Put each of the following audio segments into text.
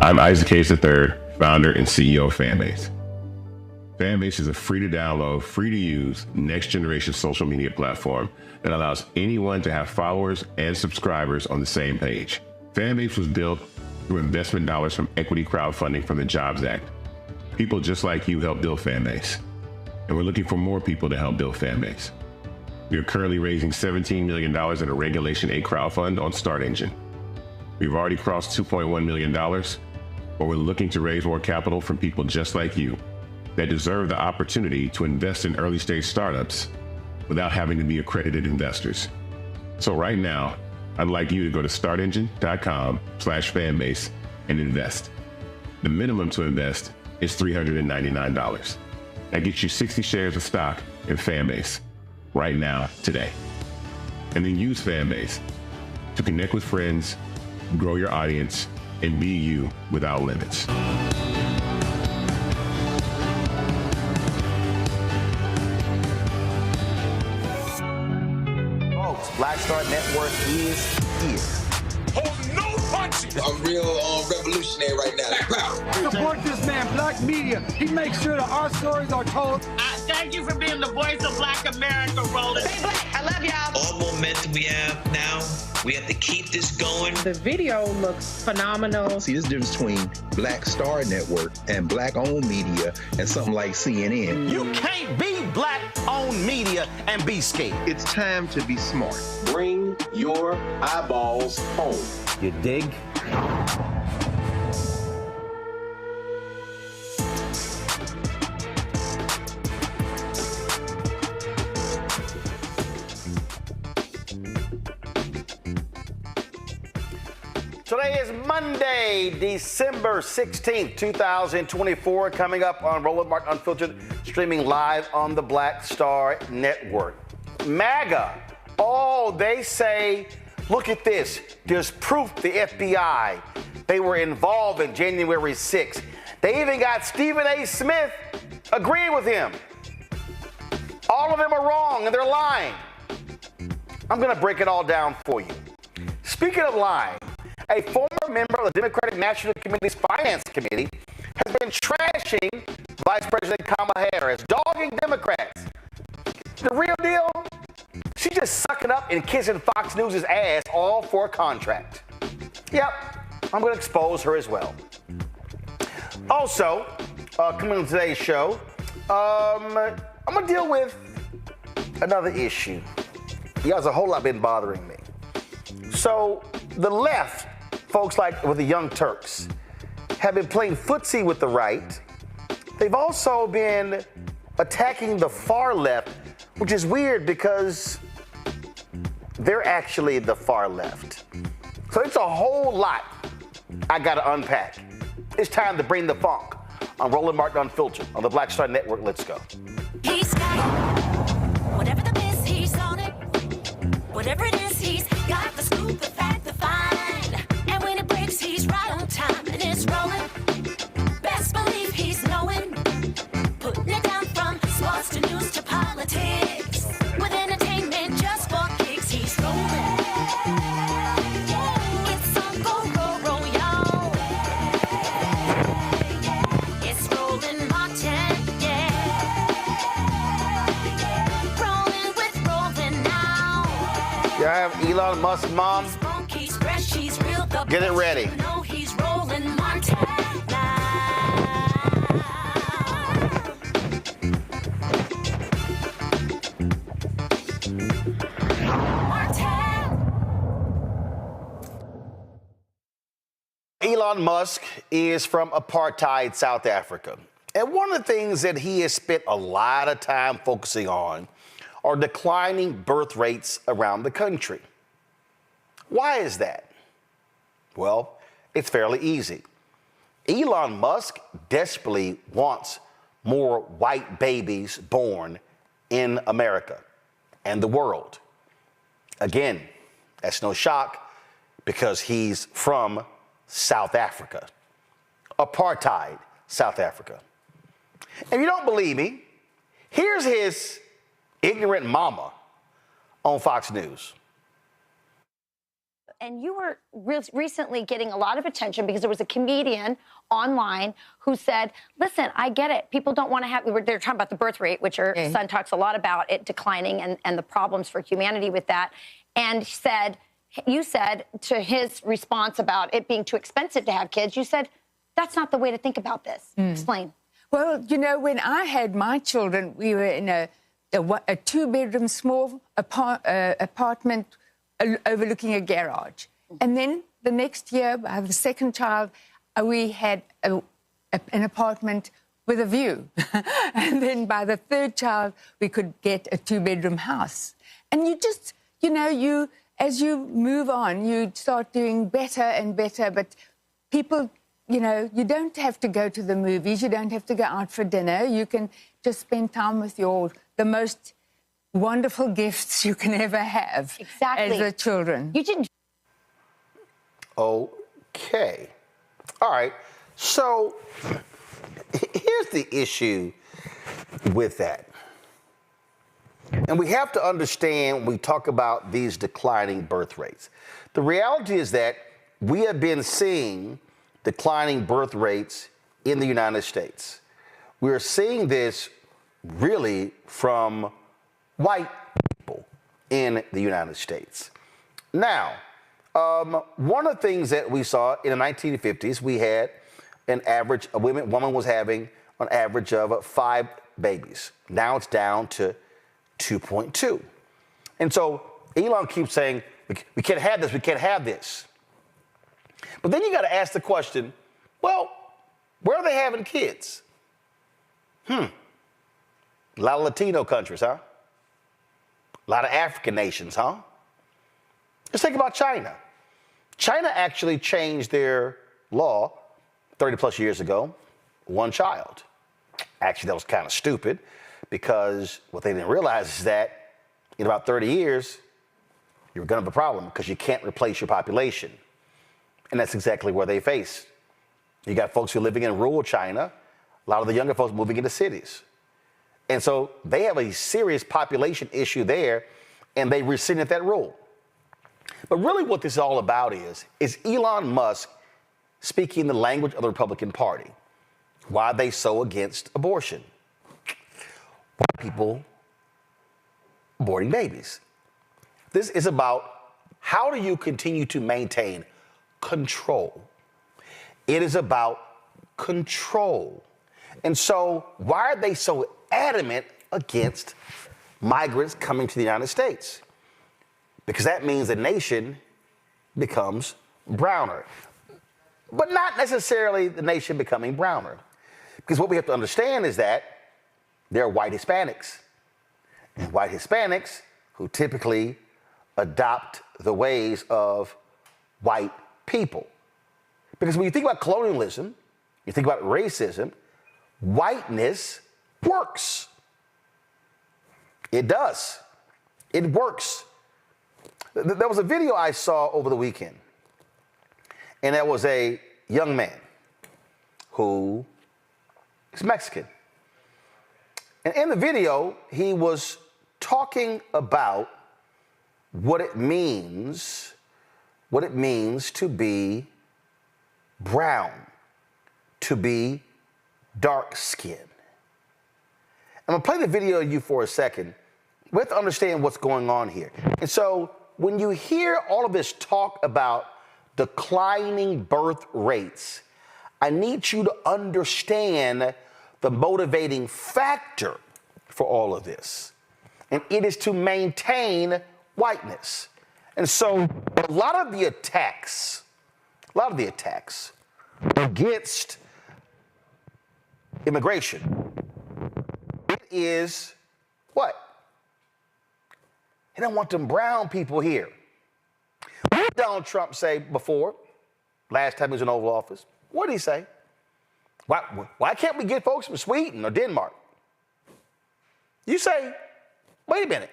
I'm Isaac Hayes III, founder and CEO of Fanbase. Fanbase is a free to download, free to use, next generation social media platform that allows anyone to have followers and subscribers on the same page. Fanbase was built through investment dollars from equity crowdfunding from the Jobs Act. People just like you helped build Fanbase, and we're looking for more people to help build Fanbase. We are currently raising $17 million in a Regulation A crowdfund on Start Engine. We've already crossed $2.1 million, but we're looking to raise more capital from people just like you that deserve the opportunity to invest in early stage startups without having to be accredited investors. So right now, I'd like you to go to startengine.com/fanbase and invest. The minimum to invest is $399. That gets you 60 shares of stock in Fanbase right now, today. And then use Fanbase to connect with friends, grow your audience, and be you without limits. Folks, Black Star Network is here. Oh, no punches! I'm real revolutionary right now. Support this man, Black Media. He makes sure that our stories are told. Thank you for being the voice of Black America, Roland. Stay black. I love y'all. All momentum we have now, we have to keep this going. The video looks phenomenal. See, there's a difference between Black Star Network and Black-owned media and something like CNN. You can't be Black-owned media and be scared. It's time to be smart. Bring your eyeballs home. You dig? Today is Monday, December 16th, 2024, coming up on Roland Martin Unfiltered, streaming live on the Black Star Network. MAGA, oh, they say, look at this, there's proof the FBI, they were involved in January 6th. They even got Stephen A. Smith agreeing with him. All of them are wrong and they're lying. I'm gonna break it all down for you. Speaking of lying, a former member of the Democratic National Committee's Finance Committee has been trashing Vice President Kamala Harris, dogging Democrats. The real deal? She's just sucking up and kissing Fox News' ass, all for a contract. Yep, I'm going to expose her as well. Also, coming on today's show, I'm going to deal with another issue. Yeah, there's a whole lot been bothering me. So, the left, folks like with the Young Turks, have been playing footsie with the right. They've also been attacking the far left, which is weird because they're actually the far left. So it's a whole lot I got to unpack. It's time to bring the funk on Roland Martin Unfiltered on the Black Star Network. Let's go. He's got whatever the miss, he's on it. Whatever it is, he's got the scoop, the fact, the find. And when it breaks, he's right on time and it's rolling. Best believe he's knowing. Putting it down from sports to news to politics. With entertainment just for kicks, he's rolling. It's on go, roll, y'all. It's Roland Martin, yeah. Rolling with Roland now. Yeah, I have Elon Musk, mom. Get it ready. Elon Musk is from apartheid South Africa. And one of the things that he has spent a lot of time focusing on are declining birth rates around the country. Why is that? Well, it's fairly easy. Elon Musk desperately wants more white babies born in America and the world. Again, that's no shock because he's from South Africa, apartheid South Africa. If you don't believe me, here's his ignorant mama on Fox News. and you were recently getting a lot of attention because there was a comedian online who said, listen, I get it. People don't want to have, they're talking about the birth rate, which your son talks a lot about it declining and the problems for humanity with that. And you said to his response about it being too expensive to have kids, you said, that's not the way to think about this. Explain. Well, you know, when I had my children, we were in a two-bedroom small apartment overlooking a garage. And then the next year, I have the second child, we had an apartment with a view. And then by the third child, we could get a two-bedroom house. And you just, you know, as you move on, you start doing better and better. But people, you know, you don't have to go to the movies. You don't have to go out for dinner. You can just spend time with the most wonderful gifts you can ever have as a children. You didn't. Okay. All right. So here's the issue with that. And we have to understand when we talk about these declining birth rates. The reality is that we have been seeing declining birth rates in the United States. We're seeing this really from white people in the United States. Now, one of the things that we saw in the 1950s, we had an average, a woman was having an average of 5 babies. Now it's down to 2.2. And so Elon keeps saying, we can't have this, we can't have this. But then you got to ask the question, well, where are they having kids? A lot of Latino countries, huh? A lot of African nations, huh? Let's think about China. China actually changed their law 30 plus years ago, one child. Actually, that was kind of stupid because what they didn't realize is that in about 30 years, you're going to have a problem because you can't replace your population. And that's exactly where they face. You got folks who are living in rural China, a lot of the younger folks moving into cities. And so they have a serious population issue there, and they rescinded that rule. But really what this is all about is Elon Musk speaking the language of the Republican Party. Why are they so against abortion? White people aborting babies. This is about how do you continue to maintain control. It is about control. And so why are they so adamant against migrants coming to the United States? Because that means the nation becomes browner. But not necessarily the nation becoming browner. Because what we have to understand is that there are white Hispanics. And white Hispanics who typically adopt the ways of white people. Because when you think about colonialism, you think about racism, whiteness works. It does. It works. There was a video I saw over the weekend, and there was a young man who is Mexican. And in the video, he was talking about what it means to be brown, to be dark-skinned. I'm gonna play the video of you for a second. We have to understand what's going on here. And so when you hear all of this talk about declining birth rates, I need you to understand the motivating factor for all of this. And it is to maintain whiteness. And so a lot of the attacks against immigration, it is what? They don't want them brown people here. What did Donald Trump say before, last time he was in Oval Office? What did he say? Why can't we get folks from Sweden or Denmark? You say, wait a minute,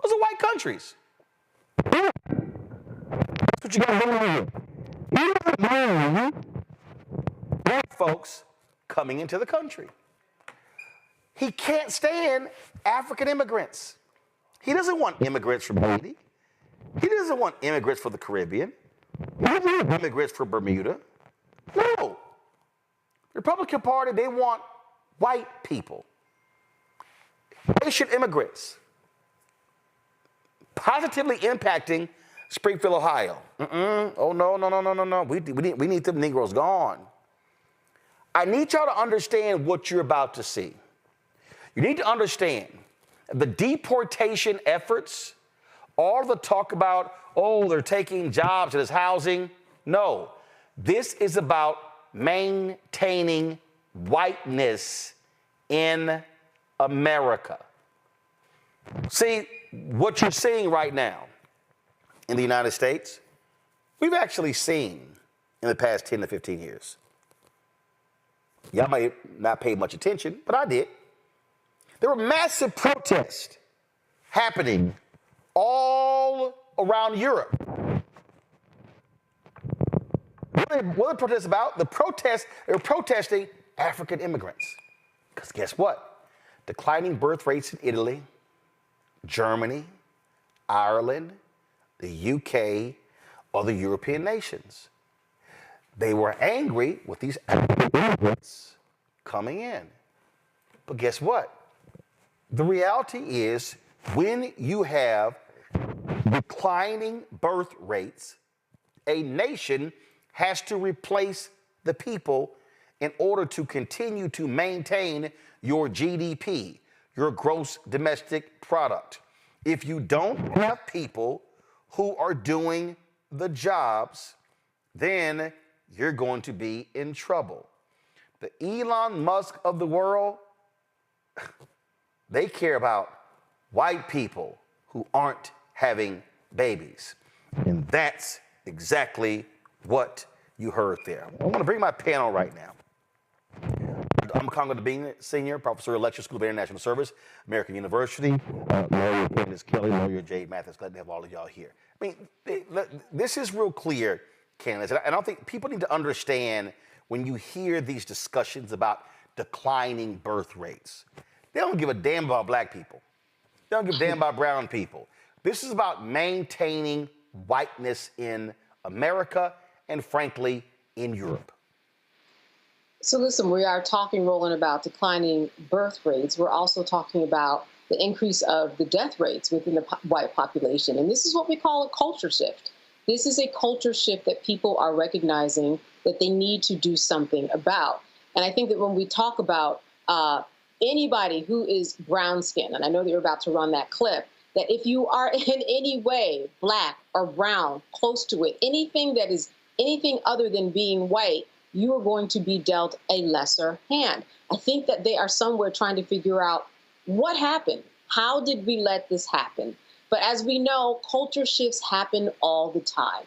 those are white countries. That's what you got going on. You don't want white folks coming into the country. He can't stand African immigrants. He doesn't want immigrants from Haiti. He doesn't want immigrants for the Caribbean. He doesn't want immigrants for Bermuda. No. The Republican Party, they want white people. Haitian immigrants. Positively impacting Springfield, Ohio. Oh, no. We need them Negroes gone. I need y'all to understand what you're about to see. You need to understand the deportation efforts, all the talk about, oh, they're taking jobs and it's housing. No, this is about maintaining whiteness in America. See, what you're seeing right now in the United States, we've actually seen in the past 10 to 15 years. Y'all might not pay much attention, but I did. There were massive protests happening all around Europe. What are the protests about? They were protesting African immigrants. Because guess what? Declining birth rates in Italy, Germany, Ireland, the UK, or the European nations. They were angry with these African immigrants coming in. But guess what? The reality is when you have declining birth rates, a nation has to replace the people in order to continue to maintain your GDP, your gross domestic product. If you don't have people who are doing the jobs, then you're going to be in trouble. The Elon Musk of the world, they care about white people who aren't having babies. And that's exactly what you heard there. I want to bring my panel right now. I'm Congo Bean, Senior Professor of Lecture School of International Service, American University. Lawyer Candace Kelly, lawyer Jade Mathis. Glad to have all of y'all here. I mean, this is real clear, Candace. And I don't think people need to understand when you hear these discussions about declining birth rates. They don't give a damn about black people. They don't give a damn about brown people. This is about maintaining whiteness in America and, frankly, in Europe. So listen, we are talking, Roland, about declining birth rates. We're also talking about the increase of the death rates within the white population. And this is what we call a culture shift. This is a culture shift that people are recognizing that they need to do something about. And I think that when we talk about anybody who is brown skinned, and I know that you're about to run that clip, that if you are in any way black or brown, close to it, anything that is anything other than being white, you are going to be dealt a lesser hand. I think that they are somewhere trying to figure out what happened. How did we let this happen? But as we know, culture shifts happen all the time.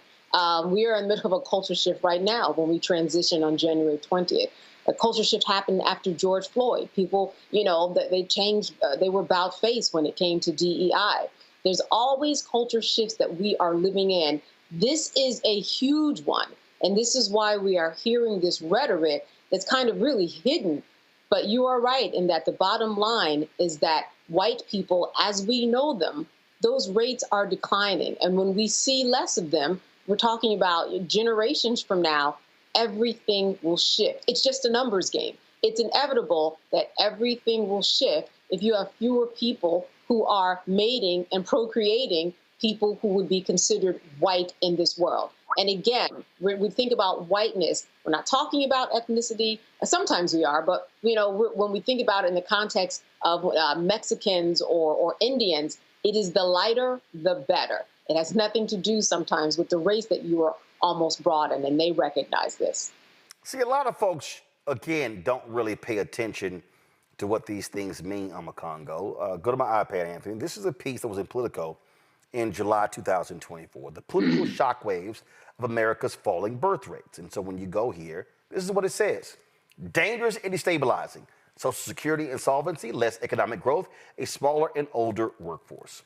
We are in the middle of a culture shift right now when we transition on January 20th. A culture shift happened after George Floyd. People, they changed, they were about face when it came to DEI. There's always culture shifts that we are living in. This is a huge one. And this is why we are hearing this rhetoric that's kind of really hidden. But you are right in that the bottom line is that white people, as we know them, those rates are declining. And when we see less of them, we're talking about generations from now, everything will shift. It's just a numbers game. It's inevitable that everything will shift if you have fewer people who are mating and procreating people who would be considered white in this world. And again, when we think about whiteness, we're not talking about ethnicity. Sometimes we are, but when we think about it in the context of Mexicans or Indians, it is the lighter, the better. It has nothing to do sometimes with the race that you are almost brought in, and they recognize this. See, a lot of folks, again, don't really pay attention to what these things mean, Congo. Go to my iPad, Anthony. This is a piece that was in Politico in July 2024, the political shockwaves of America's falling birth rates. And so when you go here, this is what it says. Dangerous and destabilizing. Social Security insolvency, less economic growth, a smaller and older workforce.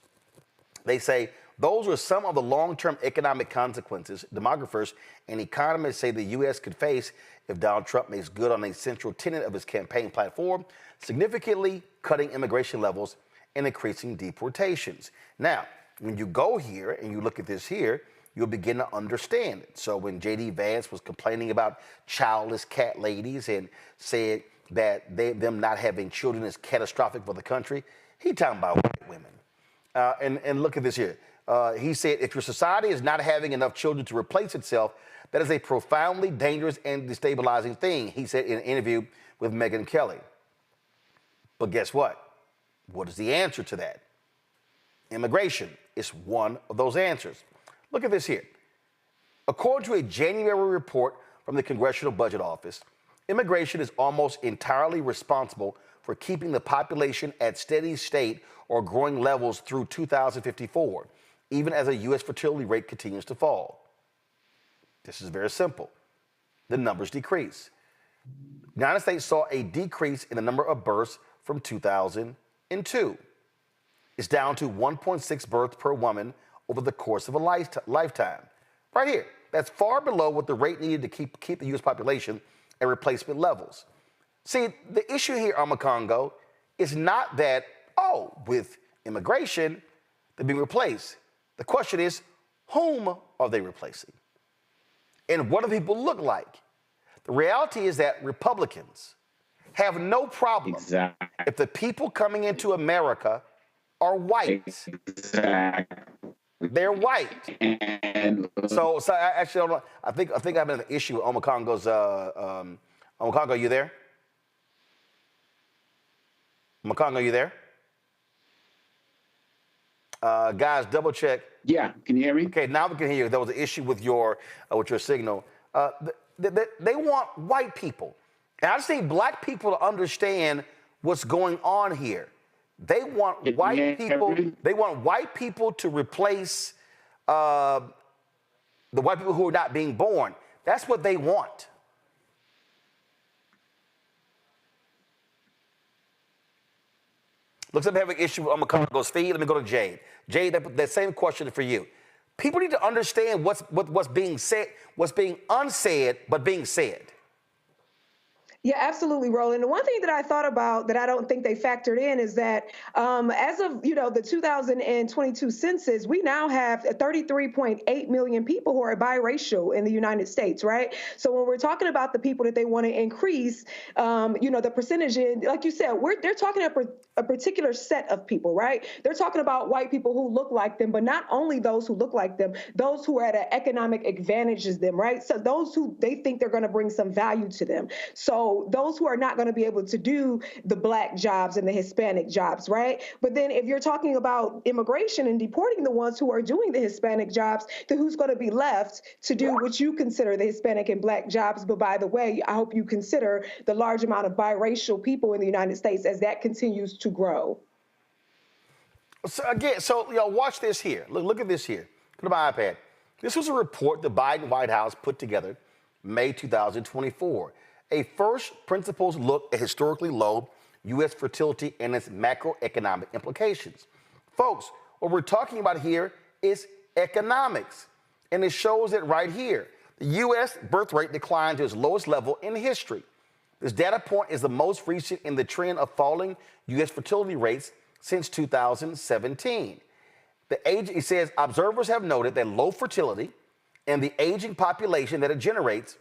They say those are some of the long-term economic consequences demographers and economists say the U.S. could face if Donald Trump makes good on a central tenet of his campaign platform, significantly cutting immigration levels and increasing deportations. Now, when you go here and you look at this here, you'll begin to understand it. So when J.D. Vance was complaining about childless cat ladies and said that them not having children is catastrophic for the country, he talking about white women. And look at this here. He said, if your society is not having enough children to replace itself, that is a profoundly dangerous and destabilizing thing, he said in an interview with Megyn Kelly. But guess what? What is the answer to that? Immigration is one of those answers. Look at this here. According to a January report from the Congressional Budget Office, immigration is almost entirely responsible for keeping the population at steady state or growing levels through 2054, even as a U.S. fertility rate continues to fall. This is very simple. The numbers decrease. The United States saw a decrease in the number of births from 2002. It's down to 1.6 births per woman over the course of a lifetime. Right here. That's far below what the rate needed to keep the U.S. population at replacement levels. See, the issue here, Congo, is not that, with immigration, they're being replaced. The question is, whom are they replacing? And what do people look like? The reality is that Republicans have no problem if the people coming into America are white. They're white. And So I actually don't know. I think I have an issue with Omakongo's. Omakongo, you there? Omakongo, you there? Guys, double check. yeah, can you hear me? Okay, now we can hear you. There was an issue with your signal. They want white people. And I just need black people to understand what's going on here. They want white people. They want white people to replace the white people who are not being born. That's what they want. Looks like we have an issue with Omakongo's feed. Let me go to Jade. Jade, that same question for you. People need to understand what's being said, what's being unsaid, but being said. Yeah, absolutely, Roland. And one thing that I thought about that I don't think they factored in is that as of, the 2022 census, we now have 33.8 million people who are biracial in the United States, right? So when we're talking about the people that they want to increase, the percentage in, like you said, they're talking about a particular set of people, right? They're talking about white people who look like them, but not only those who look like them, those who are at an economic advantage as them, right? So those who they think they're going to bring some value to them. So those who are not going to be able to do the black jobs and the Hispanic jobs, right? But then if you're talking about immigration and deporting the ones who are doing the Hispanic jobs, then who's going to be left to do what you consider the Hispanic and black jobs? But by the way, I hope you consider the large amount of biracial people in the United States as that continues to grow. So again, watch this here. Look at this here. Go to my iPad. This was a report the Biden White House put together May 2024. A first principles look at historically low U.S. fertility and its macroeconomic implications. Folks, what we're talking about here is economics, and it shows it right here. The U.S. birth rate declined to its lowest level in history. This data point is the most recent in the trend of falling U.S. fertility rates since 2017. It says observers have noted that low fertility and the aging population that it generates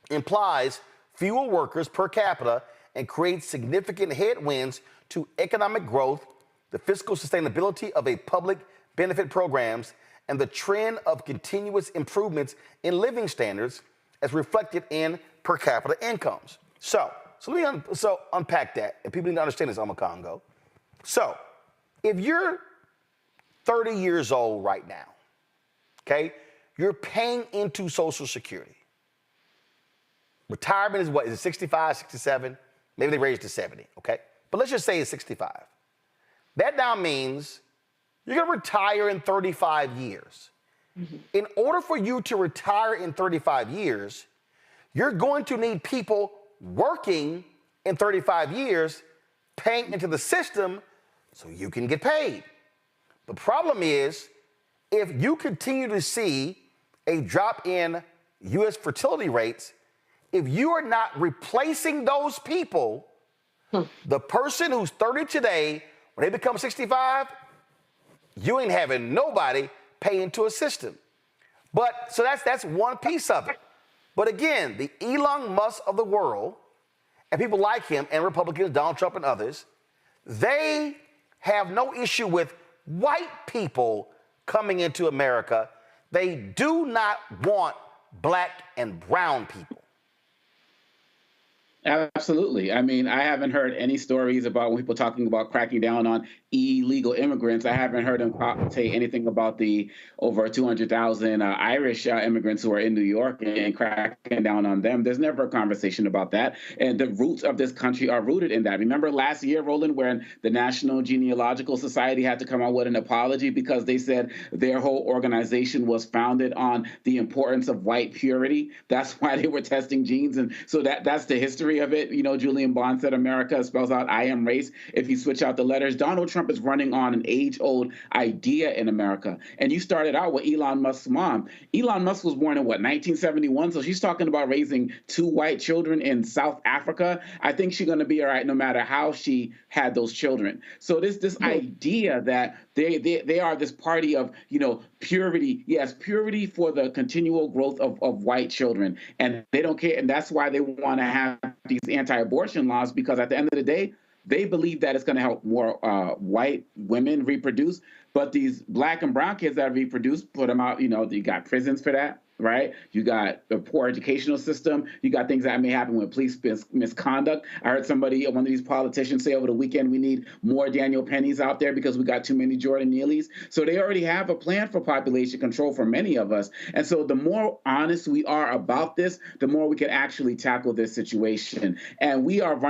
implies fewer workers per capita and creates significant headwinds to economic growth, the fiscal sustainability of a public benefit programs, and the trend of continuous improvements in living standards as reflected in per capita incomes. So let me unpack that, and people need to understand this, Congo. So if you're 30 years old right now, okay, you're paying into Social Security. Retirement is what? Is it 65, 67? Maybe they raised it to 70, okay? But let's just say it's 65. That now means you're going to retire in 35 years. Mm-hmm. In order for you to retire in 35 years, you're going to need people working in 35 years, paying into the system so you can get paid. The problem is, if you continue to see a drop in U.S. fertility rates, if you are not replacing those people, the person who's 30 today, when they become 65, you ain't having nobody pay into a system. But so that's one piece of it. But again, the Elon Musk of the world and people like him and Republicans, Donald Trump and others, they have no issue with white people coming into America. They do not want black and brown people. Absolutely. I mean, I haven't heard any stories about when people talking about cracking down on illegal immigrants. I haven't heard them say anything about the over 200,000 Irish immigrants who are in New York and cracking down on them. There's never a conversation about that. And the roots of this country are rooted in that. Remember last year, Roland, when the National Genealogical Society had to come out with an apology because they said their whole organization was founded on the importance of white purity. That's why they were testing genes. And so that's the history of it. You know, Julian Bond said America spells out I am race if you switch out the letters. Donald Trump is running on an age-old idea in America. And you started out with Elon Musk's mom. Elon Musk was born in, 1971? So she's talking about raising 2 white children in South Africa. I think she's going to be all right no matter how she had those children. So this idea that they are this party of, purity. Yes, purity for the continual growth of white children. And they don't care. And that's why they want to have these anti-abortion laws, because at the end of the day, they believe that it's going to help more white women reproduce. But these black and brown kids that reproduce, put them out, you got prisons for that, right? You got a poor educational system. You got things that may happen with police misconduct. I heard one of these politicians say over the weekend, we need more Daniel Pennies out there because we got too many Jordan Neelys. So they already have a plan for population control for many of us. And so the more honest we are about this, the more we can actually tackle this situation. And we have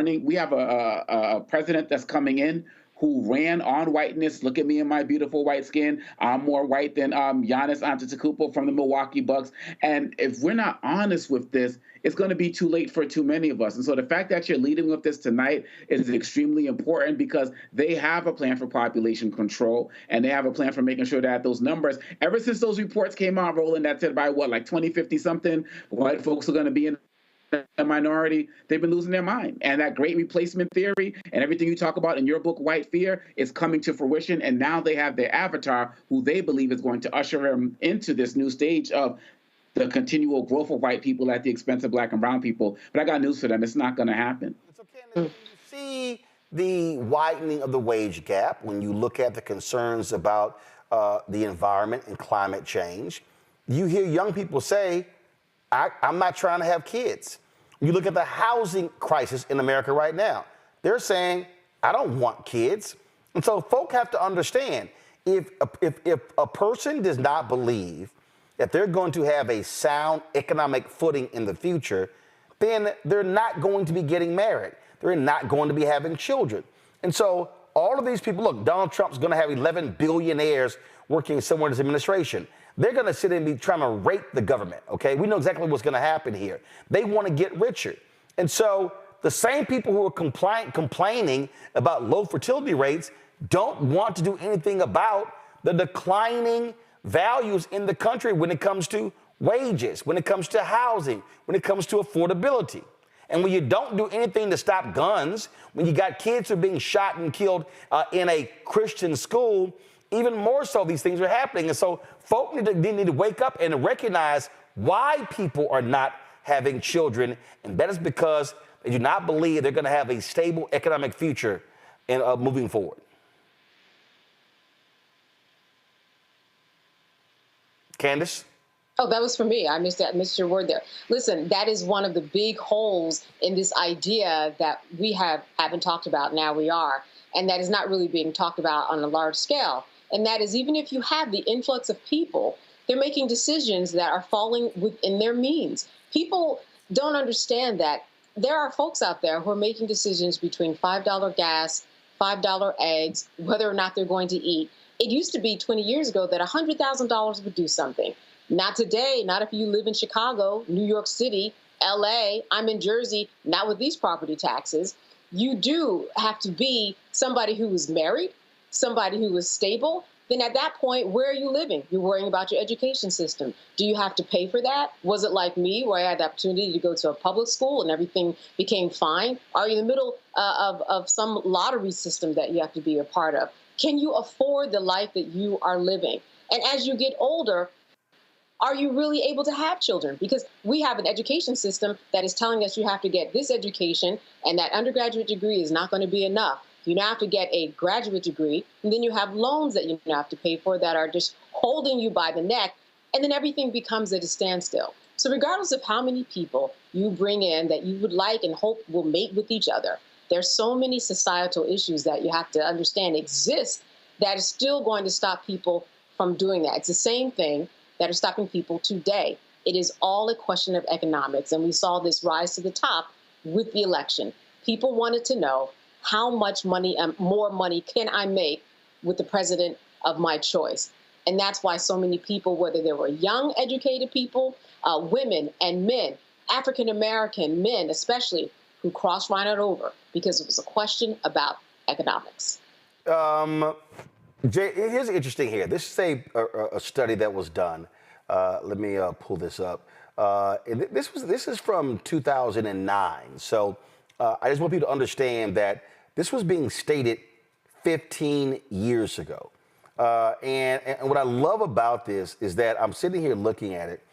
a president that's coming in who ran on whiteness. Look at me in my beautiful white skin. I'm more white than Giannis Antetokounmpo from the Milwaukee Bucks. And if we're not honest with this, it's going to be too late for too many of us. And so the fact that you're leading with this tonight is extremely important, because they have a plan for population control, and they have a plan for making sure that those numbers, ever since those reports came out, Roland, that said by 2050 something, white folks are going to be in a minority, they've been losing their mind. And that great replacement theory and everything you talk about in your book, White Fear, is coming to fruition. And now they have their avatar, who they believe is going to usher them into this new stage of the continual growth of white people at the expense of black and brown people. But I got news for them. It's not going to happen. So, Candace, when you see the widening of the wage gap, when you look at the concerns about the environment and climate change, you hear young people say, I'm not trying to have kids. You look at the housing crisis in America right now. They're saying, I don't want kids. And so folk have to understand, if a person does not believe that they're going to have a sound economic footing in the future, then they're not going to be getting married. They're not going to be having children. And so all of these people, look, Donald Trump's going to have 11 billionaires working somewhere in his administration. They're going to sit and be trying to rape the government, okay? We know exactly what's going to happen here. They want to get richer. And so the same people who are complaining about low fertility rates don't want to do anything about the declining values in the country when it comes to wages, when it comes to housing, when it comes to affordability. And when you don't do anything to stop guns, when you got kids who are being shot and killed in a Christian school, even more so these things are happening. And so folk need to wake up and recognize why people are not having children. And that is because they do not believe they're going to have a stable economic future in moving forward. Candace? Oh, that was for me. I missed your word there. Listen, that is one of the big holes in this idea that we haven't talked about. Now we are. And that is not really being talked about on a large scale. And that is, even if you have the influx of people, they're making decisions that are falling within their means. People don't understand that there are folks out there who are making decisions between $5 gas, $5 eggs, whether or not they're going to eat. It used to be 20 years ago that $100,000 would do something. Not today, not if you live in Chicago, New York City, LA, I'm in Jersey, not with these property taxes. You do have to be somebody who is married, somebody who is stable. Then at that point, where are you living? You're worrying about your education system. Do you have to pay for that? Was it like me, where I had the opportunity to go to a public school and everything became fine? Are you in the middle of some lottery system that you have to be a part of? Can you afford the life that you are living? And as you get older, are you really able to have children? Because we have an education system that is telling us you have to get this education, and that undergraduate degree is not going to be enough. You now have to get a graduate degree, and then you have loans that you now have to pay for that are just holding you by the neck, and then everything becomes at a standstill. So regardless of how many people you bring in that you would like and hope will mate with each other, there's so many societal issues that you have to understand exist that is still going to stop people from doing that. It's the same thing that are stopping people today. It is all a question of economics, and we saw this rise to the top with the election. People wanted to know how much money, more money can I make with the president of my choice? And that's why so many people, whether they were young, educated people, women and men, African-American men especially, who crossed right over because it was a question about economics. Jay, here's interesting here. This is a study that was done. Let me pull this up. This is from 2009. So I just want people to understand that this was being stated 15 years ago. And what I love about this is that I'm sitting here looking at it,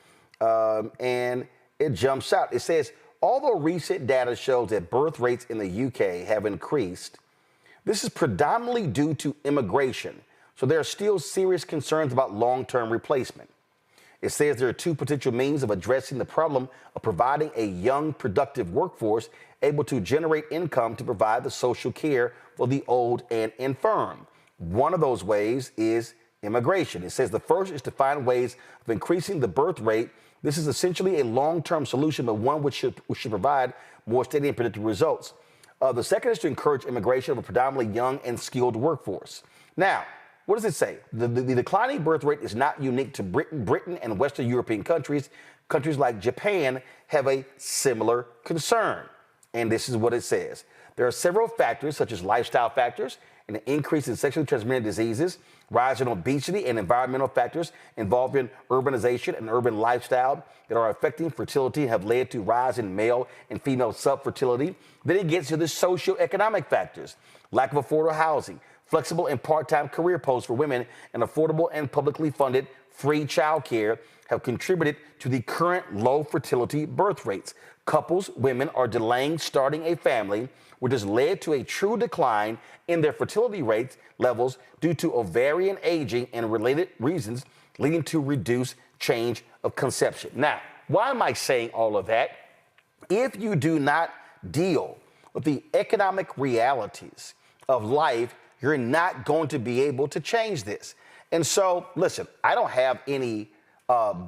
and it jumps out. It says, although recent data shows that birth rates in the UK have increased, this is predominantly due to immigration. So there are still serious concerns about long-term replacement. It says there are two potential means of addressing the problem of providing a young, productive workforce able to generate income to provide the social care for the old and infirm. One of those ways is immigration. It says the first is to find ways of increasing the birth rate. This is essentially a long-term solution, but one which should provide more steady and predictable results. The second is to encourage immigration of a predominantly young and skilled workforce. Now, what does it say? The declining birth rate is not unique to Britain and Western European countries. Countries like Japan have a similar concern. And this is what it says. There are several factors, such as lifestyle factors, and an increase in sexually transmitted diseases, rise in obesity, and environmental factors involved in urbanization and urban lifestyle that are affecting fertility and have led to rise in male and female subfertility. Then it gets to the socioeconomic factors, lack of affordable housing, flexible and part-time career posts for women, and affordable and publicly funded free childcare have contributed to the current low fertility birth rates. Couples, women are delaying starting a family, which has led to a true decline in their fertility rates levels due to ovarian aging and related reasons, leading to reduced change of conception. Now, why am I saying all of that? If you do not deal with the economic realities of life, you're not going to be able to change this. And so, listen, I don't have any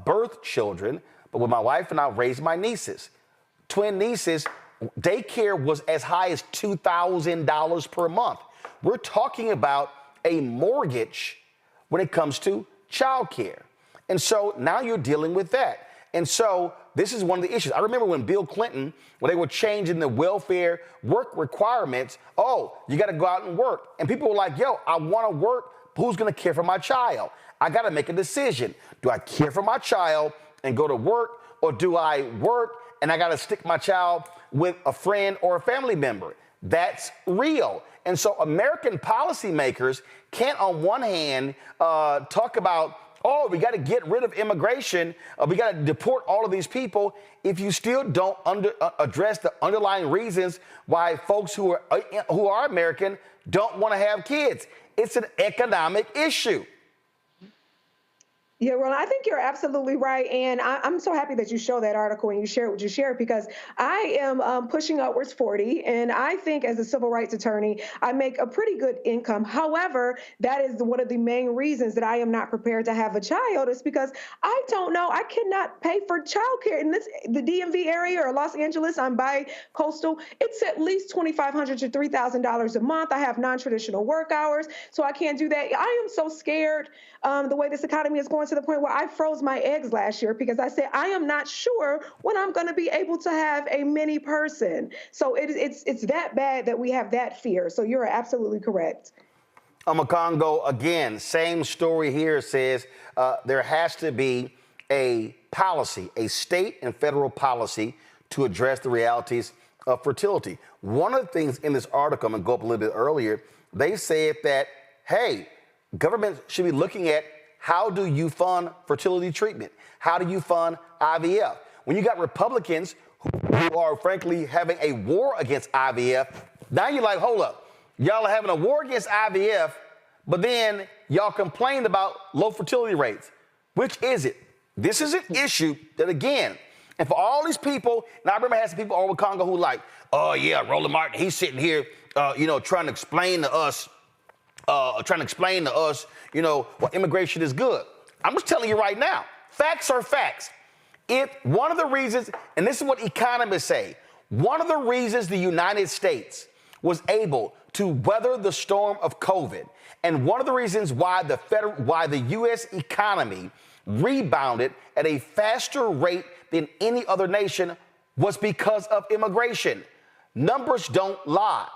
birth children, but when my wife and I raised my nieces, twin nieces, daycare was as high as $2,000 per month. We're talking about a mortgage when it comes to childcare. And so now you're dealing with that. And so this is one of the issues. I remember when Bill Clinton, when they were changing the welfare work requirements, oh, you got to go out and work. And people were like, yo, I want to work. Who's going to care for my child? I got to make a decision. Do I care for my child and go to work, or do I work and I got to stick my child with a friend or a family member? That's real. And so American policymakers can't, on one hand, talk about, oh, we got to get rid of immigration, we got to deport all of these people, if you still don't address the underlying reasons why folks who are American don't want to have kids. It's an economic issue. Yeah, well, I think you're absolutely right. And I'm so happy that you show that article and you share it what you share, because I am pushing upwards 40. And I think as a civil rights attorney, I make a pretty good income. However, that is one of the main reasons that I am not prepared to have a child, is because I don't know. I cannot pay for childcare in the DMV area or Los Angeles. I'm bi-coastal. It's at least $2,500 to $3,000 a month. I have non-traditional work hours, so I can't do that. I am so scared the way this economy is going, to the point where I froze my eggs last year because I said, I am not sure when I'm going to be able to have a mini person. So it's that bad that we have that fear. So you're absolutely correct. Congo, again, same story here, says there has to be a policy, a state and federal policy to address the realities of fertility. One of the things in this article, I'm going to go up a little bit earlier, they said that hey, government should be looking at how do you fund fertility treatment? How do you fund IVF? When you got Republicans who are frankly having a war against IVF, now you're like, hold up, y'all are having a war against IVF, but then y'all complained about low fertility rates. Which is it? This is an issue that, again, and for all these people, now I remember I had some people over Congo who like, oh yeah, Roland Martin, he's sitting here, trying to explain to us, what immigration is good. I'm just telling you right now, facts are facts. If one of the reasons, and this is what economists say, one of the reasons the United States was able to weather the storm of COVID, and one of the reasons why the U.S. economy rebounded at a faster rate than any other nation was because of immigration. Numbers don't lie.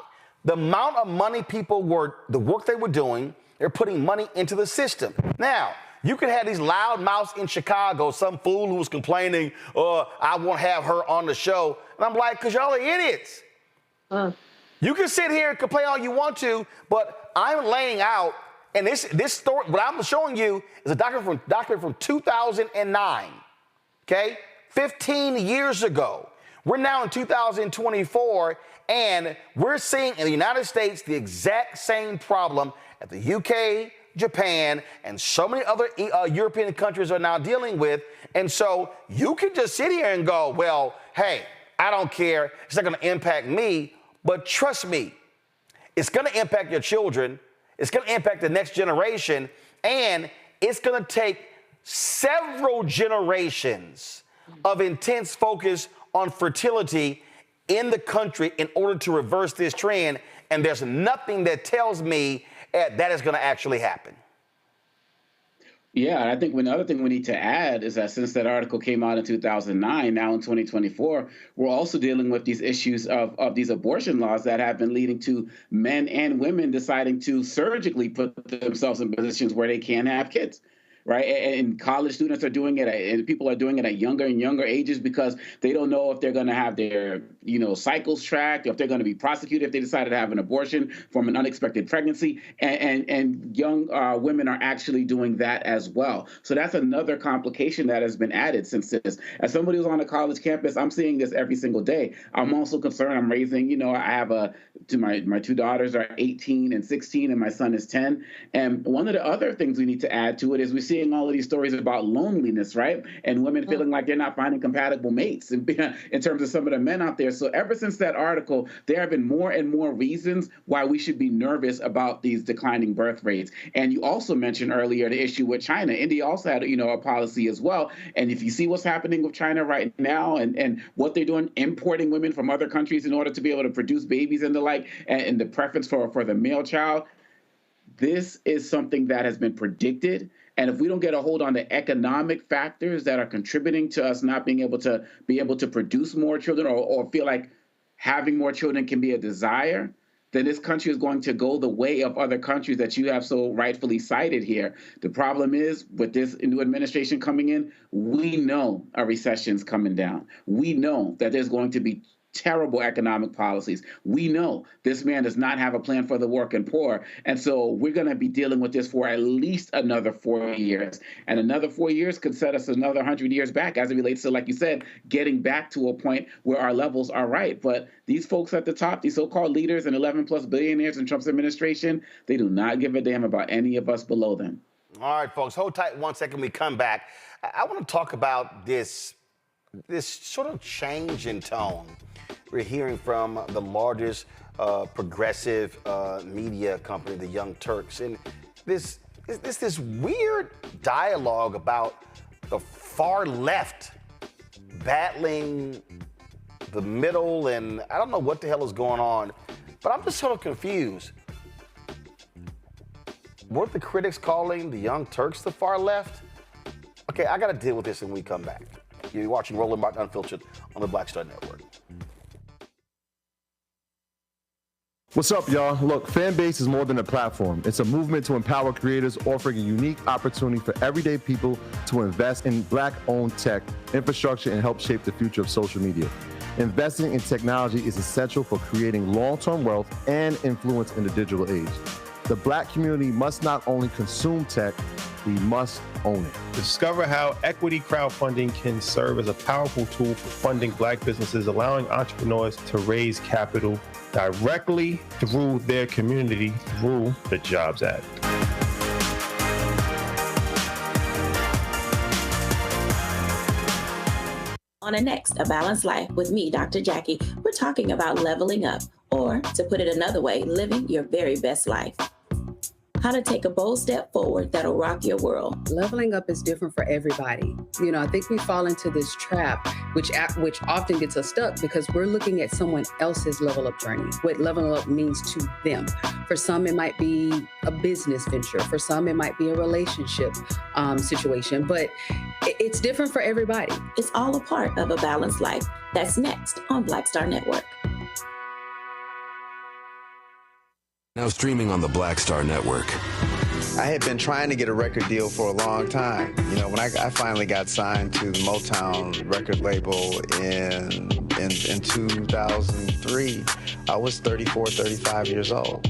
The amount of money the work they were doing, they're putting money into the system. Now, you could have these loud mouths in Chicago, some fool who was complaining, I won't have her on the show. And I'm like, because y'all are idiots. You can sit here and complain all you want to, but I'm laying out, and this story, what I'm showing you is a document from 2009, okay? 15 years ago. We're now in 2024, and we're seeing in the United States the exact same problem that the UK, Japan, and so many other European countries are now dealing with. And so you can just sit here and go, well, hey, I don't care. It's not going to impact me. But trust me, it's going to impact your children. It's going to impact the next generation. And it's going to take several generations of intense focus on fertility in the country in order to reverse this trend. And there's nothing that tells me that is going to actually happen. Yeah, I think the other thing we need to add is that since that article came out in 2009, now in 2024, we're also dealing with these issues of these abortion laws that have been leading to men and women deciding to surgically put themselves in positions where they can't have kids. Right. And college students are doing it, and people are doing it at younger and younger ages because they don't know if they're going to have their, cycles tracked, or if they're going to be prosecuted if they decided to have an abortion from an unexpected pregnancy. And young women are actually doing that as well. So that's another complication that has been added since this. As somebody who's on a college campus, I'm seeing this every single day. I'm also concerned. I'm raising, I have my two daughters are 18 and 16, and my son is 10. And one of the other things we need to add to it is we see all of these stories about loneliness, right? And women feeling like they're not finding compatible mates in terms of some of the men out there. So ever since that article, there have been more and more reasons why we should be nervous about these declining birth rates. And you also mentioned earlier the issue with China. India also had, a policy as well. And if you see what's happening with China right now and what they're doing, importing women from other countries in order to be able to produce babies and the like, and the preference for the male child, this is something that has been predicted. And if we don't get a hold on the economic factors that are contributing to us not being able to produce more children or feel like having more children can be a desire, then this country is going to go the way of other countries that you have so rightfully cited here. The problem is with this new administration coming in, we know a recession's coming down. We know that there's going to be terrible economic policies. We know this man does not have a plan for the working poor. And so we're going to be dealing with this for at least another 4 years. And another 4 years could set us another 100 years back as it relates to, like you said, getting back to a point where our levels are right. But these folks at the top, these so-called leaders and 11 plus billionaires in Trump's administration, they do not give a damn about any of us below them. All right, folks, hold tight 1 second. We come back. I want to talk about this sort of change in tone we're hearing from the largest progressive media company, the Young Turks. And this weird dialogue about the far left battling the middle, and I don't know what the hell is going on, but I'm just sort of confused. Weren't the critics calling the Young Turks the far left? Okay, I got to deal with this when we come back. You're watching Roland Martin Unfiltered on the Black Star Network. What's up, y'all? Look, Fanbase is more than a platform. It's a movement to empower creators, offering a unique opportunity for everyday people to invest in Black-owned tech, infrastructure, and help shape the future of social media. Investing in technology is essential for creating long-term wealth and influence in the digital age. The Black community must not only consume tech, we must own it. Discover how equity crowdfunding can serve as a powerful tool for funding Black businesses, allowing entrepreneurs to raise capital directly through their community through the Jobs Act. On the next A Balanced Life with me, Dr. Jackie, we're talking about leveling up, or to put it another way, living your very best life. How to take a bold step forward that'll rock your world. Leveling up is different for everybody. You know, I think we fall into this trap, which often gets us stuck because we're looking at someone else's level up journey, what leveling up means to them. For some, it might be a business venture. For some, it might be a relationship situation, but it's different for everybody. It's all a part of A Balanced Life. That's next on Black Star Network. Now streaming on the Black Star Network. I had been trying to get a record deal for a long time. You know, when I finally got signed to the Motown record label in 2003, I was 34, 35 years old.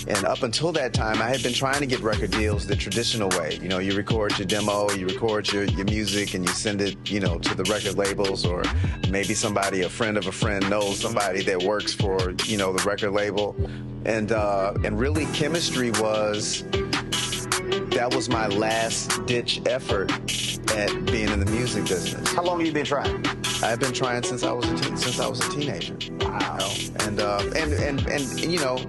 And up until that time, I had been trying to get record deals the traditional way. You know, you record your demo, you record your music, and you send it, you know, to the record labels, or maybe somebody, a friend of a friend, knows somebody that works for, you know, the record label. And really, chemistry that was my last ditch effort at being in the music business. How long have you been trying? I've been trying since I was a teenager. Wow. You know? And you know.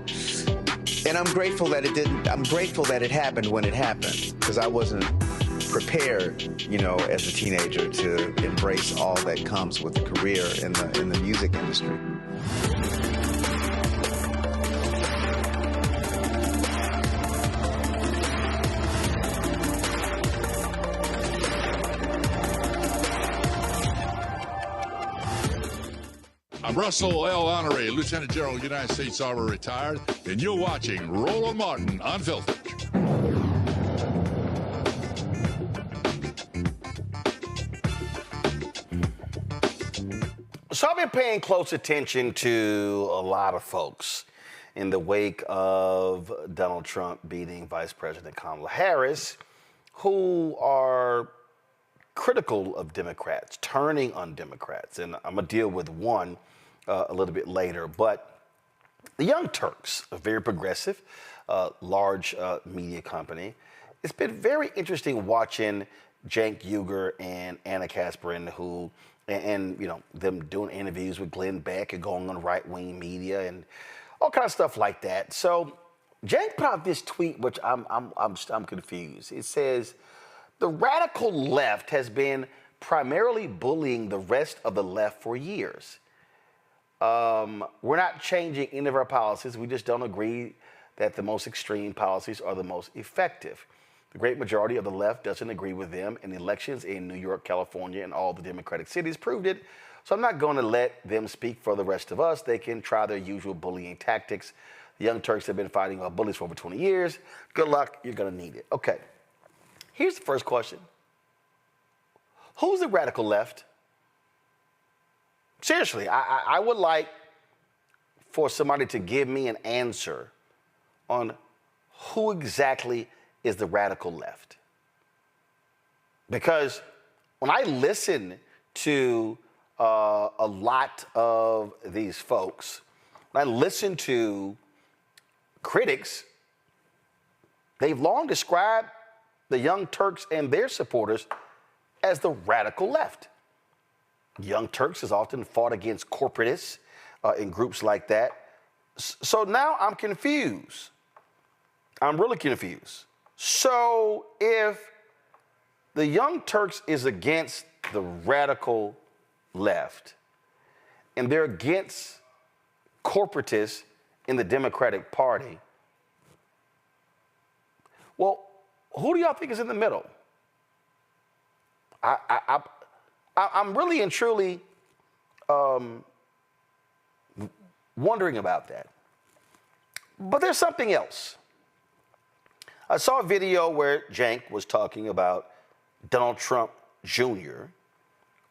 And I'm grateful that it didn't. I'm grateful that it happened when it happened, because I wasn't prepared, you know, as a teenager to embrace all that comes with a career in the music industry. I'm Russell L. Honoré, Lieutenant General, United States Army, retired, and you're watching Roland Martin Unfiltered. So I've been paying close attention to a lot of folks in the wake of Donald Trump beating Vice President Kamala Harris, who are critical of Democrats, turning on Democrats. And I'm going to deal with one a little bit later. But the Young Turks, a very progressive, large media company, it's been very interesting watching Cenk Uygur and Anna Kasparin, who, and you know, them doing interviews with Glenn Beck and going on right-wing media and all kinds of stuff like that. So Cenk put out this tweet, which I'm confused. It says, the radical left has been primarily bullying the rest of the left for years. We're not changing any of our policies. We just don't agree that the most extreme policies are the most effective. The great majority of the left doesn't agree with them, and the elections in New York, California, and all the Democratic cities proved it. So I'm not going to let them speak for the rest of us. They can try their usual bullying tactics. The Young Turks have been fighting off bullies for over 20 years. Good luck. You're going to need it. Okay. Here's the first question. Who's the radical left? Seriously, I would like for somebody to give me an answer on who exactly is the radical left. Because when I listen to a lot of these folks, when I listen to critics, they've long described the Young Turks and their supporters as the radical left. Young Turks has often fought against corporatists in groups like that. So now I'm confused. I'm really confused. So if the Young Turks is against the radical left and they're against corporatists in the Democratic Party, well, who do y'all think is in the middle? I'm really and truly wondering about that. But there's something else. I saw a video where Cenk was talking about Donald Trump Jr.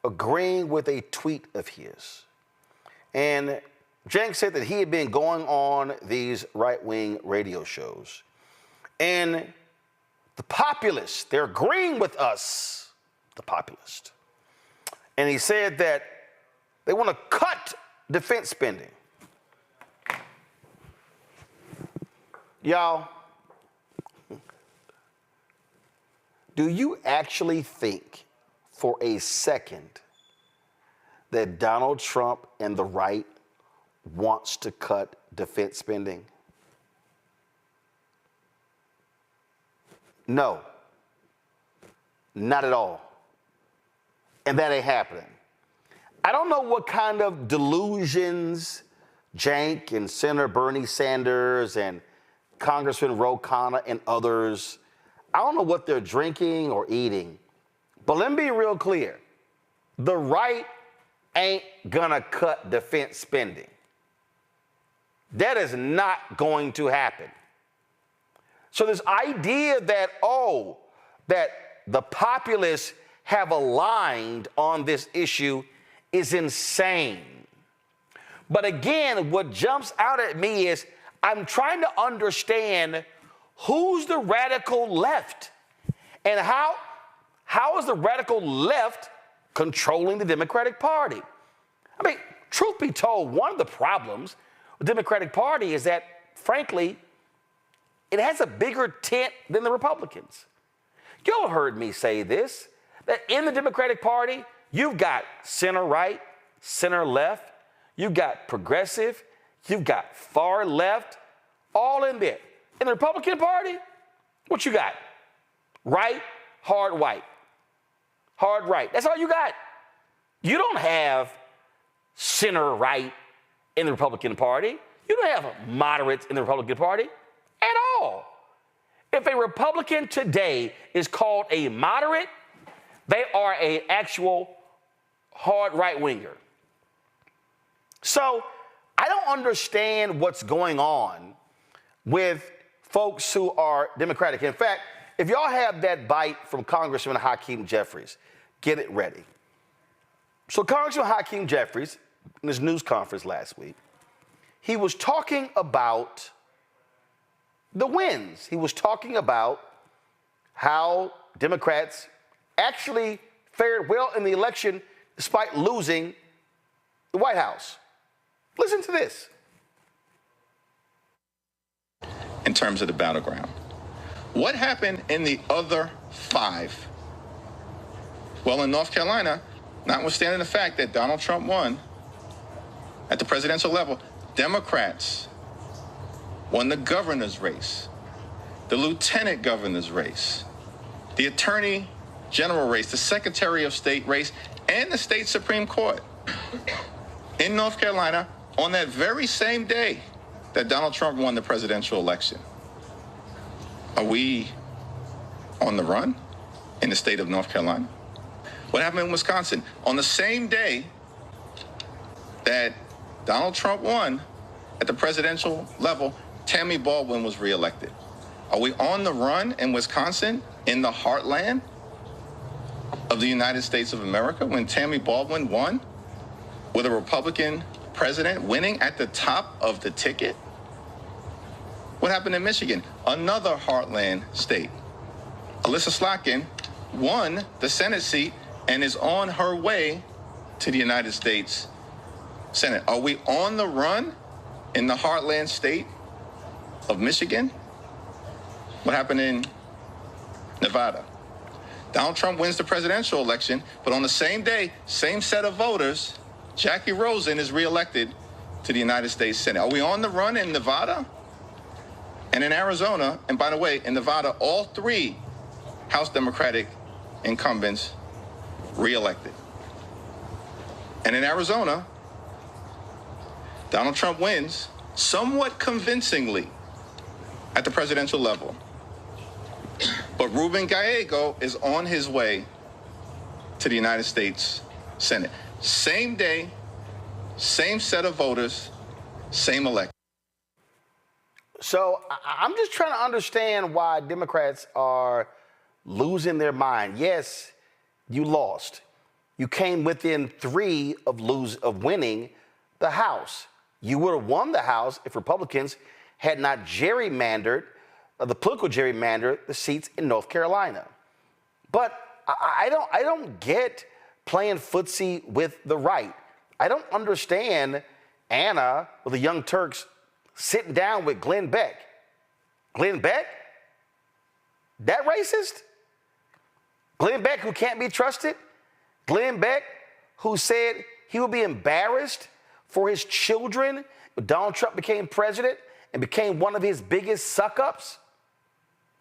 agreeing with a tweet of his. And Cenk said that he had been going on these right-wing radio shows And the populists, they're agreeing with us, the populists. And he said that they want to cut defense spending. Y'all, do you actually think for a second that Donald Trump and the right wants to cut defense spending? No, not at all. And that ain't happening. I don't know what kind of delusions Cenk and Senator Bernie Sanders and Congressman Ro Khanna and others, I don't know what they're drinking or eating, but let me be real clear. The right ain't gonna cut defense spending. That is not going to happen. So this idea that, that the populists have aligned on this issue is insane. But again, what jumps out at me is I'm trying to understand who's the radical left and how is the radical left controlling the Democratic Party? I mean, truth be told, one of the problems with the Democratic Party is that, frankly, it has a bigger tent than the Republicans. Y'all heard me say this, that in the Democratic Party, you've got center right, center left, you've got progressive, you've got far left, all in there. In the Republican Party, what you got? Right, hard white. Hard right. That's all you got. You don't have center right in the Republican Party. You don't have moderates in the Republican Party at all. If a Republican today is called a moderate, they are an actual hard right-winger. So I don't understand what's going on with folks who are Democratic. In fact, if y'all have that bite from Congressman Hakeem Jeffries, get it ready. So Congressman Hakeem Jeffries, in his news conference last week, he was talking about the wins. He was talking about how Democrats actually fared well in the election despite losing the White House. Listen to this. In terms of the battleground, what happened in the other 5? Well, in North Carolina, notwithstanding the fact that Donald Trump won at the presidential level, Democrats won the governor's race, the lieutenant governor's race, the attorney general race, the secretary of state race, and the state Supreme Court in North Carolina on that very same day that Donald Trump won the presidential election. Are we on the run in the state of North Carolina? What happened in Wisconsin? On the same day that Donald Trump won at the presidential level, Tammy Baldwin was reelected. Are we on the run in Wisconsin, in the heartland of the United States of America, when Tammy Baldwin won with a Republican president winning at the top of the ticket? What happened in Michigan? Another heartland state. Alyssa Slotkin won the Senate seat and is on her way to the United States Senate. Are we on the run in the heartland state of Michigan? What happened in Nevada? Donald Trump wins the presidential election, but on the same day, same set of voters, Jackie Rosen is reelected to the United States Senate. Are we on the run in Nevada? And in Arizona, and by the way, in Nevada, all 3 House Democratic incumbents reelected. And in Arizona, Donald Trump wins somewhat convincingly at the presidential level. But Ruben Gallego is on his way to the United States Senate. Same day, same set of voters, same election. So I'm just trying to understand why Democrats are losing their mind. Yes, you lost. You came within 3 of winning the House. You would have won the House if Republicans had not gerrymandered the political gerrymander the seats in North Carolina. But I don't get playing footsie with the right. I don't understand Anna with the Young Turks sitting down with Glenn Beck. Glenn Beck? That racist? Glenn Beck, who can't be trusted? Glenn Beck, who said he would be embarrassed for his children when Donald Trump became president and became one of his biggest suck-ups?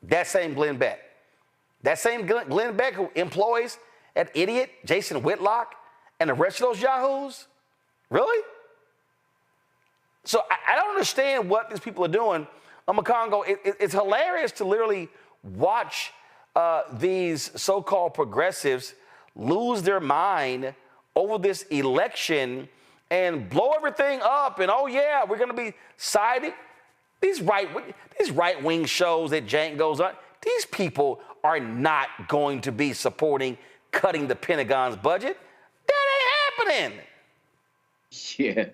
That same Glenn Beck. That same Glenn Beck who employs that idiot Jason Whitlock and the rest of those yahoos? Really? So I don't understand what these people are doing. Makongo, it's hilarious to literally watch these so-called progressives lose their mind over this election and blow everything up. And, oh, yeah, we're going to be siding. These right-wing shows that Jank goes on, these people are not going to be supporting cutting the Pentagon's budget. That ain't happening. Yeah.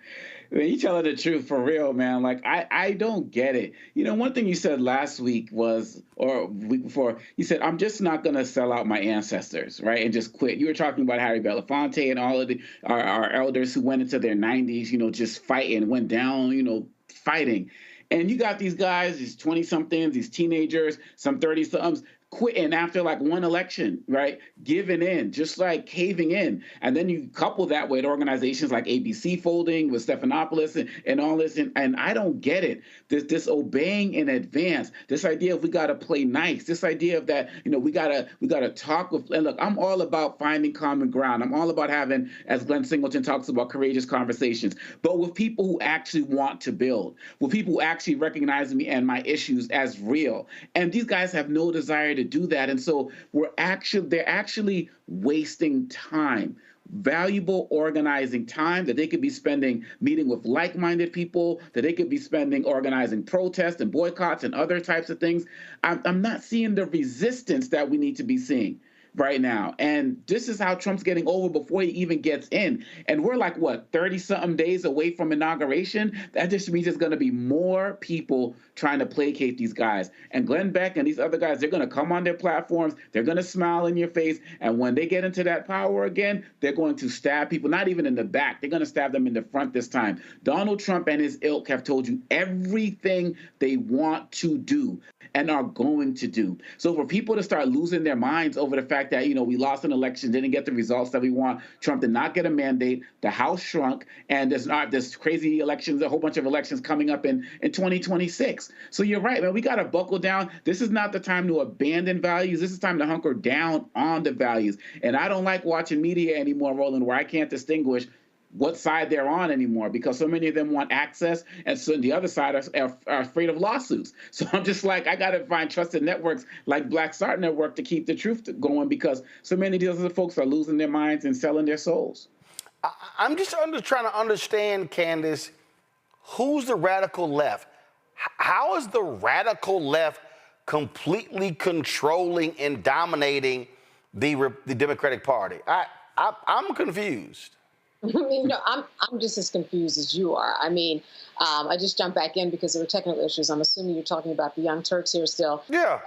Man, you telling the truth for real, man. Like, I don't get it. You know, one thing you said last week was, or week before, you said, I'm just not going to sell out my ancestors, right, and just quit. You were talking about Harry Belafonte and all of our elders who went into their 90s, you know, just fighting, went down, you know, fighting. And you got these guys, these 20-somethings, these teenagers, some 30-somethings, quitting after like one election, right? Giving in, just like caving in. And then you couple that with organizations like ABC folding, with Stephanopoulos and all this. And I don't get it. This obeying in advance, this idea of we got to play nice, this idea of that, you know, we gotta talk with, and look, I'm all about finding common ground. I'm all about having, as Glenn Singleton talks about, courageous conversations, but with people who actually want to build, with people who actually recognize me and my issues as real. And these guys have no desire to do that. And so they're actually wasting time, valuable organizing time that they could be spending meeting with like-minded people, that they could be spending organizing protests and boycotts and other types of things. I'm not seeing the resistance that we need to be seeing right now. And this is how Trump's getting over before he even gets in. And we're like, what, 30-something days away from inauguration? That just means there's going to be more people trying to placate these guys. And Glenn Beck and these other guys, they're going to come on their platforms, they're going to smile in your face, and when they get into that power again, they're going to stab people, not even in the back, they're going to stab them in the front this time. Donald Trump and his ilk have told you everything they want to do and are going to do. So for people to start losing their minds over the fact that, you know, we lost an election, didn't get the results that we want, Trump did not get a mandate, the House shrunk, and there's crazy elections, a whole bunch of elections coming up in 2026. So you're right, man, we got to buckle down. This is not the time to abandon values. This is time to hunker down on the values. And I don't like watching media anymore, Roland, where I can't distinguish what side they're on anymore, because so many of them want access, and so the other side are afraid of lawsuits. So I'm just like, I got to find trusted networks like Black Star Network to keep the truth going, because so many of these other folks are losing their minds and selling their souls. I'm just trying to understand, Candace, who's the radical left? How is the radical left completely controlling and dominating the Democratic Party? I'm confused. You know, I'm just as confused as you are. I mean, I just jumped back in because there were technical issues. I'm assuming you're talking about the Young Turks here still. Yeah.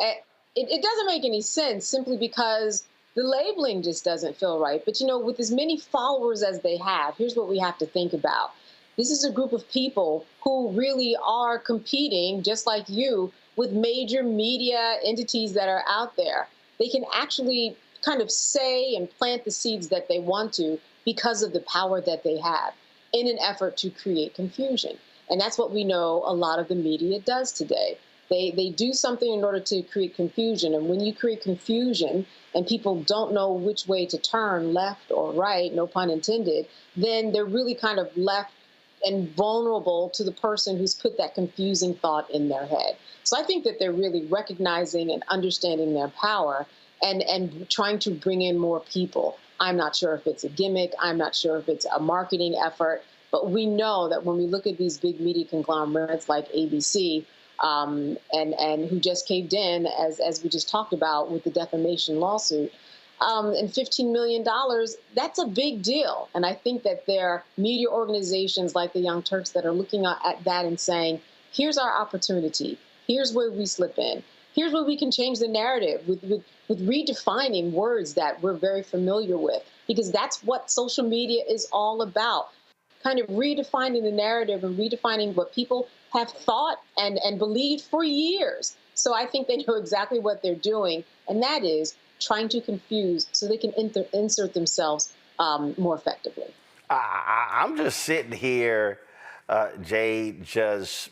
It doesn't make any sense simply because the labeling just doesn't feel right. But, you know, with as many followers as they have, here's what we have to think about. This is a group of people who really are competing, just like you, with major media entities that are out there. They can actually kind of say and plant the seeds that they want to because of the power that they have in an effort to create confusion. And that's what we know a lot of the media does today. They do something in order to create confusion. And when you create confusion and people don't know which way to turn, left or right, no pun intended, then they're really kind of left and vulnerable to the person who's put that confusing thought in their head. So I think that they're really recognizing and understanding their power and trying to bring in more people. I'm not sure if it's a gimmick. I'm not sure if it's a marketing effort. But we know that when we look at these big media conglomerates like ABC, and who just caved in, as we just talked about with the defamation lawsuit, and $15 million, that's a big deal. And I think that there are media organizations like the Young Turks that are looking at that and saying, here's our opportunity. Here's where we slip in. Here's where we can change the narrative with redefining words that we're very familiar with, because that's what social media is all about. Kind of redefining the narrative and redefining what people have thought and believed for years. So I think they know exactly what they're doing, and that is trying to confuse so they can insert themselves more effectively. I'm just sitting here, Jay, just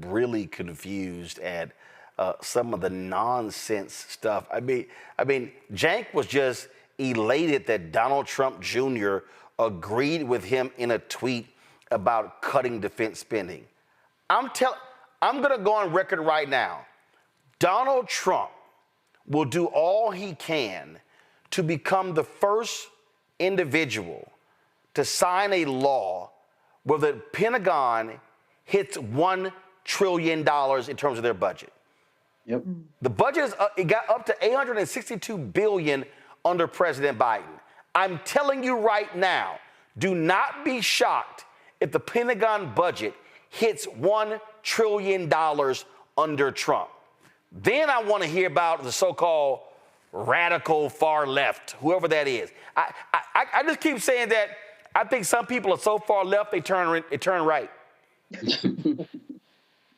really confused at some of the nonsense stuff. I mean, Jank was just elated that Donald Trump Jr. agreed with him in a tweet about cutting defense spending. I'm going to go on record right now. Donald Trump will do all he can to become the first individual to sign a law where the Pentagon hits $1 trillion in terms of their budget. Yep. The budget is up, it got up to $862 billion under President Biden. I'm telling you right now, do not be shocked if the Pentagon budget hits $1 trillion under Trump. Then I want to hear about the so-called radical far left, whoever that is. I just keep saying that I think some people are so far left they turn right.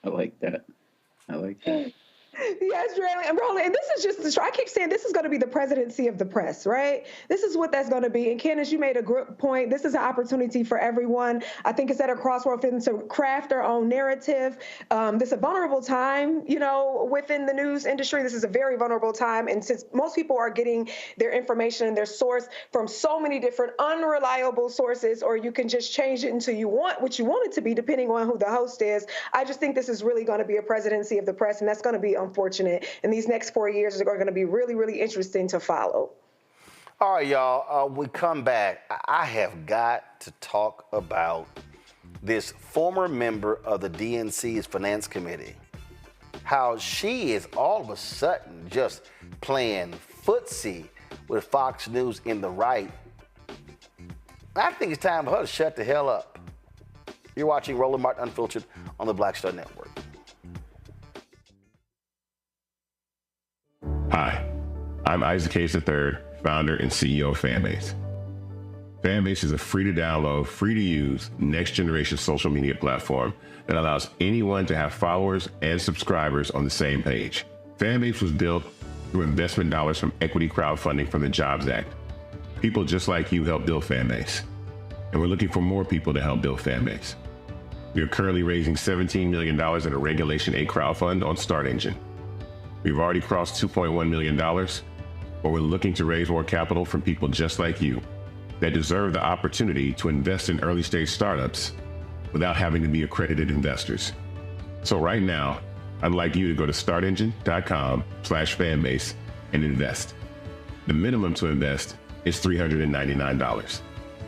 I like that. Yes, and Roland, and this is just, I keep saying this is going to be the presidency of the press, right? This is what that's going to be. And Candace, you made a good point. This is an opportunity for everyone. I think it's at a crossroad for them to craft their own narrative. This is a vulnerable time, within the news industry. This is a very vulnerable time. And since most people are getting their information and their source from so many different unreliable sources, or you can just change it until you want what you want it to be, depending on who the host is, I just think this is really going to be a presidency of the press, and that's going to be unfortunate. And these next 4 years are going to be really, really interesting to follow. All right, y'all, we come back. I have got to talk about this former member of the DNC's Finance Committee, how she is all of a sudden just playing footsie with Fox News in the right. I think it's time for her to shut the hell up. You're watching Roland Martin Unfiltered on the Black Star Network. Hi, I'm Isaac Hayes III, founder and CEO of Fanbase. Fanbase is a free-to-download, free-to-use, next-generation social media platform that allows anyone to have followers and subscribers on the same page. Fanbase was built through investment dollars from equity crowdfunding from the Jobs Act. People just like you helped build Fanbase, and we're looking for more people to help build Fanbase. We are currently raising $17 million in a Regulation A crowdfund on Start Engine. We've already crossed $2.1 million, but we're looking to raise more capital from people just like you that deserve the opportunity to invest in early-stage startups without having to be accredited investors. So right now, I'd like you to go to startengine.com/fanbase and invest. The minimum to invest is $399.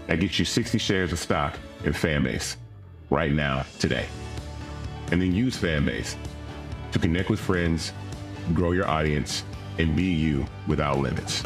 That gets you 60 shares of stock in Fanbase right now, today. And then use Fanbase to connect with friends, grow your audience, and be you without limits.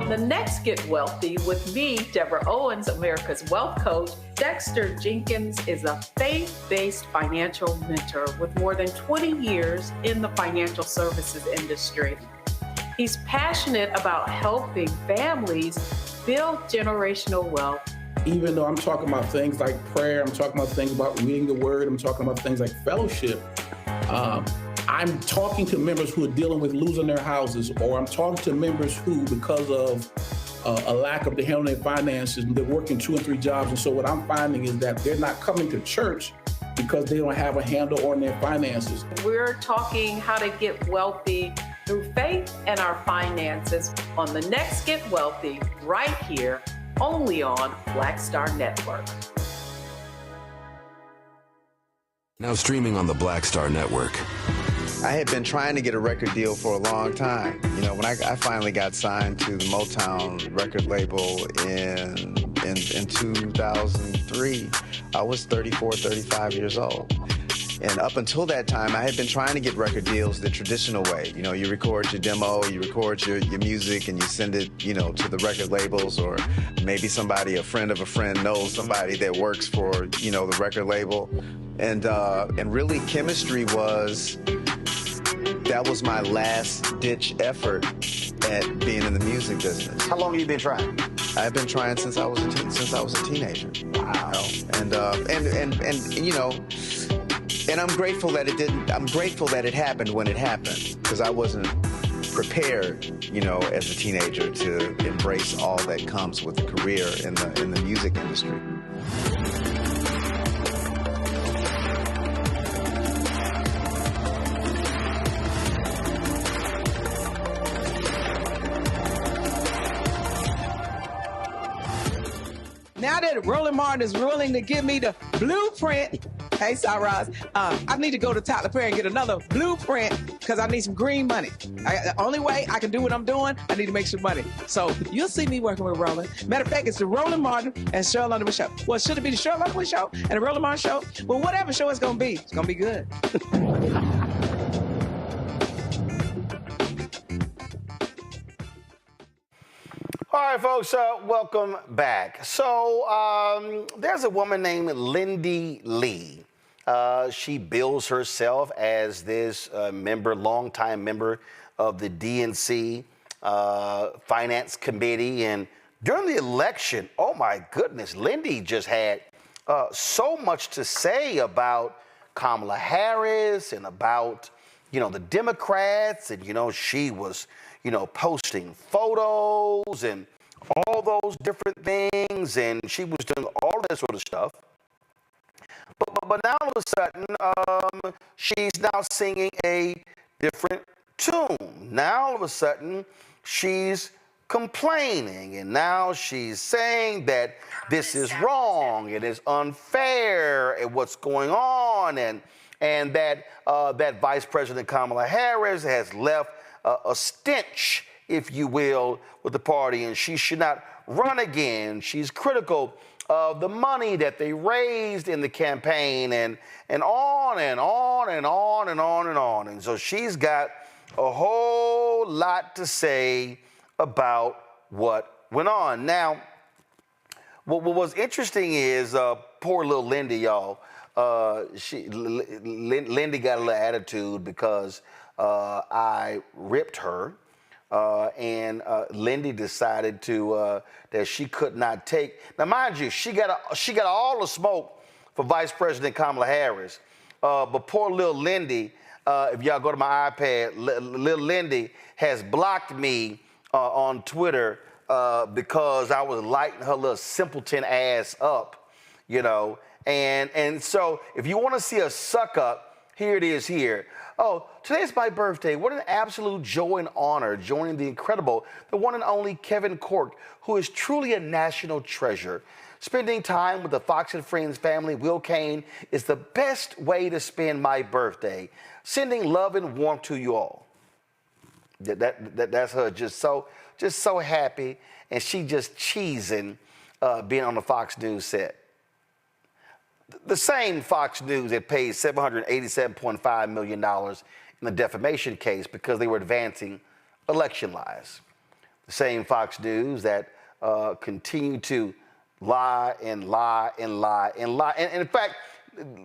The next Get Wealthy with me, Deborah Owens, America's Wealth Coach. Dexter Jenkins is a faith-based financial mentor with more than 20 years in the financial services industry. He's passionate about helping families build generational wealth. Even though I'm talking about things like prayer, I'm talking about things about reading the word, I'm talking about things like fellowship, I'm talking to members who are dealing with losing their houses, or I'm talking to members who, because of a lack of the handling their finances, they're working 2 and 3 jobs. And so what I'm finding is that they're not coming to church because they don't have a handle on their finances. We're talking how to get wealthy through faith and our finances on the next Get Wealthy, right here, only on Black Star Network. Now streaming on the Black Star Network. I had been trying to get a record deal for a long time. When I finally got signed to the Motown record label in 2003, I was 34, 35 years old. And up until that time, I had been trying to get record deals the traditional way. You know, you record your demo, you record your music, and you send it, you know, to the record labels, or maybe somebody, a friend of a friend, knows somebody that works for, you know, the record label. And really, chemistry that was my last ditch effort at being in the music business. How long have you been trying? I've been trying since I was a teenager. Wow. And you know, and I'm grateful that it didn't. I'm grateful that it happened when it happened, because I wasn't prepared, you know, as a teenager to embrace all that comes with a career in the music industry. Now that Roland Martin is willing to give me the blueprint, hey, Cyrus, I need to go to Tyler Perry and get another blueprint because I need some green money. The only way I can do what I'm doing, I need to make some money. So you'll see me working with Roland. Matter of fact, it's the Roland Martin and Cheryl Underwood show. Well, should it be the Cheryl Underwood show and the Roland Martin show? Well, whatever show it's going to be good. All right, folks, welcome back. So there's a woman named Lindy Lee. She bills herself as this longtime member of the DNC Finance Committee. And during the election, oh my goodness, Lindy just had so much to say about Kamala Harris and about, you know, the Democrats. And, you know, she was, you know, posting photos and all those different things, and she was doing all that sort of stuff. But now all of a sudden, she's now singing a different tune. Now all of a sudden, she's complaining, and now she's saying that this is wrong, it is unfair, and what's going on, and that that Vice President Kamala Harris has left a stench, if you will, with the party, and she should not run again. She's critical of the money that they raised in the campaign, and on and on and on and on and on. And so she's got a whole lot to say about what went on. Now, what was interesting is poor little Lindy, y'all. Lindy got a little attitude because I ripped her, and Lindy decided that she could not take. Now, mind you, she got all the smoke for Vice President Kamala Harris, but poor little Lindy. If y'all go to my iPad, little Lindy has blocked me on Twitter because I was lighting her little simpleton ass up, you know. And so if you want to see a suck up, here it is here. Oh, today's my birthday. What an absolute joy and honor joining the incredible, the one and only Kevin Cork, who is truly a national treasure. Spending time with the Fox and Friends family, Will Kane, is the best way to spend my birthday. Sending love and warmth to you all. That's her just so happy, and she just cheesing being on the Fox News set. The same Fox News that paid $787.5 million in the defamation case because they were advancing election lies. The same Fox News that continue to lie and lie and lie and lie. And in fact,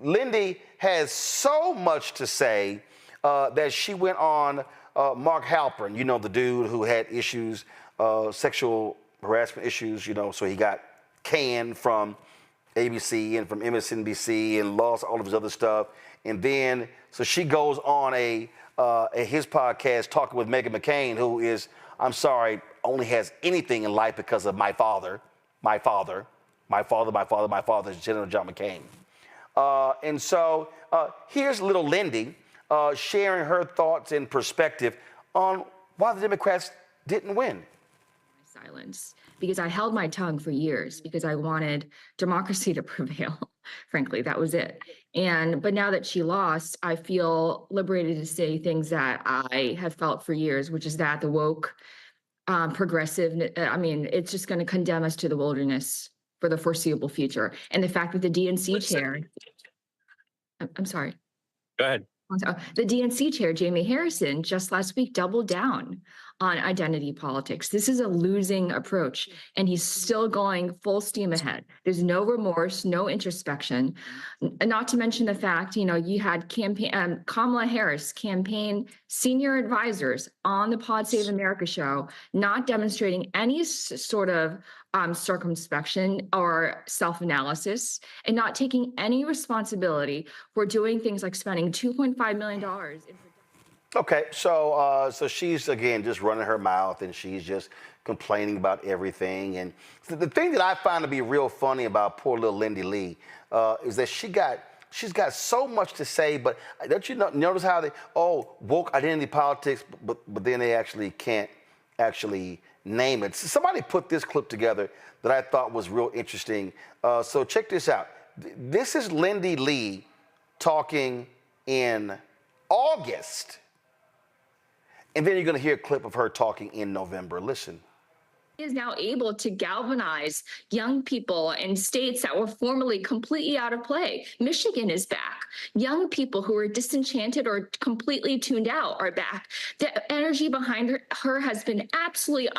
Lindy has so much to say that she went on Mark Halperin, you know, the dude who had issues, sexual harassment issues, you know, so he got canned from ABC and from MSNBC and lost all of his other stuff. And then, so she goes on his podcast talking with Meghan McCain, who is, I'm sorry, only has anything in life because of my father, General John McCain. And so here's little Lindy sharing her thoughts and perspective on why the Democrats didn't win. Silence, because I held my tongue for years because I wanted democracy to prevail. Frankly, that was it. But now that she lost, I feel liberated to say things that I have felt for years, which is that the woke, progressive, I mean, it's just going to condemn us to the wilderness for the foreseeable future. And the fact that the DNC chair, I'm sorry. Go ahead. The DNC chair, Jamie Harrison, just last week doubled down on identity politics. This is a losing approach, and he's still going full steam ahead. There's no remorse, no introspection. Not to mention the fact, you had Kamala Harris campaign senior advisors on the Pod Save America show, not demonstrating any sort of circumspection or self-analysis, and not taking any responsibility for doing things like spending $2.5 million. Okay, so she's again just running her mouth, and she's just complaining about everything. And the thing that I find to be real funny about poor little Lindy Lee is that she's got so much to say, but don't you notice how they woke identity politics, but then they actually can't actually name it. So somebody put this clip together that I thought was real interesting. So check this out. This is Lindy Lee talking in August. And then you're going to hear a clip of her talking in November. Listen. Is now able to galvanize young people in states that were formerly completely out of play. Michigan is back. Young people who are disenchanted or completely tuned out are back. The energy behind her has been absolutely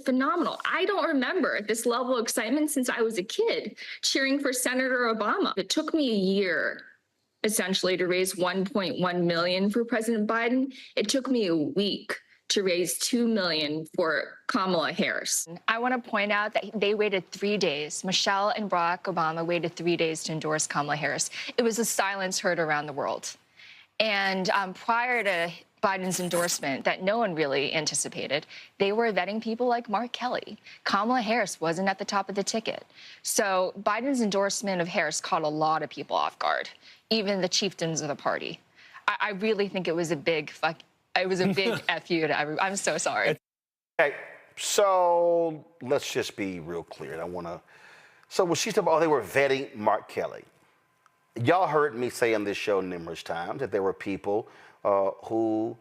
phenomenal. I don't remember this level of excitement since I was a kid cheering for Senator Obama. It took me a year essentially to raise $1.1 million for President Biden. It took me a week to raise $2 million for Kamala Harris. I want to point out that they waited 3 days. Michelle and Barack Obama waited 3 days to endorse Kamala Harris. It was a silence heard around the world. And prior to Biden's endorsement that no one really anticipated, they were vetting people like Mark Kelly. Kamala Harris wasn't at the top of the ticket. So Biden's endorsement of Harris caught a lot of people off guard, even the chieftains of the party. I really think it was a big FU to everyone. I'm so sorry. Okay, so let's just be real clear. So when she's talking about, they were vetting Mark Kelly. Y'all heard me say on this show numerous times that there were people who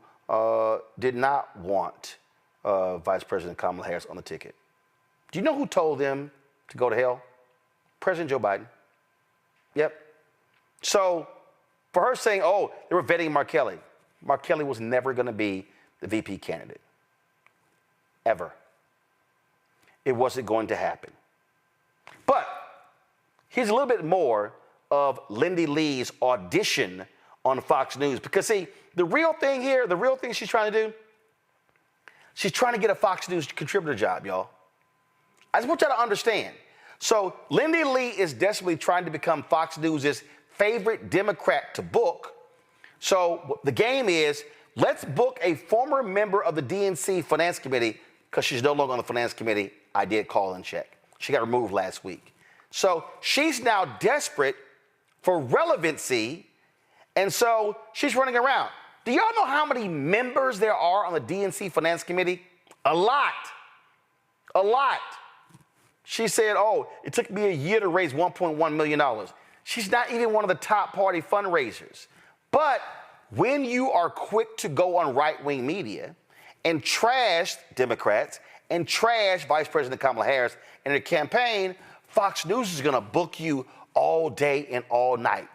did not want Vice President Kamala Harris on the ticket. Do you know who told them to go to hell? President Joe Biden. Yep. So for her saying, they were vetting Mark Kelly was never going to be the VP candidate. Ever. It wasn't going to happen. But here's a little bit more of Lindy Lee's audition on Fox News. Because, see, the real thing she's trying to do, she's trying to get a Fox News contributor job, y'all. I just want y'all to understand. So Lindy Lee is desperately trying to become Fox News' favorite Democrat to book. So the game is, let's book a former member of the DNC Finance Committee, because she's no longer on the Finance Committee. I did call and check. She got removed last week. So she's now desperate for relevancy, and so she's running around. Do y'all know how many members there are on the DNC Finance Committee? A lot. A lot. She said, it took me a year to raise $1.1 million. She's not even one of the top party fundraisers. But when you are quick to go on right-wing media and trash Democrats and trash Vice President Kamala Harris and her campaign, Fox News is going to book you all day and all night.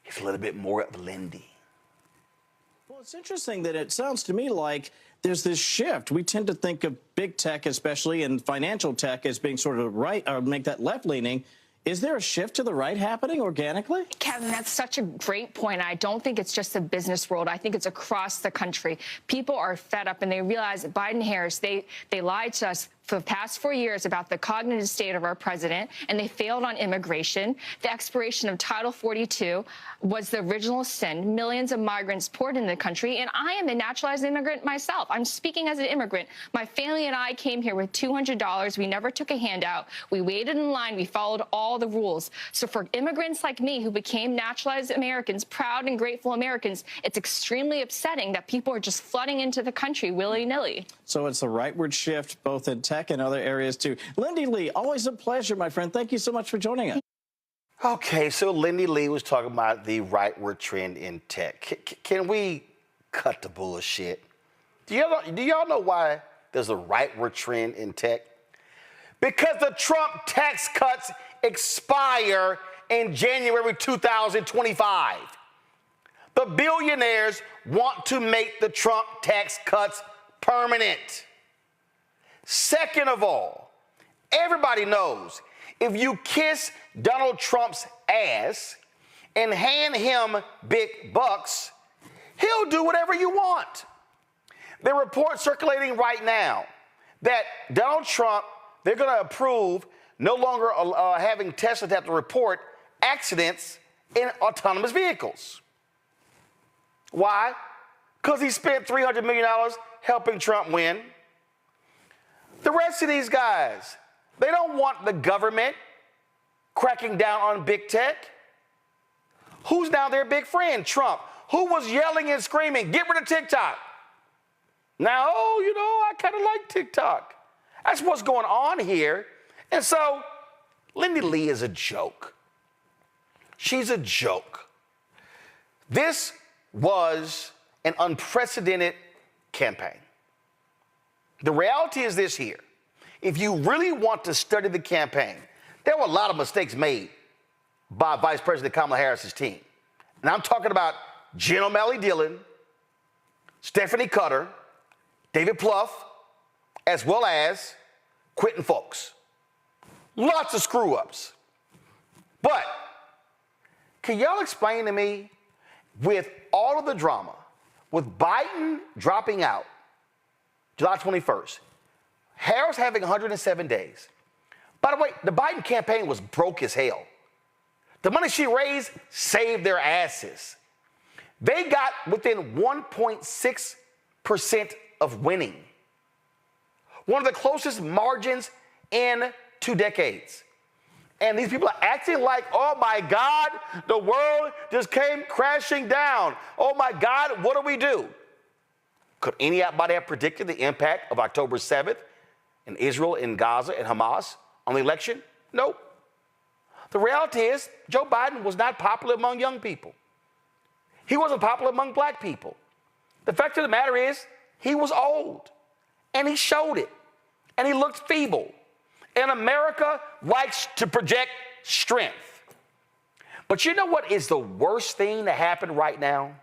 It's a little bit more of Lindy. Well, it's interesting that it sounds to me like there's this shift. We tend to think of big tech, especially in financial tech, as being sort of right, or make that left-leaning. Is there a shift to the right happening organically? Kevin, that's such a great point. I don't think it's just the business world. I think it's across the country. People are fed up, and they realize that Biden Harris, they lied to us for the past 4 years about the cognitive state of our president, and they failed on immigration. The expiration of Title 42 was the original sin. Millions of migrants poured into the country, and I am a naturalized immigrant myself. I'm speaking as an immigrant. My family and I came here with $200. We never took a handout. We waited in line. We followed all the rules. So for immigrants like me who became naturalized Americans, proud and grateful Americans, it's extremely upsetting that people are just flooding into the country willy-nilly. So it's a rightward shift, both in tech and other areas, too. Lindy Lee, always a pleasure, my friend. Thank you so much for joining us. Okay, so Lindy Lee was talking about the rightward trend in tech. Can we cut the bullshit? Do y'all know why there's a rightward trend in tech? Because the Trump tax cuts expire in January 2025. The billionaires want to make the Trump tax cuts permanent. Second of all, everybody knows if you kiss Donald Trump's ass and hand him big bucks, he'll do whatever you want. There are reports circulating right now that Donald Trump, they're going to approve no longer having Tesla have to report accidents in autonomous vehicles. Why? Because he spent $300 million helping Trump win. The rest of these guys, they don't want the government cracking down on big tech. Who's now their big friend? Trump. Who was yelling and screaming, get rid of TikTok? Now, I kind of like TikTok. That's what's going on here. And so, Lindy Lee is a joke. She's a joke. This was an unprecedented campaign. The reality is this here. If you really want to study the campaign, there were a lot of mistakes made by Vice President Kamala Harris's team. And I'm talking about Jen O'Malley Dillon, Stephanie Cutter, David Plouffe, as well as Quentin Folks. Lots of screw-ups. But can y'all explain to me, with all of the drama, with Biden dropping out July 21st, Harris having 107 days. By the way, the Biden campaign was broke as hell. The money she raised saved their asses. They got within 1.6% of winning. One of the closest margins in 2 decades. And these people are acting like, oh my God, the world just came crashing down. Oh my God, what do we do? Could anybody have predicted the impact of October 7th in Israel, in Gaza, and Hamas on the election? Nope. The reality is Joe Biden was not popular among young people. He wasn't popular among black people. The fact of the matter is he was old, and he showed it, and he looked feeble. And America likes to project strength. But you know what is the worst thing to happen right now?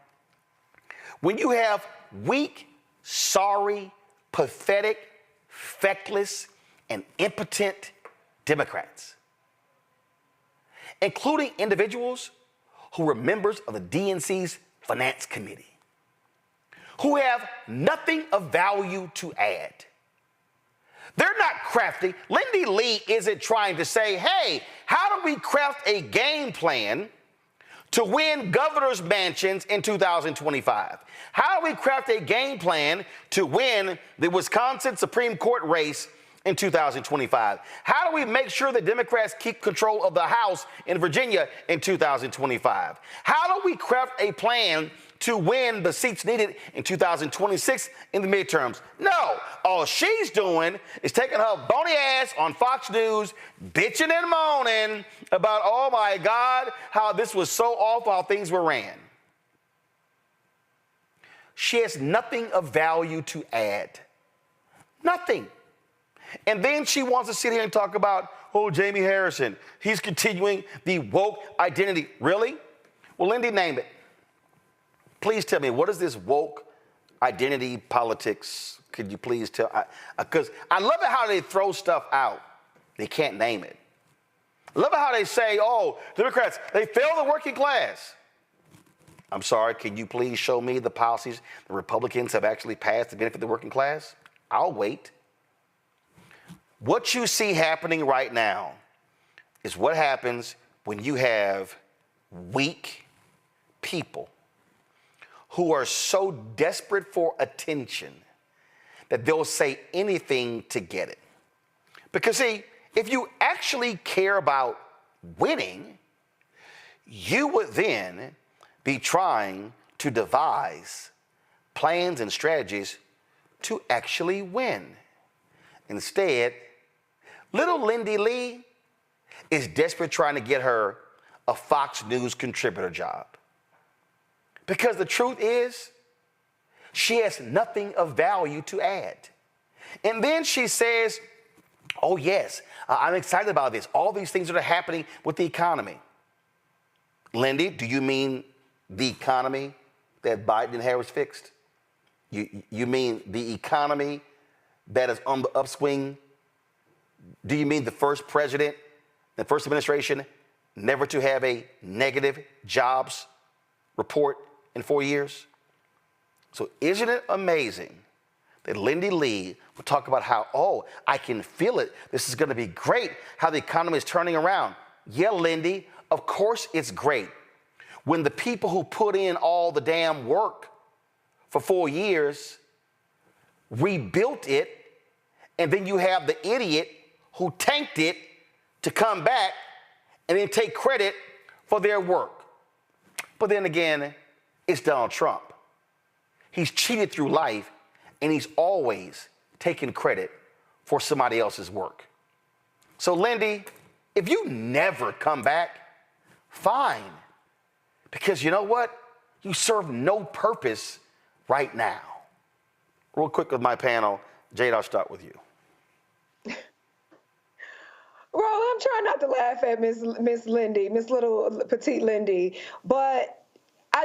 When you have weak, sorry, pathetic, feckless, and impotent Democrats, including individuals who were members of the DNC's Finance Committee, who have nothing of value to add. They're not crafty. Lindy Lee isn't trying to say, hey, how do we craft a game plan to win governor's mansions in 2025? How do we craft a game plan to win the Wisconsin Supreme Court race in 2025? How do we make sure that Democrats keep control of the House in Virginia in 2025? How do we craft a plan to win the seats needed in 2026 in the midterms? No, all she's doing is taking her bony ass on Fox News, bitching and moaning about, oh my God, how this was so awful, how things were ran. She has nothing of value to add. Nothing. And then she wants to sit here and talk about, oh, Jamie Harrison, he's continuing the woke identity. Really? Well, Lindy, name it. Please tell me, what is this woke identity politics? Could you please tell? Because I love it how they throw stuff out. They can't name it. I love it how they say, oh, Democrats, they fail the working class. I'm sorry, can you please show me the policies the Republicans have actually passed to benefit the working class? I'll wait. What you see happening right now is what happens when you have weak people who are so desperate for attention that they'll say anything to get it. Because see, if you actually care about winning, you would then be trying to devise plans and strategies to actually win. Instead, little Lindy Lee is desperate trying to get her a Fox News contributor job. Because the truth is, she has nothing of value to add. And then she says, oh yes, I'm excited about this. All these things that are happening with the economy. Lindy, do you mean the economy that Biden and Harris fixed? You mean the economy that is on the upswing? Do you mean the first president, the first administration, never to have a negative jobs report in 4 years? So isn't it amazing that Lindy Lee would talk about how, oh, I can feel it. This is going to be great, how the economy is turning around. Yeah, Lindy, of course it's great. When the people who put in all the damn work for 4 years rebuilt it, and then you have the idiot who tanked it to come back and then take credit for their work. But then again, it's Donald Trump. He's cheated through life, and he's always taking credit for somebody else's work. So, Lindy, if you never come back, fine. Because you know what? You serve no purpose right now. Real quick with my panel, Jade, I'll start with you. Well, I'm trying not to laugh at Miss Lindy, Miss Little Petite Lindy, but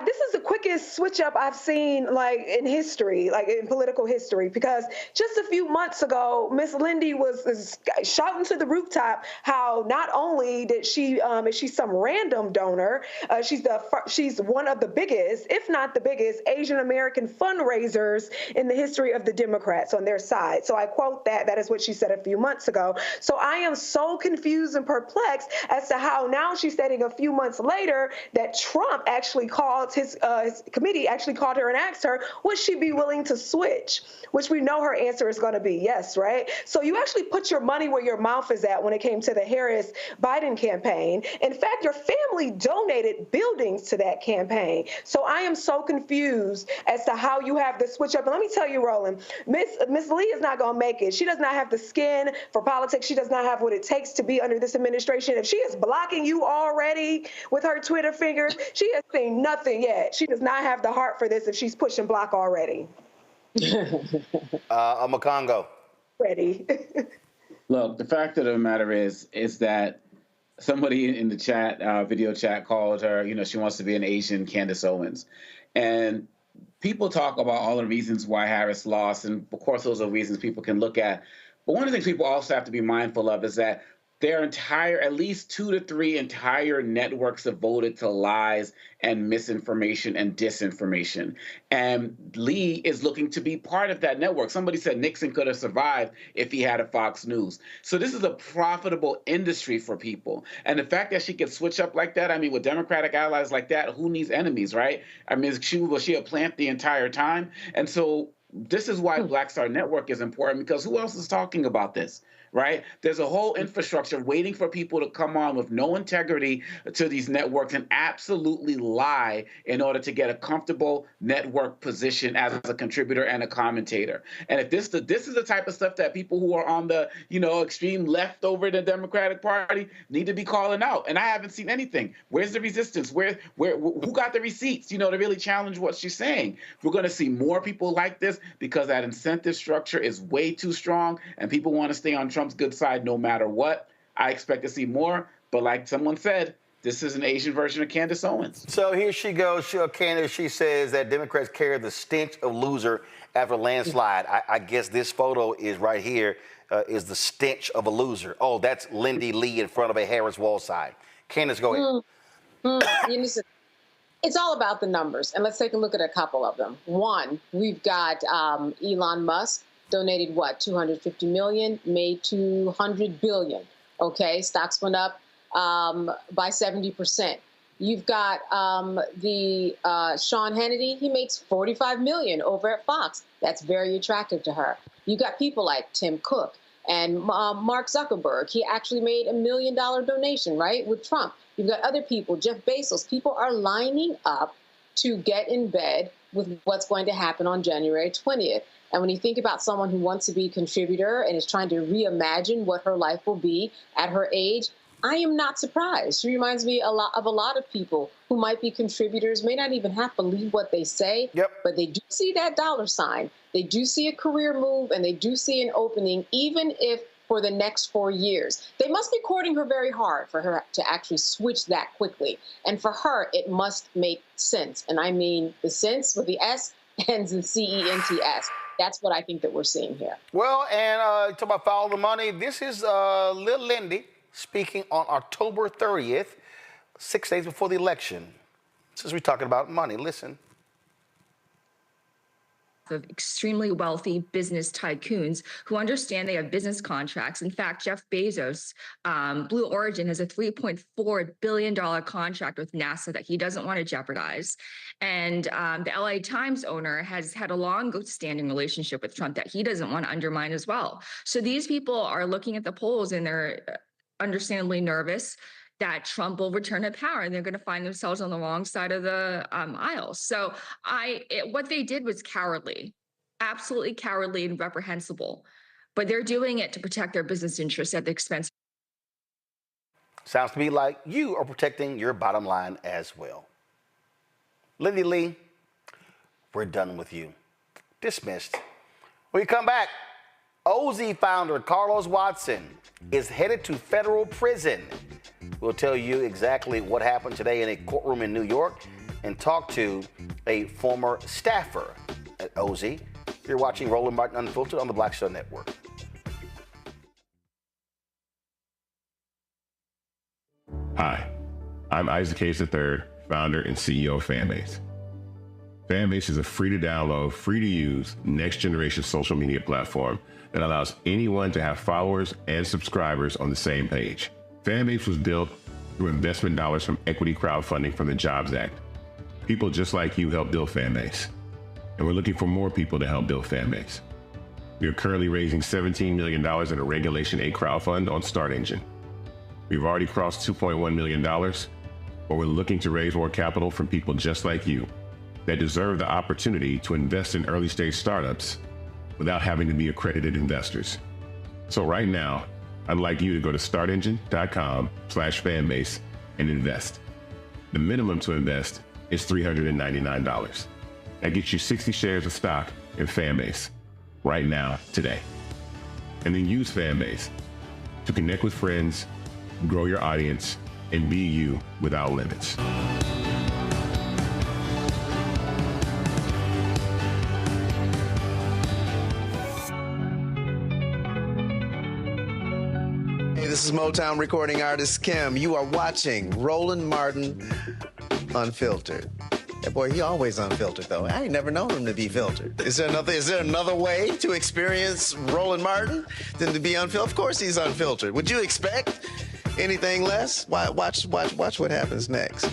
this is the quickest switch up I've seen, like, in history, like in political history, because just a few months ago, Miss Lindy was shouting to the rooftop how not only did she, is she some random donor, she's one of the biggest, if not the biggest, Asian American fundraisers in the history of the Democrats on their side. So I quote that is what she said a few months ago. So I am so confused and perplexed as to how now she's stating a few months later that Trump actually called his committee actually called her and asked her, would she be willing to switch? Which we know her answer is going to be yes, right? So you actually put your money where your mouth is at when it came to the Harris-Biden campaign. In fact, your family donated buildings to that campaign. So I am so confused as to how you have the switch up. And let me tell you, Roland, Miss Lee is not going to make it. She does not have the skin for politics. She does not have what it takes to be under this administration. If she is blocking you already with her Twitter fingers, she has seen nothing yet. She does not have the heart for this if she's pushing block already. Makongo. Ready. Look, the fact of the matter is that somebody in the chat, video chat, called her, she wants to be an Asian Candace Owens. And people talk about all the reasons why Harris lost, and of course those are reasons people can look at. But one of the things people also have to be mindful of is that at least 2 to 3 entire networks have voted to lies and misinformation and disinformation. And Lee is looking to be part of that network. Somebody said Nixon could have survived if he had a Fox News. So this is a profitable industry for people. And the fact that she could switch up like that, with Democratic allies like that, who needs enemies, right? Was she a plant the entire time? And so this is why Black Star Network is important, because who else is talking about this? Right? There's a whole infrastructure waiting for people to come on with no integrity to these networks and absolutely lie in order to get a comfortable network position as a contributor and a commentator. And if this is the type of stuff that people who are on the extreme left over the Democratic Party need to be calling out. And I haven't seen anything. Where's the resistance? Who got the receipts? To really challenge what she's saying. We're going to see more people like this because that incentive structure is way too strong, and people want to stay on Trump's good side no matter what. I expect to see more, but like someone said, this is an Asian version of Candace Owens. So here she goes, Candace. She says that Democrats carry the stench of loser after a landslide. I guess this photo is right here, is the stench of a loser. Oh, that's Lindy Lee in front of a Harris wall side. Candace, go ahead. It's all about the numbers, and let's take a look at a couple of them. One, we've got Elon Musk. Donated what? 250 million, made 200 billion. Okay, stocks went up by 70%. You've got the Sean Hannity. He makes 45 million over at Fox. That's very attractive to her. You got people like Tim Cook and Mark Zuckerberg. He actually made $1 million donation, right, with Trump. You've got other people, Jeff Bezos. People are lining up to get in bed with what's going to happen on January 20th. And when you think about someone who wants to be a contributor and is trying to reimagine what her life will be at her age, I am not surprised. She reminds me of a lot of people who might be contributors, may not even have to believe what they say, but they do see that dollar sign. They do see a career move, and they do see an opening, even if for the next 4 years. They must be courting her very hard for her to actually switch that quickly. And for her, it must make sense. And I mean the sense with the S ends in C-E-N-T-S. That's what I think that we're seeing here. Well, and talk about follow the money. This is Lil Lindy speaking on October 30th, 6 days before the election. Since we're talking about money, listen. Of extremely wealthy business tycoons who understand they have business contracts. In fact, Jeff Bezos, Blue Origin, has a $3.4 billion contract with NASA that he doesn't want to jeopardize. And the LA Times owner has had a long-standing relationship with Trump that he doesn't want to undermine as well. So these people are looking at the polls and they're understandably nervous that Trump will return to power, and they're going to find themselves on the wrong side of the aisle. So what they did was cowardly, absolutely cowardly and reprehensible. But they're doing it to protect their business interests at the expense. Sounds to me like you are protecting your bottom line as well. Lindy Lee, we're done with you. Dismissed. When we come back, OZ founder Carlos Watson is headed to federal prison. We'll tell you exactly what happened today in a courtroom in New York and talk to a former staffer at OZ. You're watching Roland Martin Unfiltered on the Black Star Network. Hi, I'm Isaac Hayes III, founder and CEO of Fanbase. Fanbase is a free-to-download, free-to-use, next-generation social media platform that allows anyone to have followers and subscribers on the same page. Fanbase was built through investment dollars from equity crowdfunding from the Jobs Act. People just like you help build Fanbase, and we're looking for more people to help build Fanbase. We are currently raising $17 million in a Regulation A crowdfund on Start Engine. We've already crossed $2.1 million, but we're looking to raise more capital from people just like you that deserve the opportunity to invest in early-stage startups without having to be accredited investors. So right now, I'd like you to go to startengine.com/fanbase and invest. The minimum to invest is $399. That gets you 60 shares of stock in Fanbase right now, today. And then use Fanbase to connect with friends, grow your audience, and be you without limits. This is Motown recording artist Kim. You are watching Roland Martin Unfiltered. That boy, he always unfiltered though. I ain't never known him to be filtered. Is there another way to experience Roland Martin than to be unfiltered? Of course he's unfiltered. Would you expect anything less? Watch what happens next.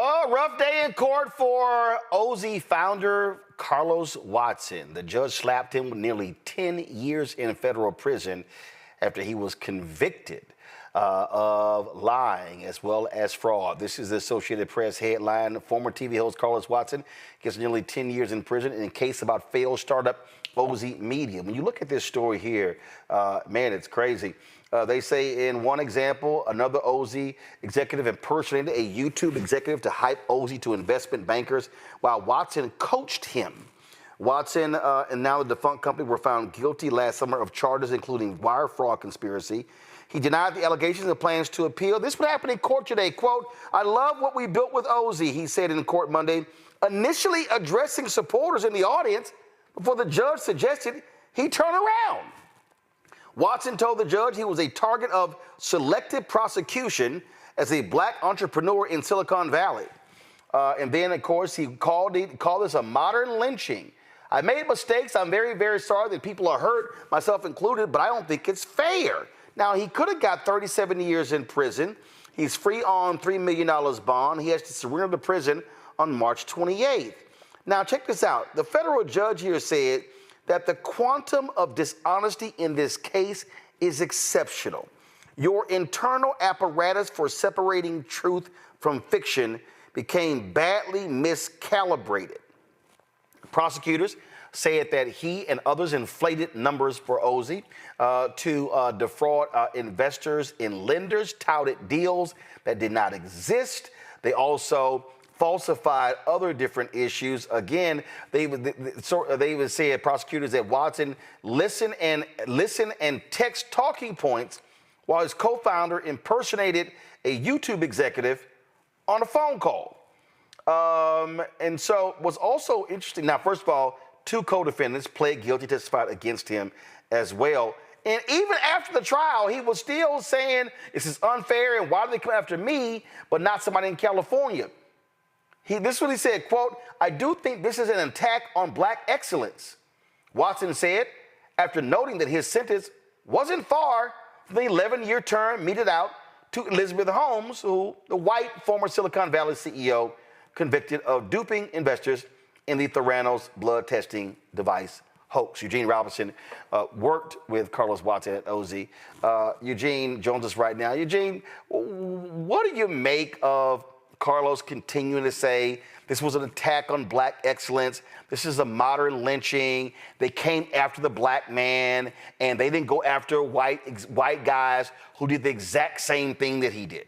Oh, rough day in court for OZ founder Carlos Watson. The judge slapped him with nearly 10 years in federal prison after he was convicted of lying as well as fraud. This is the Associated Press headline. Former TV host Carlos Watson gets nearly 10 years in prison in a case about failed startup OZ Media. When you look at this story here, man, it's crazy. They say in one example, another OZ executive impersonated a YouTube executive to hype OZ to investment bankers while Watson coached him. Watson and now the defunct company were found guilty last summer of charges including wire fraud conspiracy. He denied the allegations and plans to appeal. This would happen in court today. Quote, "I love what we built with OZ," he said in court Monday, initially addressing supporters in the audience before the judge suggested he turn around. Watson told the judge he was a target of selective prosecution as a black entrepreneur in Silicon Valley. And then, of course, he called this a modern lynching. "I made mistakes. I'm very, very sorry that people are hurt, myself included, but I don't think it's fair." Now, he could have got 37 years in prison. He's free on $3 million bond. He has to surrender to prison on March 28th. Now, check this out. The federal judge here said that the quantum of dishonesty in this case is exceptional. Your internal apparatus for separating truth from fiction became badly miscalibrated. Prosecutors said that he and others inflated numbers for Ozzy to defraud investors and lenders, touted deals that did not exist. They also falsified other different issues. Again, they even said, prosecutors, that Watson listened and text talking points while his co-founder impersonated a YouTube executive on a phone call. And so what's also interesting, now, first of all, 2 co-defendants pled guilty, testified against him as well. And even after the trial, he was still saying this is unfair and why do they come after me but not somebody in California? This is what he said, quote, "I do think this is an attack on black excellence," Watson said, after noting that his sentence wasn't far from the 11-year term meted out to Elizabeth Holmes, who the white former Silicon Valley CEO convicted of duping investors in the Theranos blood testing device hoax. Eugene Robinson worked with Carlos Watson at OZ. Eugene joins us right now. Eugene, what do you make of Carlos continuing to say this was an attack on black excellence? This is a modern lynching. They came after the black man, and they didn't go after white guys who did the exact same thing that he did.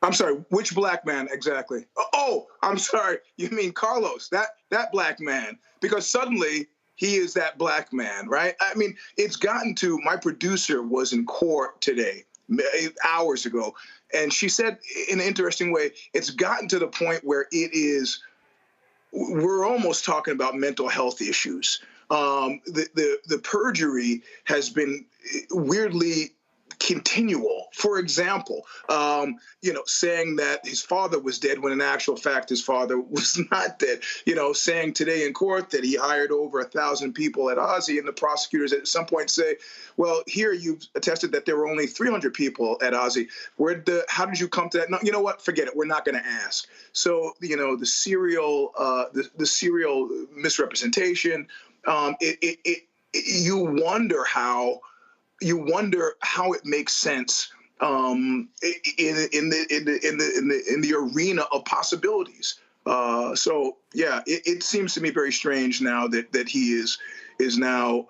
I'm sorry, which black man exactly? Oh, I'm sorry. You mean Carlos, that black man, because suddenly he is that black man, right? I mean, it's gotten to, my producer was in court today, hours ago, and she said in an interesting way, it's gotten to the point where we're almost talking about mental health issues. The perjury has been weirdly continual. For example, saying that his father was dead when in actual fact his father was not dead. Saying today in court that he hired over 1,000 people at Ozzy, and the prosecutors at some point say, well, here you've attested that there were only 300 people at Ozzy. How did you come to that? No, you know what? Forget it. We're not going to ask. So, the serial misrepresentation, you wonder how it makes sense in the arena of possibilities. So yeah, it seems to me very strange now that he is now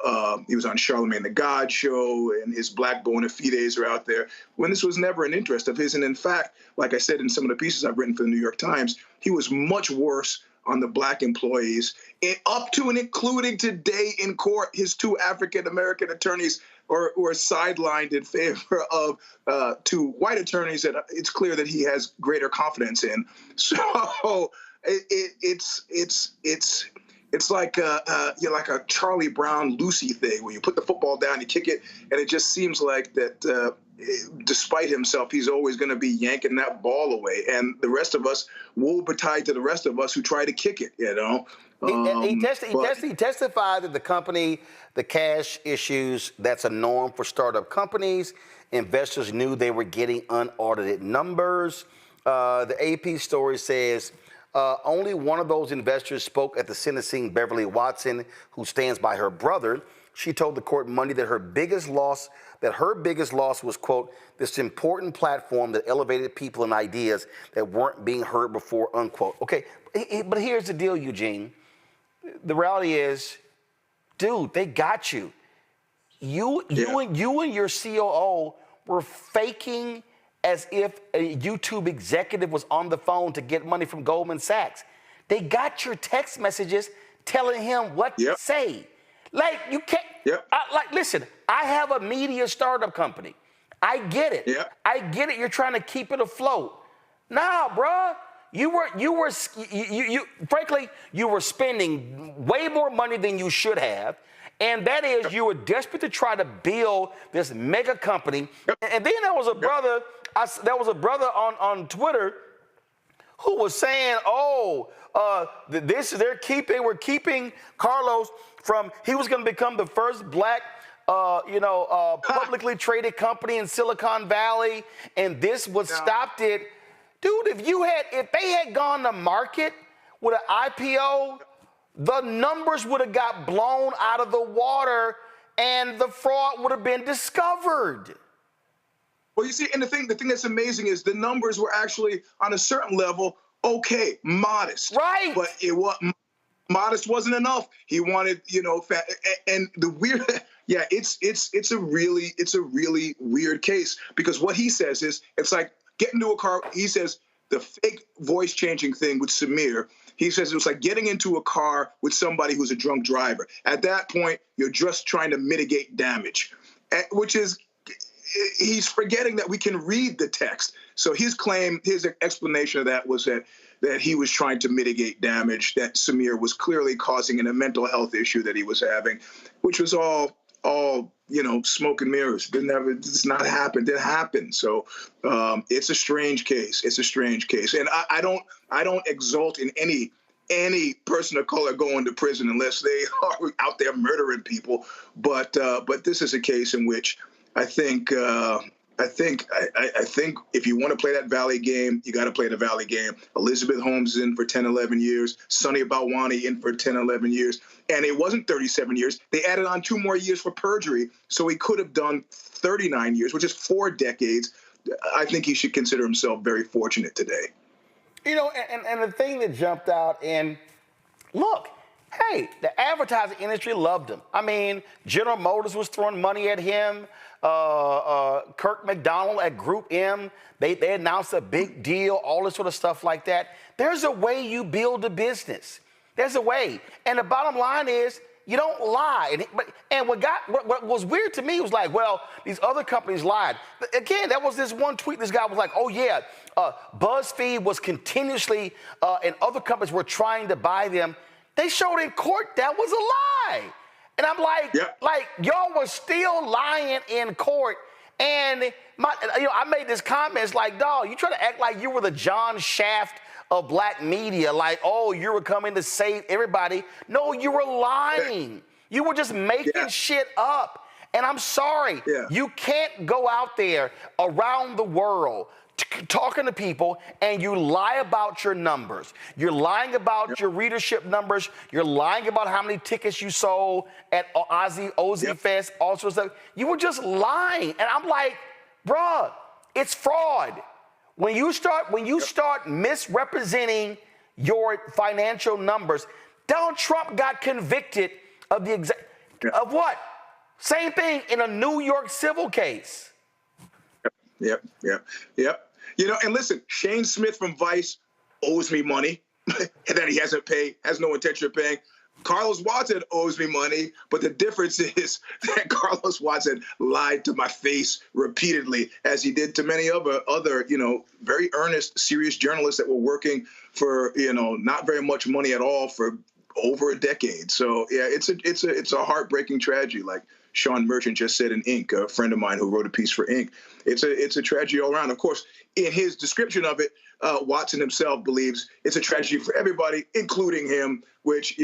he was on Charlemagne the God show, and his black bona fides are out there when this was never an interest of his. And in fact, like I said in some of the pieces I've written for the New York Times, he was much worse on the black employees, and up to and including today in court, his 2 African-American attorneys were sidelined in favor of 2 white attorneys that it's clear that he has greater confidence in. So it's like a Charlie Brown Lucy thing where you put the football down, you kick it, and it just seems like that despite himself, he's always going to be yanking that ball away. And the rest of us, woe betide to the rest of us who try to kick it, He testified that the company, the cash issues, that's a norm for startup companies. Investors knew they were getting unaudited numbers. The AP story says only one of those investors spoke at the sentencing, Beverly Watson, who stands by her brother. She told the court Monday that her biggest loss was, quote, this important platform that elevated people and ideas that weren't being heard before, unquote. Okay, but here's the deal, Eugene. The reality is, dude, they got you. You and your COO were faking as if a YouTube executive was on the phone to get money from Goldman Sachs. They got your text messages telling him what to say. Like, you can't, listen, I have a media startup company. I get it. I get it. You're trying to keep it afloat. Nah, bruh. Frankly, you were spending way more money than you should have. And that is, you were desperate to try to build this mega company. And then there was a brother, on Twitter who was saying, we're keeping Carlos from, he was going to become the first black publicly traded company in Silicon Valley, and this would stopped it. Dude, if they had gone to market with an IPO, the numbers would have got blown out of the water and the fraud would have been discovered. Well, you see, and the thing that's amazing is the numbers were actually on a certain level, okay, modest. Right. But it was modest wasn't enough. He wanted, and the weird, yeah, it's a really weird case, because what he says is, it's like getting into a car. He says the fake voice changing thing with Samir. He says it was like getting into a car with somebody who's a drunk driver. At that point, you're just trying to mitigate damage, which is, he's forgetting that we can read the text. So his explanation of that was that he was trying to mitigate damage, that Samir was clearly causing a mental health issue that he was having, which was all smoke and mirrors. It's not happened. It happened. So it's a strange case. It's a strange case. And I don't exult in any person of color going to prison unless they are out there murdering people. But this is a case in which I think if you want to play that Valley game, you got to play the Valley game. Elizabeth Holmes is in for 10, 11 years. Sonny Balwani in for 10, 11 years. And it wasn't 37 years. They added on 2 more years for perjury. So he could have done 39 years, which is 4 decades. I think he should consider himself very fortunate today. And the thing that jumped out, and look, hey, the advertising industry loved him. I mean, General Motors was throwing money at him. Kirk McDonald at Group M, they announced a big deal, all this sort of stuff like that. There's a way you build a business. There's a way. And the bottom line is, you don't lie. And what was weird to me was like, well, these other companies lied. Again, that was this one tweet. This guy was like, oh, yeah, BuzzFeed was continuously, and other companies were trying to buy them. They showed in court that was a lie. And I'm like, y'all were still lying in court. And I made this comment, it's like, dog, you try to act like you were the John Shaft of black media, like, oh, you were coming to save everybody. No, you were lying. You were just making shit up. And I'm sorry, you can't go out there around the world talking to people and you lie about your numbers. You're lying about your readership numbers. You're lying about how many tickets you sold at Ozzy Fest, all sorts of stuff. You were just lying. And I'm like, bruh, it's fraud. When you start misrepresenting your financial numbers, Donald Trump got convicted of of what? Same thing in a New York civil case. Yep. And listen, Shane Smith from Vice owes me money that he hasn't paid, has no intention of paying. Carlos Watson owes me money, but the difference is that Carlos Watson lied to my face repeatedly, as he did to many other, very earnest, serious journalists that were working for, not very much money at all for over a decade. So yeah, it's a heartbreaking tragedy, like Sean Merchant just said in Inc., a friend of mine who wrote a piece for Inc. It's a tragedy all around. Of course, in his description of it, Watson himself believes it's a tragedy for everybody, including him, which,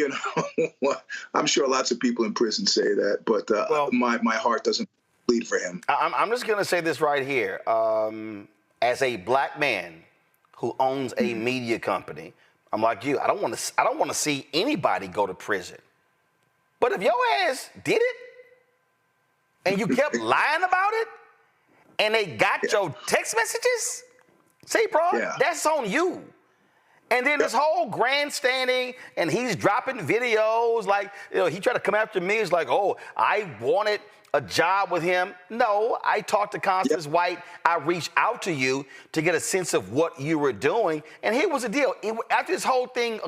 I'm sure lots of people in prison say that, but my heart doesn't bleed for him. I'm just going to say this right here. As a black man who owns a media company, I'm like you. I don't want to see anybody go to prison. But if your ass did it, and you kept lying about it, and they got your text messages, see, bro, that's on you. And then this whole grandstanding, and he's dropping videos like, he tried to come after me. It's like, oh, I wanted a job with him. No, I talked to Constance White. I reached out to you to get a sense of what you were doing. And here was the deal. After this whole thing,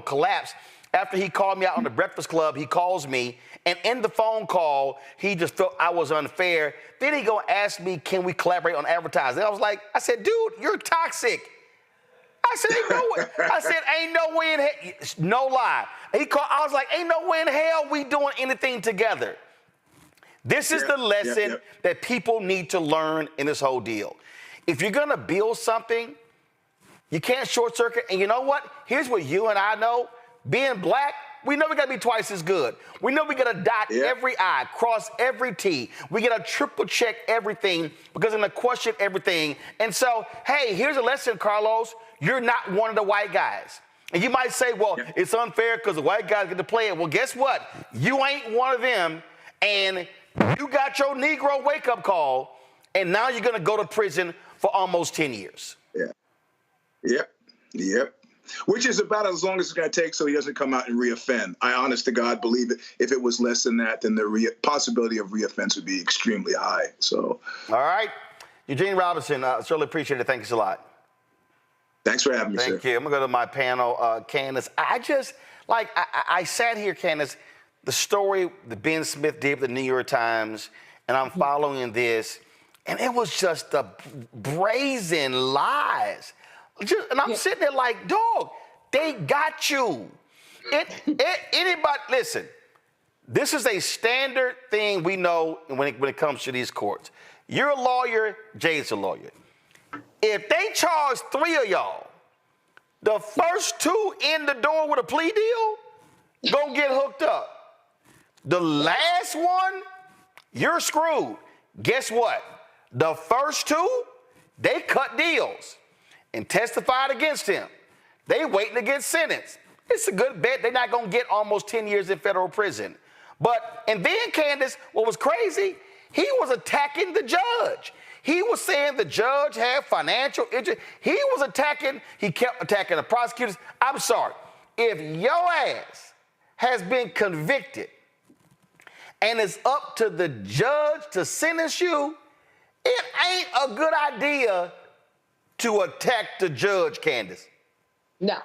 collapsed, after he called me out on the Breakfast Club, he calls me, and in the phone call, he just felt I was unfair. Then he gonna ask me, can we collaborate on advertising? I said, dude, you're toxic. I said, ain't no way in hell, no lie. He called, I was like, ain't no way in hell we doing anything together. This is the lesson that people need to learn in this whole deal. If you're gonna build something, you can't short circuit. And you know what? Here's what you and I know. Being black, we know we gotta be twice as good. We know we gotta dot every I, cross every T. We gotta triple check everything because I'm gonna question everything. And so, hey, here's a lesson, Carlos. You're not one of the white guys. And you might say, well, it's unfair because the white guys get to play it. Well, guess what? You ain't one of them, and you got your Negro wake-up call, and now you're gonna go to prison for almost 10 years. Yep. which is about as long as it's going to take so he doesn't come out and reoffend. I honest to God believe that if it was less than that, then the possibility of reoffense would be extremely high. So, all right. Eugene Robinson, certainly appreciate it. Thank you so lot. Thanks for having me, sir. Thank you. I'm going to go to my panel, Candace. I sat here, Candace, the story that Ben Smith did with the New York Times, and I'm following this, and it was just the brazen lies. And I'm sitting there like, dog, they got you. Anybody, listen, this is a standard thing we know when it comes to these courts. You're a lawyer, Jay's a lawyer. If they charge 3 of y'all, the first 2 in the door with a plea deal go get hooked up. The last one, you're screwed. Guess what? The first 2, they cut deals and testified against him. They waiting to get sentenced. It's a good bet they're not going to get almost 10 years in federal prison. And then, Candace, what was crazy, he was attacking the judge. He was saying the judge had financial interest. He kept attacking the prosecutors. I'm sorry. If your ass has been convicted and it's up to the judge to sentence you, it ain't a good idea to attack the judge, Candace. No,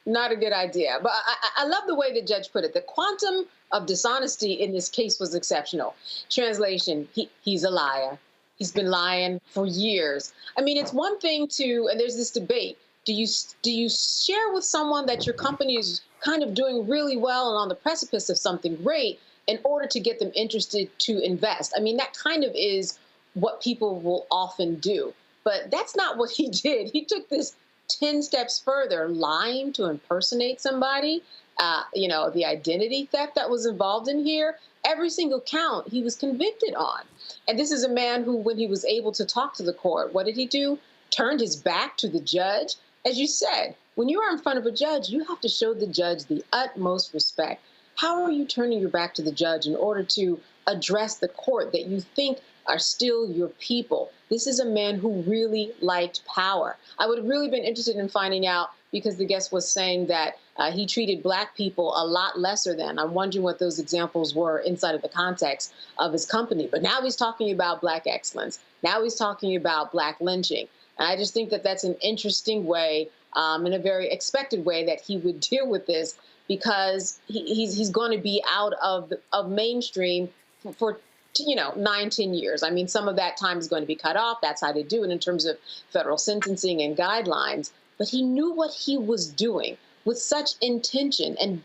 not a good idea. But I love the way the judge put it. The quantum of dishonesty in this case was exceptional. Translation, he's a liar. He's been lying for years. I mean, it's one thing and there's this debate. Do you share with someone that your company is kind of doing really well and on the precipice of something great in order to get them interested to invest? I mean, that kind of is what people will often do. But that's not what he did. He took this 10 steps further, lying to impersonate somebody, the identity theft that was involved in here. Every single count he was convicted on. And this is a man who, when he was able to talk to the court, what did he do? Turned his back to the judge. As you said, when you are in front of a judge, you have to show the judge the utmost respect. How are you turning your back to the judge in order to address the court that you think are still your people? This is a man who really liked power. I would have really been interested in finding out, because the guest was saying that he treated Black people a lot lesser than. I'm wondering what those examples were inside of the context of his company. But now he's talking about Black excellence. Now he's talking about Black lynching. And I just think that that's an interesting way, in a very expected way, that he would deal with this, because he's going to be out of mainstream for 9-10 years. I mean, some of that time is going to be cut off. That's how they do it in terms of federal sentencing and guidelines. But he knew what he was doing with such intention, and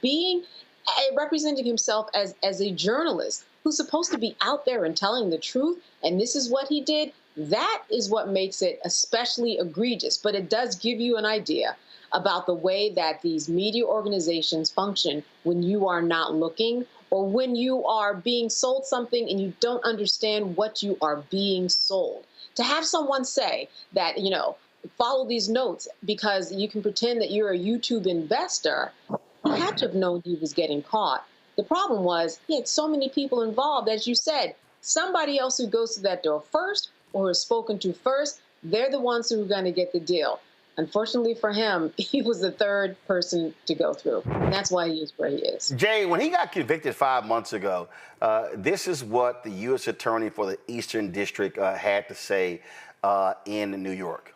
representing himself as a journalist who's supposed to be out there and telling the truth. And this is what he did. That is what makes it especially egregious. But it does give you an idea about the way that these media organizations function when you are not looking, or when you are being sold something and you don't understand what you are being sold. To have someone say that, follow these notes because you can pretend that you're a YouTube investor, he had to have known he was getting caught. The problem was he had so many people involved. As you said, somebody else who goes to that door first or is spoken to first, they're the ones who are going to get the deal. Unfortunately for him, he was the third person to go through. And that's why he is where he is. Jay, when he got convicted 5 months ago, this is what the U.S. Attorney for the Eastern District had to say in New York.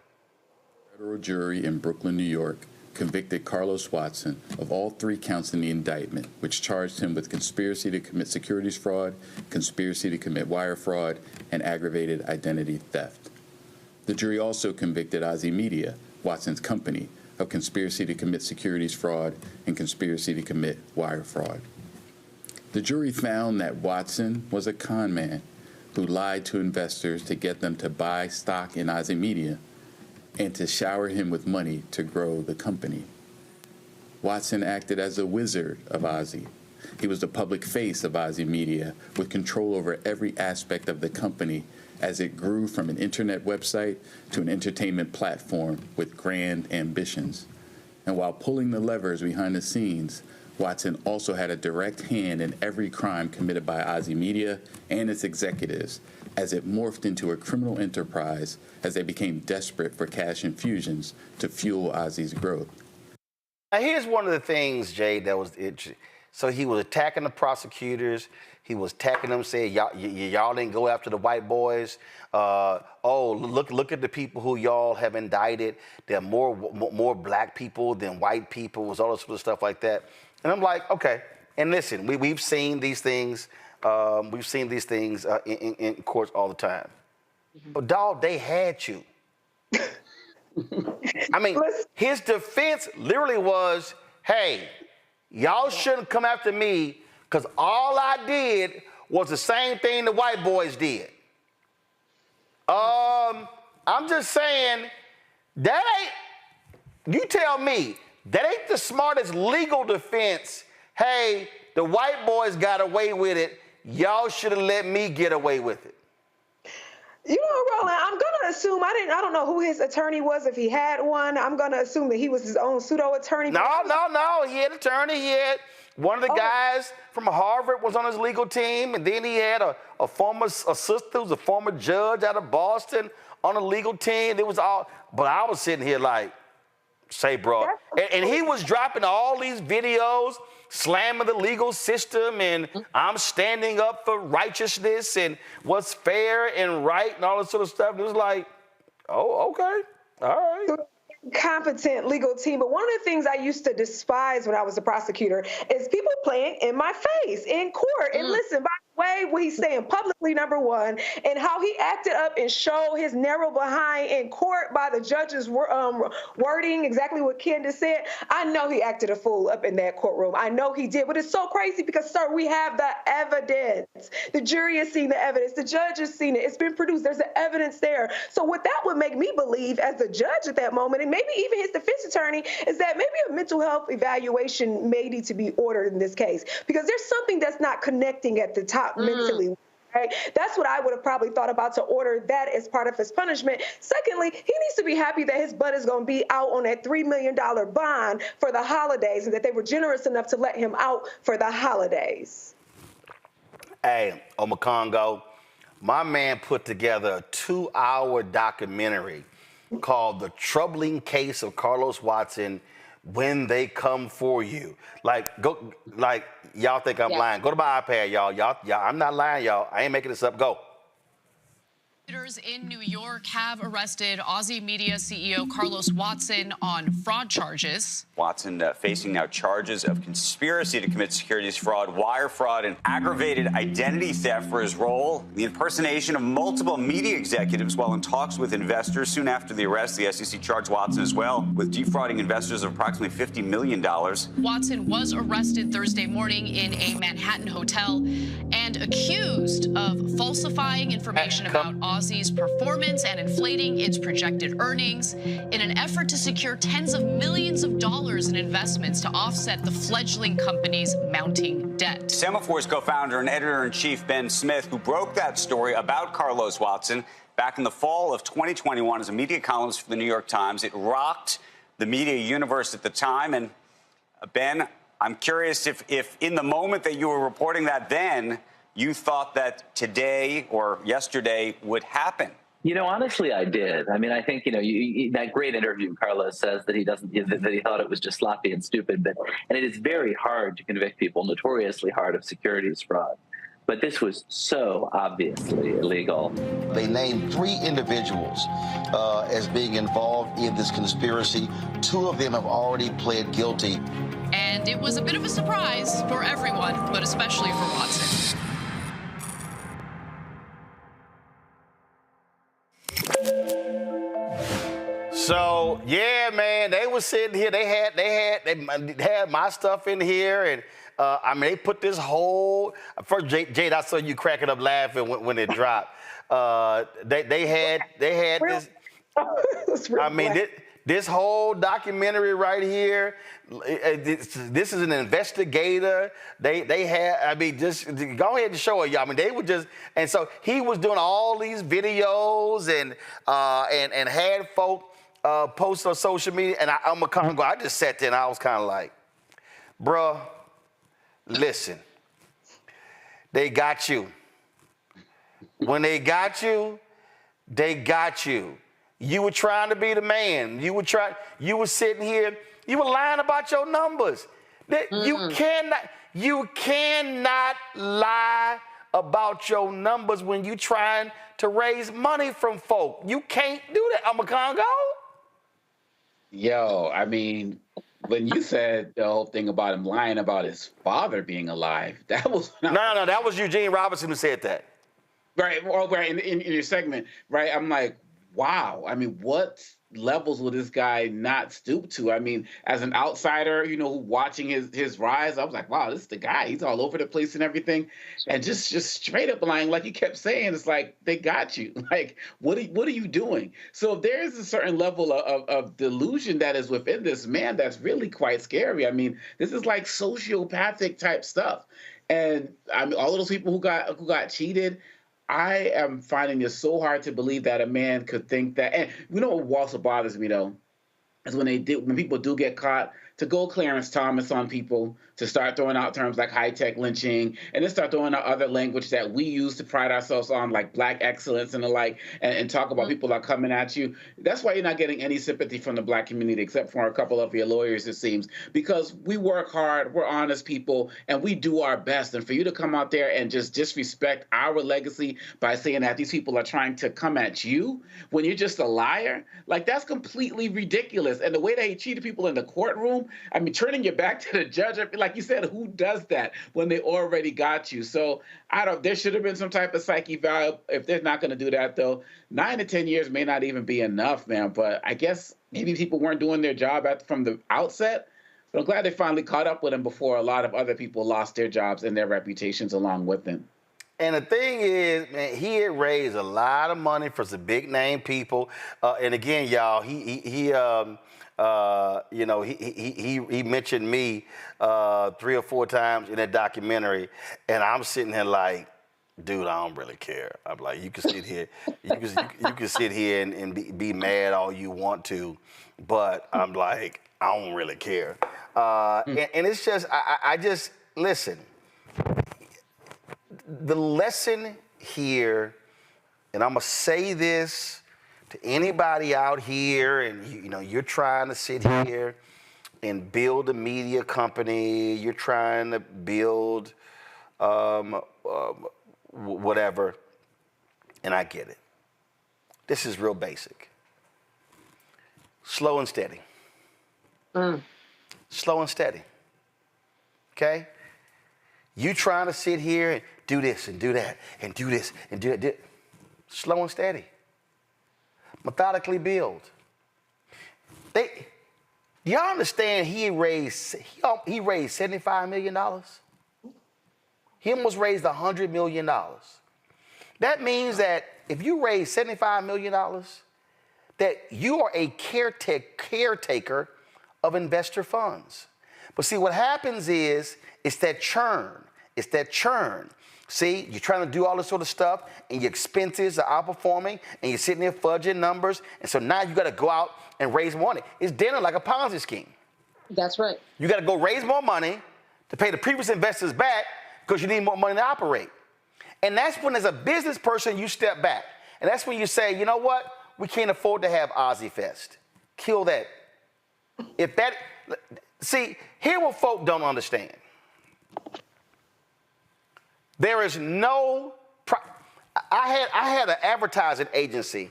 A federal jury in Brooklyn, New York, convicted Carlos Watson of all 3 counts in the indictment, which charged him with conspiracy to commit securities fraud, conspiracy to commit wire fraud, and aggravated identity theft. The jury also convicted Ozy Media, Watson's company, of conspiracy to commit securities fraud and conspiracy to commit wire fraud. The jury found that Watson was a con man who lied to investors to get them to buy stock in Ozy Media and to shower him with money to grow the company. Watson acted as a wizard of Ozy. He was the public face of Ozy Media, with control over every aspect of the company as it grew from an internet website to an entertainment platform with grand ambitions. And while pulling the levers behind the scenes, Watson also had a direct hand in every crime committed by Ozy Media and its executives, as it morphed into a criminal enterprise as they became desperate for cash infusions to fuel Ozy's growth. Now, here's one of the things, Jay, that was interesting. So he was attacking the prosecutors. He was attacking them, saying, y'all didn't go after the white boys. Look at the people who y'all have indicted. There are more black people than white people. It was all this sort of stuff like that. And I'm like, okay. And listen, we've seen these things. In courts all the time. But dog, they had you. I mean, his defense literally was, hey, y'all shouldn't come after me because all I did was the same thing the white boys did. I'm just saying, that ain't, you tell me, that ain't the smartest legal defense. Hey, the white boys got away with it. Y'all should have let me get away with it. You know, Roland, I'm going to assume, I don't know who his attorney was, if he had one. I'm going to assume that he was his own pseudo attorney. No. He had an attorney. He had one of the guys from Harvard was on his legal team. And then he had a former sister who's a former judge out of Boston on a legal team. It was all, but I was sitting here like, say, bro. And he was dropping all these videos, slamming the legal system, and I'm standing up for righteousness and what's fair and right and all this sort of stuff. And it was like, oh, okay, all right. Competent legal team. But one of the things I used to despise when I was a prosecutor is people playing in my face in court. And listen, by the way, what he's saying publicly, number one, and how he acted up and showed his narrow behind in court by the judge's wording, exactly what Candace said. I know he acted a fool up in that courtroom. I know he did. But it's so crazy because, sir, we have the evidence. The jury has seen the evidence. The judge has seen it. It's been produced. There's the evidence there. So what that would make me believe as the judge at that moment, and maybe even his defense attorney, is that maybe a mental health evaluation may need to be ordered in this case because there's something that's not connecting at the top mentally. Right? That's what I would have probably thought about to order that as part of his punishment. Secondly, he needs to be happy that his butt is going to be out on that $3 million bond for the holidays and that they were generous enough to let him out for the holidays. Hey, Omakongo, my man put together a 2-hour documentary called The Troubling Case of Carlos Watson, When They Come For You. Y'all think I'm lying. Go to my iPad, y'all. I'm not lying, y'all. I ain't making this up. Go. In New York have arrested Aussie media CEO Carlos Watson on fraud charges. Watson facing now charges of conspiracy to commit securities fraud, wire fraud, and aggravated identity theft for his role in the impersonation of multiple media executives while in talks with investors. Soon after the arrest, the SEC charged Watson as well with defrauding investors of approximately $50 million. Watson was arrested Thursday morning in a Manhattan hotel and accused of falsifying information about Aussie's performance and inflating its projected earnings in an effort to secure tens of millions of dollars in investments to offset the fledgling company's mounting debt. Semaphor's co-founder and editor-in-chief Ben Smith, who broke that story about Carlos Watson back in the fall of 2021 as a media columnist for the New York Times. It rocked the media universe at the time. And Ben, I'm curious if in the moment that you were reporting that then, you thought that today or yesterday would happen. You know, honestly, I did. I mean, I think, that great interview, Carlos says that he thought it was just sloppy and stupid. And it is very hard to convict people, notoriously hard, of securities fraud. But this was so obviously illegal. They named 3 individuals as being involved in this conspiracy. 2 of them have already pled guilty. And it was a bit of a surprise for everyone, but especially for Watson. So yeah, man, they were sitting here. They had my stuff in here, and they put this whole. First, Jade, I saw you cracking up laughing when it dropped. They had this. This whole documentary right here. This is an investigator. They had. Just go ahead and show it, y'all. They were just, and so he was doing all these videos and had folk post on social media. And I just sat there and I was kind of like, bruh, listen, they got you. When they got you, they got you. You were trying to be the man. You were sitting here You were lying about your numbers. You cannot lie about your numbers when you trying to raise money from folk. You can't do that. I'm a Congo. Yo, I mean, when you said the whole thing about him lying about his father being alive, that was No, that was Eugene Robinson who said that. Right, well, right in your segment, right? I'm like, wow. I mean, what levels will this guy not stoop to? I mean, as an outsider, watching his rise, I was like, wow, this is the guy. He's all over the place and everything, and just straight up lying, like you kept saying. It's like they got you. Like, what are you doing? So there is a certain level of delusion that is within this man that's really quite scary. I mean, this is like sociopathic type stuff, and I mean, all of those people who got cheated. I am finding it so hard to believe that a man could think that. And you know what also bothers me though, is when people do get caught, to go Clarence Thomas on people, to start throwing out terms like high-tech lynching, and then start throwing out other language that we use to pride ourselves on, like black excellence and the like, and talk about people that are coming at you. That's why you're not getting any sympathy from the black community, except for a couple of your lawyers, it seems, because we work hard, we're honest people, and we do our best. And for you to come out there and just disrespect our legacy by saying that these people are trying to come at you when you're just a liar, like that's completely ridiculous. And the way that he treated people in the courtroom, I mean, turning your back to the judge, like you said, who does that when they already got you? So there should have been some type of psyche valve. If they're not going to do that, though, 9 to 10 years may not even be enough, man. But I guess maybe people weren't doing their job from the outset. But I'm glad they finally caught up with him before a lot of other people lost their jobs and their reputations along with him. And the thing is, man, he had raised a lot of money for some big name people. And again, y'all, he mentioned me 3 or 4 times in that documentary, and I'm sitting here like, dude, I don't really care. I'm like, you can sit here, you can sit here and be mad all you want to, but I'm like, I don't really care. And it's just, I just listen. The lesson here, and I'm gonna say this to anybody out here, and you're trying to sit here and build a media company, you're trying to build whatever, and I get it. This is real basic. Slow and steady. Slow and steady. Okay? You trying to sit here and do this and do that and do this and do that. Slow and steady. Methodically build. Y'all understand he raised $75 million? He almost raised $100 million. That means that if you raise $75 million, that you are a caretaker of investor funds. But see, what happens is, it's that churn. It's that churn. See, you're trying to do all this sort of stuff, and your expenses are outperforming, and you're sitting there fudging numbers, and so now you got to go out and raise money. It's dinner like a Ponzi scheme. That's right. You got to go raise more money to pay the previous investors back because you need more money to operate. And that's when, as a business person, you step back. And that's when you say, you know what? We can't afford to have Ozzy Fest. Kill that. See, here what folk don't understand. There is no, I had an advertising agency,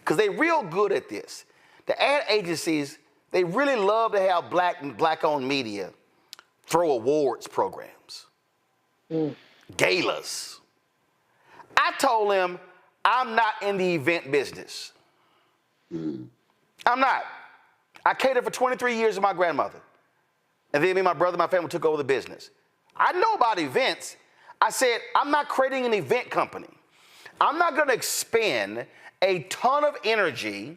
because they real good at this. The ad agencies, they really love to have black-owned media throw awards programs, galas. I told them, I'm not in the event business. I'm not. I catered for 23 years with my grandmother. And then me and my brother, my family took over the business. I know about events. I said, I'm not creating an event company. I'm not going to expend a ton of energy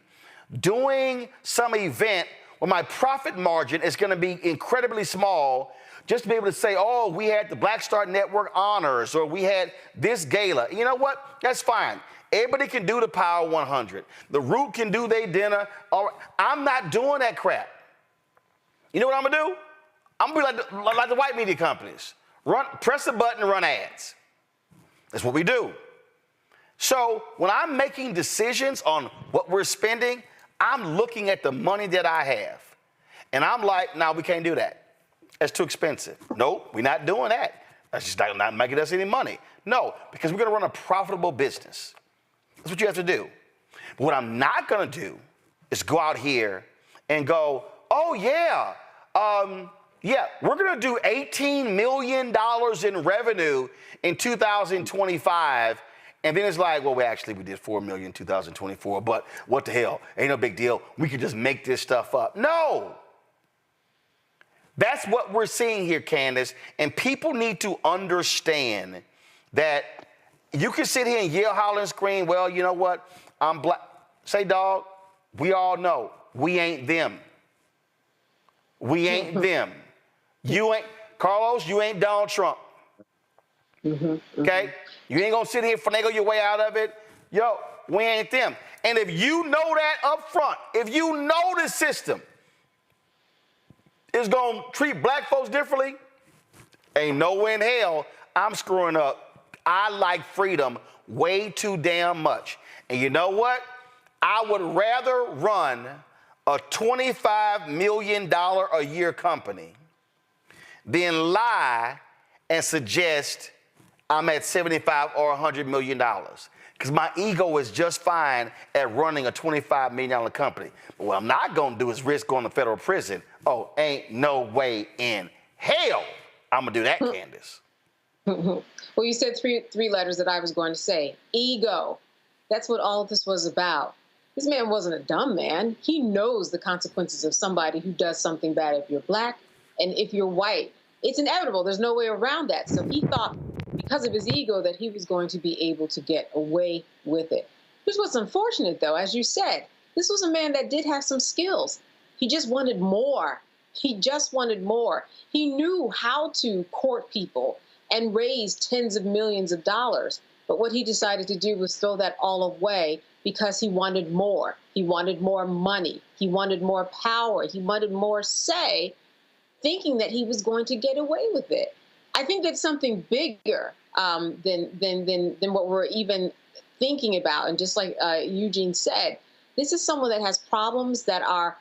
doing some event where my profit margin is going to be incredibly small just to be able to say, oh, we had the Black Star Network honors, or we had this gala. You know what? That's fine. Everybody can do the Power 100. The Root can do their dinner. I'm not doing that crap. You know what I'm going to do? I'm going to be like the white media companies. Press a button and run ads. That's what we do. So when I'm making decisions on what we're spending, I'm looking at the money that I have. And I'm like, no, we can't do that. That's too expensive. Nope, we're not doing that. That's just not making us any money. No, because we're going to run a profitable business. That's what you have to do. But what I'm not going to do is go out here and go, oh, yeah, we're going to do $18 million in revenue in 2025. And then it's like, well, we did $4 million in 2024, but what the hell? Ain't no big deal. We can just make this stuff up. No. That's what we're seeing here, Candace. And people need to understand that you can sit here and yell, holler, and scream, well, you know what? I'm black. Say, dog, we all know we ain't them. We ain't them. You ain't, Carlos, you ain't Donald Trump. Okay? You ain't gonna sit here and finagle your way out of it. Yo, we ain't them. And if you know that up front, if you know the system is gonna treat black folks differently, ain't no way in hell I'm screwing up. I like freedom way too damn much. And you know what? I would rather run a $25 million a year company than lie and suggest I'm at 75 or $100 million. Because my ego is just fine at running a $25 million company. But what I'm not going to do is risk going to federal prison. Oh, ain't no way in hell I'm going to do that, Candace. Well, you said three letters that I was going to say. Ego. That's what all of this was about. This man wasn't a dumb man. He knows the consequences of somebody who does something bad if you're black and if you're white. It's inevitable. There's no way around that. So he thought, because of his ego, that he was going to be able to get away with it. Here's what's unfortunate, though. As you said, this was a man that did have some skills. He just wanted more. He just wanted more. He knew how to court people and raise tens of millions of dollars. But what he decided to do was throw that all away because he wanted more. He wanted more money. He wanted more power. He wanted more say, thinking that he was going to get away with it. I think that's something bigger than what we're even thinking about. And just like Eugene said, this is someone that has problems that are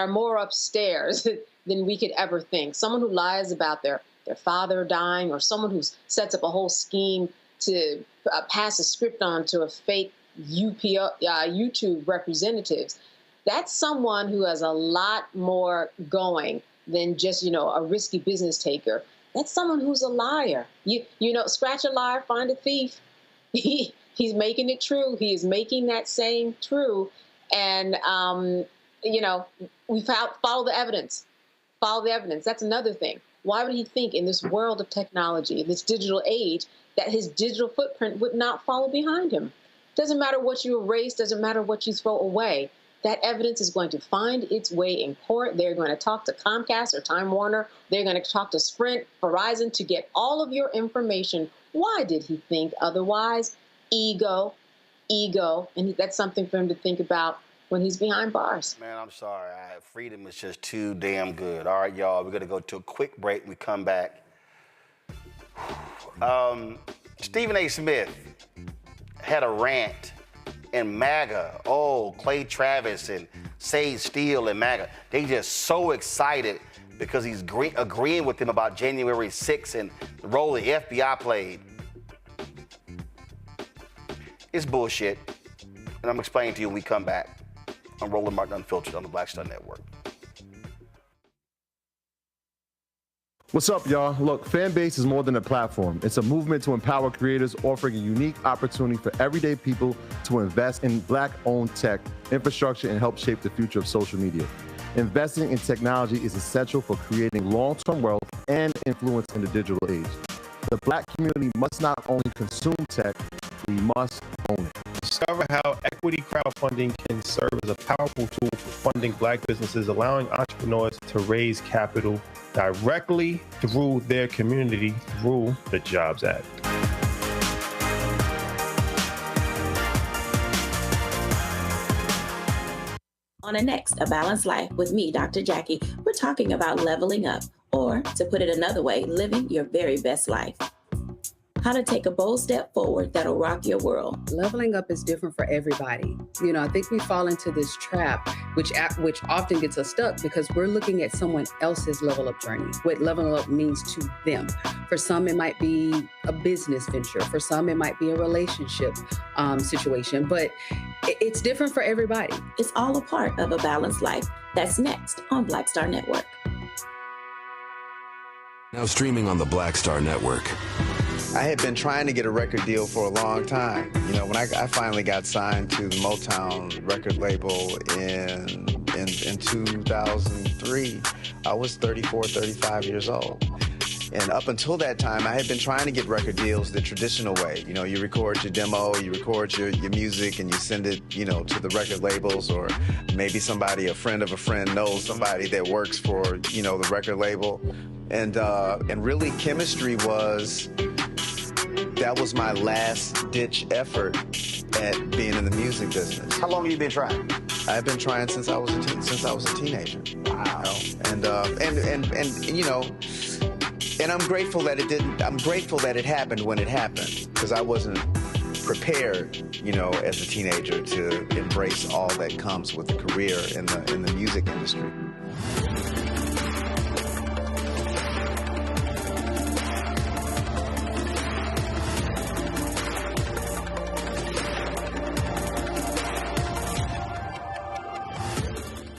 more upstairs than we could ever think. Someone who lies about their father dying, or someone who sets up a whole scheme to pass a script on to a fake YouTube representatives. That's someone who has a lot more going than just, a risky business taker. That's someone who's a liar. You know, scratch a liar, find a thief. He's making it true. He is making that saying true. And, we follow the evidence. Follow the evidence. That's another thing. Why would he think in this world of technology, in this digital age, that his digital footprint would not follow behind him? Doesn't matter what you erase, doesn't matter what you throw away. That evidence is going to find its way in court. They're going to talk to Comcast or Time Warner. They're going to talk to Sprint, Verizon to get all of your information. Why did he think otherwise? Ego. And that's something for him to think about when he's behind bars. Man, I'm sorry. Freedom is just too damn good. All right, y'all, we're going to go to a quick break. When we come back. Stephen A. Smith had a rant and MAGA, Clay Travis and Sage Steele and MAGA, they just so excited because he's agreeing with them about January 6th and the role the FBI played. It's bullshit. And I'm explaining to you when we come back on Roland Martin Unfiltered on the Black Star Network. What's up, y'all? Look, Fanbase is more than a platform. It's a movement to empower creators, offering a unique opportunity for everyday people to invest in Black-owned tech, infrastructure, and help shape the future of social media. Investing in technology is essential for creating long-term wealth and influence in the digital age. The Black community must not only consume tech, we must own it. Discover how equity crowdfunding can serve as a powerful tool for funding Black businesses, allowing entrepreneurs to raise capital directly through their community through the Jobs Act. On the next A Balanced Life with me, Dr. Jackie, we're talking about leveling up, or to put it another way, living your very best life. how to take a bold step forward that'll rock your world. Leveling up is different for everybody. You know, I think we fall into this trap, which often gets us stuck because we're looking at someone else's level up journey, what leveling up means to them. For some, it might be a business venture. For some, it might be a relationship situation, but it's different for everybody. It's all a part of a balanced life. That's next on Black Star Network. Now streaming on the Black Star Network. I had been trying to get a record deal for a long time. You know, when I finally got signed to the Motown record label in 2003, I was 34, 35 years old. And up until that time, I had been trying to get record deals the traditional way. You know, you record your demo, you record your music, and you send it, you know, to the record labels, or maybe somebody, a friend of a friend, knows somebody that works for, you know, the record label. And really, chemistry that was my last-ditch effort at being in the music business. How long have you been trying? I've been trying since I was a teenager. Wow. You know? And you know. And I'm grateful that it didn't. I'm grateful that it happened when it happened, because I wasn't prepared, you know, as a teenager to embrace all that comes with a career in the music industry.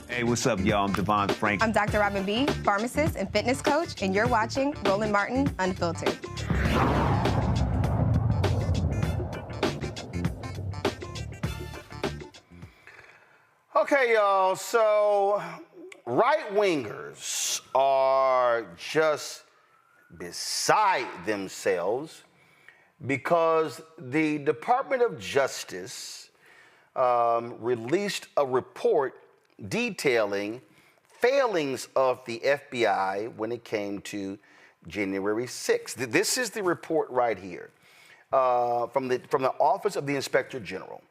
Hey, what's up, y'all? I'm Devon Frank. I'm Dr. Robin B., pharmacist and fitness coach, and you're watching Roland Martin Unfiltered. Okay, y'all, so right-wingers are just beside themselves because the Department of Justice released a report detailing failings of the FBI when it came to January 6th. This is the report right here from the Office of the Inspector General.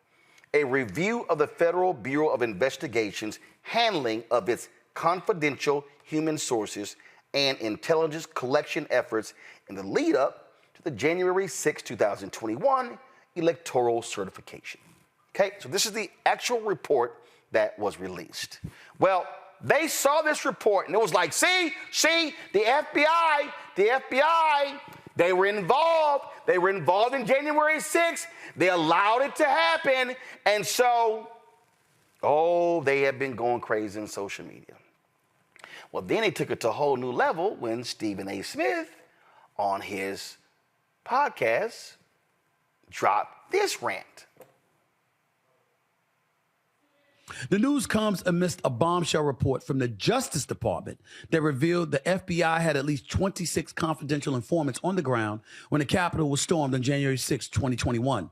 A review of the Federal Bureau of Investigation's handling of its confidential human sources and intelligence collection efforts in the lead up to the January 6, 2021 electoral certification. Okay, so this is the actual report that was released. Well, they saw this report and it was like, see, the FBI, they were involved in January 6th. They allowed it to happen. And so, they have been going crazy in social media. Well, then they took it to a whole new level when Stephen A. Smith on his podcast dropped this rant. The news comes amidst a bombshell report from the Justice Department that revealed the FBI had at least 26 confidential informants on the ground when the Capitol was stormed on January 6, 2021.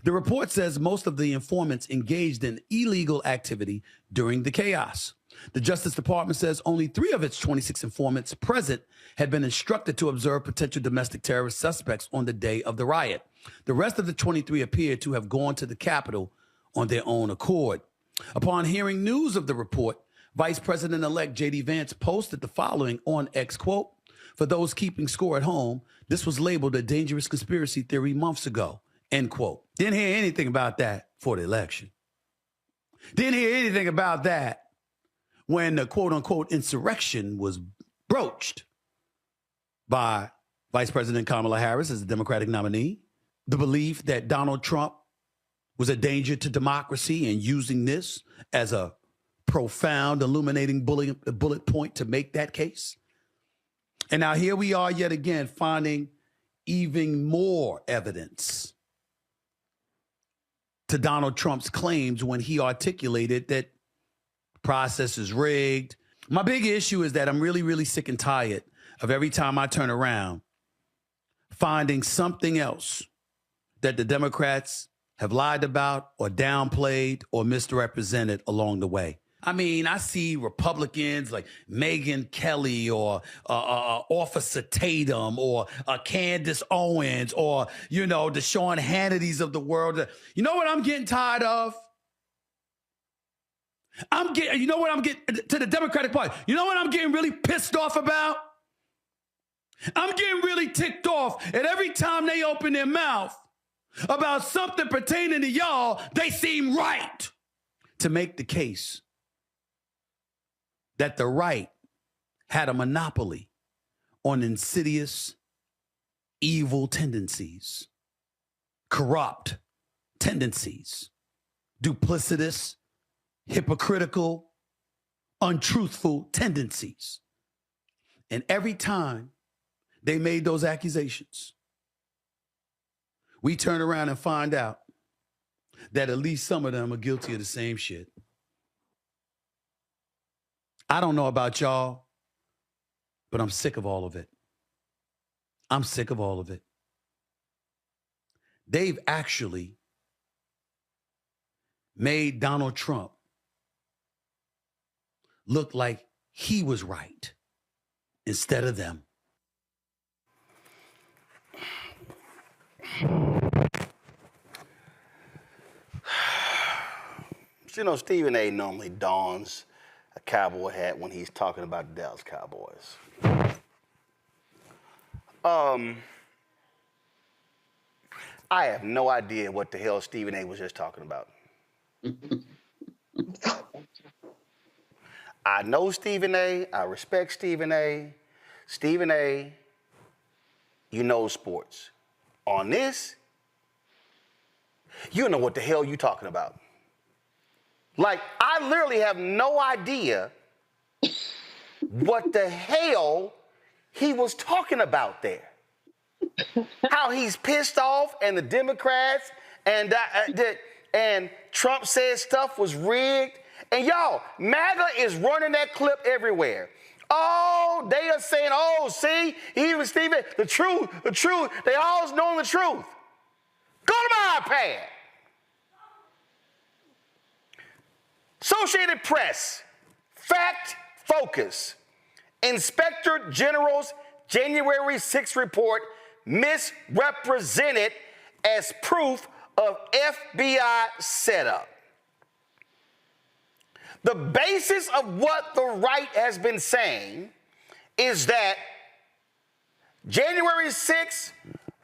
The report says most of the informants engaged in illegal activity during the chaos. The Justice Department says only 3 of its 26 informants present had been instructed to observe potential domestic terrorist suspects on the day of the riot. The rest of the 23 appeared to have gone to the Capitol on their own accord. Upon hearing news of the report, Vice President-elect J.D. Vance posted the following on X, quote, "For those keeping score at home, this was labeled a dangerous conspiracy theory months ago," end quote. Didn't hear anything about that for the election. Didn't hear anything about that when the quote-unquote insurrection was broached by Vice President Kamala Harris as the Democratic nominee. The belief that Donald Trump was a danger to democracy and using this as a profound, illuminating bullet point to make that case. And now here we are yet again finding even more evidence to Donald Trump's claims when he articulated that the process is rigged. My big issue is that I'm really, really sick and tired of every time I turn around finding something else that the Democrats have lied about or downplayed or misrepresented along the way. I mean, I see Republicans like Megyn Kelly or Officer Tatum or Candace Owens or, you know, the Sean Hannitys of the world. You know what I'm getting tired of? You know what I'm getting to the Democratic Party? You know what I'm getting really pissed off about? I'm getting really ticked off at every time they open their mouth about something pertaining to y'all, they seem right to make the case that the right had a monopoly on insidious, evil tendencies, corrupt tendencies, duplicitous, hypocritical, untruthful tendencies. And every time they made those accusations, we turn around and find out that at least some of them are guilty of the same shit. I don't know about y'all, but I'm sick of all of it. I'm sick of all of it. They've actually made Donald Trump look like he was right instead of them. You know, Stephen A. normally dons a cowboy hat when he's talking about the Dallas Cowboys. I have no idea what the hell Stephen A. was just talking about. I know Stephen A. I respect Stephen A. Stephen A., you know sports. On this, you know what the hell you talking about. Like, I literally have no idea what the hell he was talking about there. How he's pissed off, and the Democrats, and Trump said stuff was rigged. And y'all, MAGA is running that clip everywhere. Oh, they are saying, oh, see, even Stephen, the truth, they always know the truth. Go to my iPad. Associated Press, Fact Focus, Inspector General's January 6th report misrepresented as proof of FBI setup. The basis of what the right has been saying is that January 6th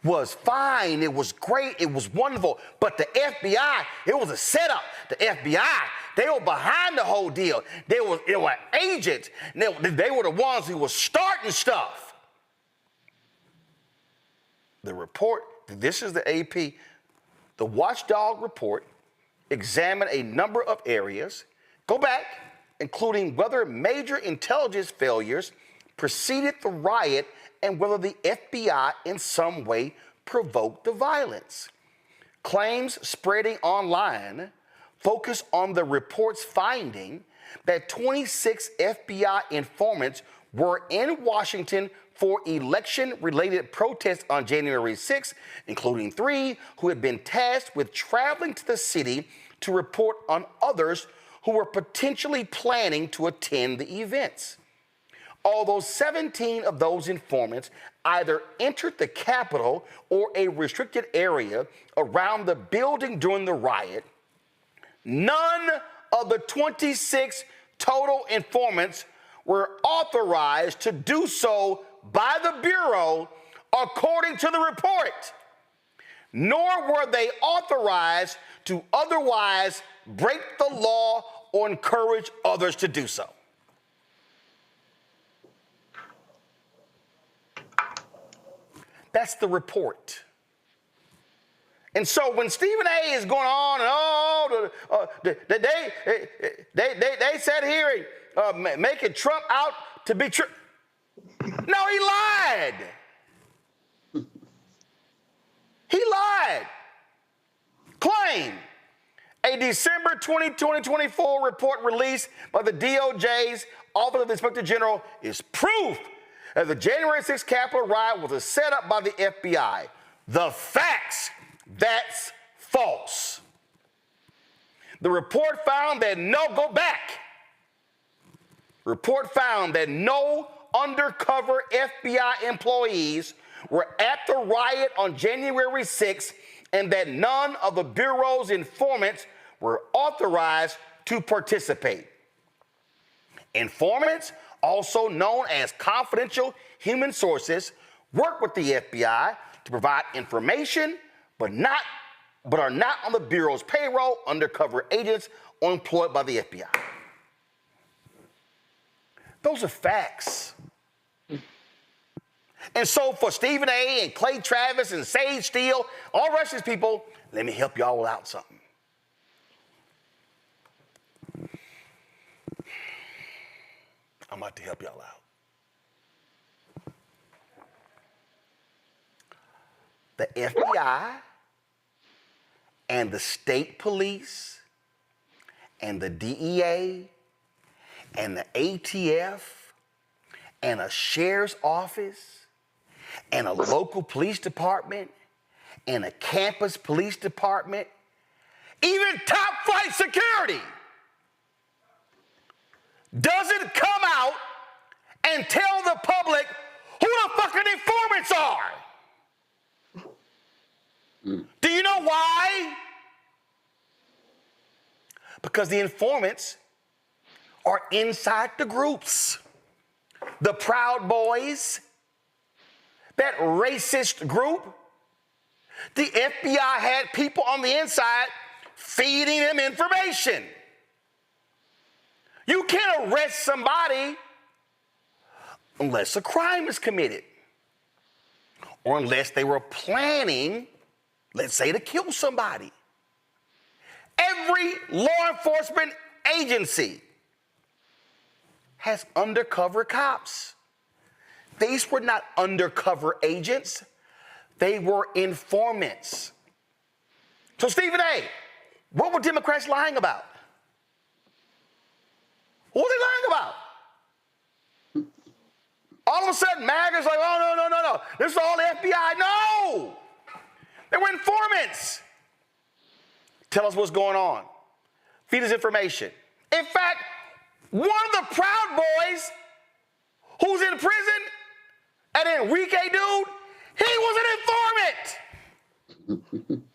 was fine, it was great, it was wonderful, but the FBI, it was a setup. The FBI, they were behind the whole deal. They were agents. They were the ones who were starting stuff. The report, this is the AP, the Watchdog report examined a number of areas. Go back, including whether major intelligence failures preceded the riot and whether the FBI in some way provoked the violence. Claims spreading online focus on the report's finding that 26 FBI informants were in Washington for election-related protests on January 6, including 3 who had been tasked with traveling to the city to report on others who were potentially planning to attend the events. Although 17 of those informants either entered the Capitol or a restricted area around the building during the riot, none of the 26 total informants were authorized to do so by the Bureau, according to the report, nor were they authorized to otherwise break the law or encourage others to do so. That's the report. And so when Stephen A. is going on and they sat here making Trump out to be true. No, he lied. He lied. Claim. A December 2024 report released by the DOJ's Office of the Inspector General is proof that the January 6th Capitol riot was a setup by the FBI. The facts, that's false. The report found that report found that no undercover FBI employees were at the riot on January 6th and that none of the Bureau's informants were authorized to participate. Informants, also known as confidential human sources, work with the FBI to provide information, but are not on the Bureau's payroll, undercover agents or employed by the FBI. Those are facts. And so for Stephen A. and Clay Travis and Sage Steele, all the rest of these people, let me help y'all out something. I'm about to help y'all out. The FBI and the state police and the DEA and the ATF and a sheriff's office and a local police department and a campus police department, even top flight security, doesn't come out and tell the public who the fucking informants are. Do you know why? Because the informants are inside the groups. The Proud Boys, that racist group, the FBI had people on the inside feeding them information. You can't arrest somebody unless a crime is committed or unless they were planning, let's say, to kill somebody. Every law enforcement agency has undercover cops. These were not undercover agents. They were informants. So Stephen A., what were Democrats lying about? What were they lying about? All of a sudden, MAGA's like, oh, no. This is all the FBI. No! They were informants. Tell us what's going on. Feed us information. In fact, one of the Proud Boys who's in prison, that Enrique dude, he was an informant.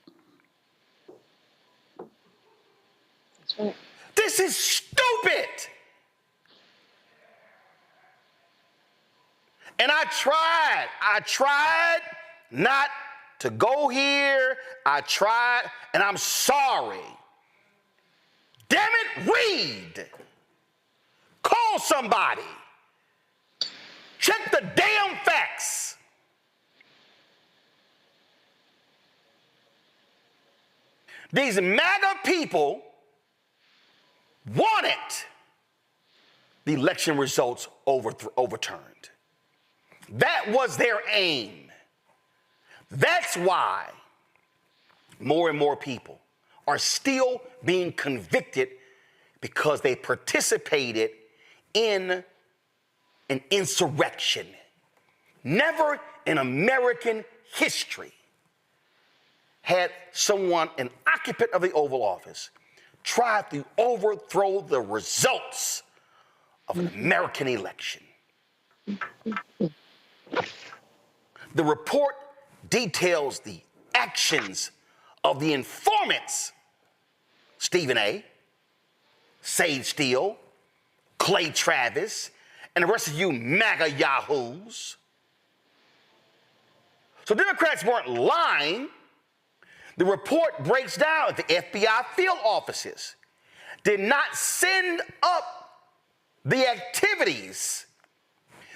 That's right. This is stupid. And I tried not to go here. I tried, and I'm sorry. Damn it, read. Call somebody. Check the damn facts. These MAGA people wanted the election results overturned. That was their aim. That's why more and more people are still being convicted because they participated in an insurrection. Never in American history had someone, an occupant of the Oval Office, try to overthrow the results of an American election. The report details the actions of the informants, Stephen A., Sage Steele, Clay Travis, and the rest of you MAGA yahoos. So Democrats weren't lying. The report breaks down that the FBI field offices did not send up the activities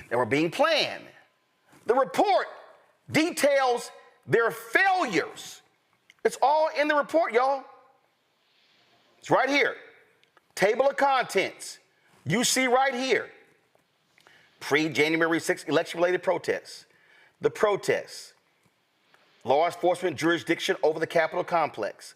that were being planned. The report details their failures. It's all in the report, y'all. It's right here. Table of contents. You see right here. Pre-January 6th election-related protests. The protests. Law enforcement jurisdiction over the Capitol complex.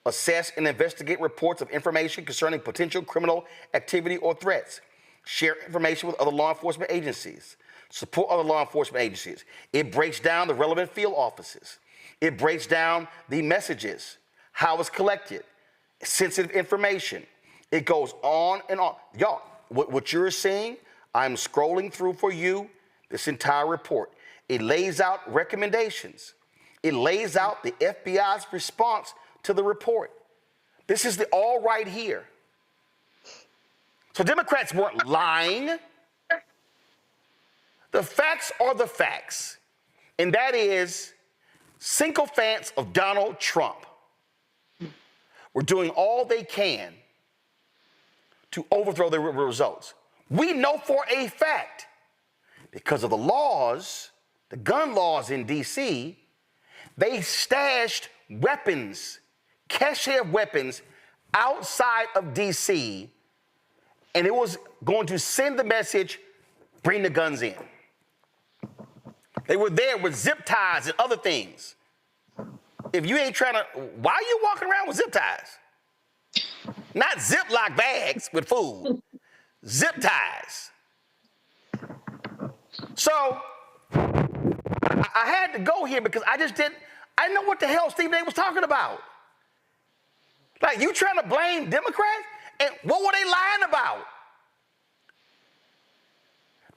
Assess and investigate reports of information concerning potential criminal activity or threats. Share information with other law enforcement agencies. Support other law enforcement agencies. It breaks down the relevant field offices. It breaks down the messages, how it's collected, sensitive information. It goes on and on. Y'all, what you're seeing, I'm scrolling through for you this entire report. It lays out recommendations. It lays out the FBI's response to the report. This is all right here. So Democrats weren't lying. The facts are the facts. and that is sycophants of Donald Trump were doing all they can to overthrow the results. We know for a fact, because of the laws, the gun laws in D.C., they stashed weapons, cache of weapons outside of D.C., and it was going to send the message, bring the guns in. They were there with zip ties and other things. If you ain't trying to, why are you walking around with zip ties? Not Ziploc bags with food, zip ties. So I had to go here because I didn't know what the hell Stephen A was talking about. Like, you trying to blame Democrats? And what were they lying about?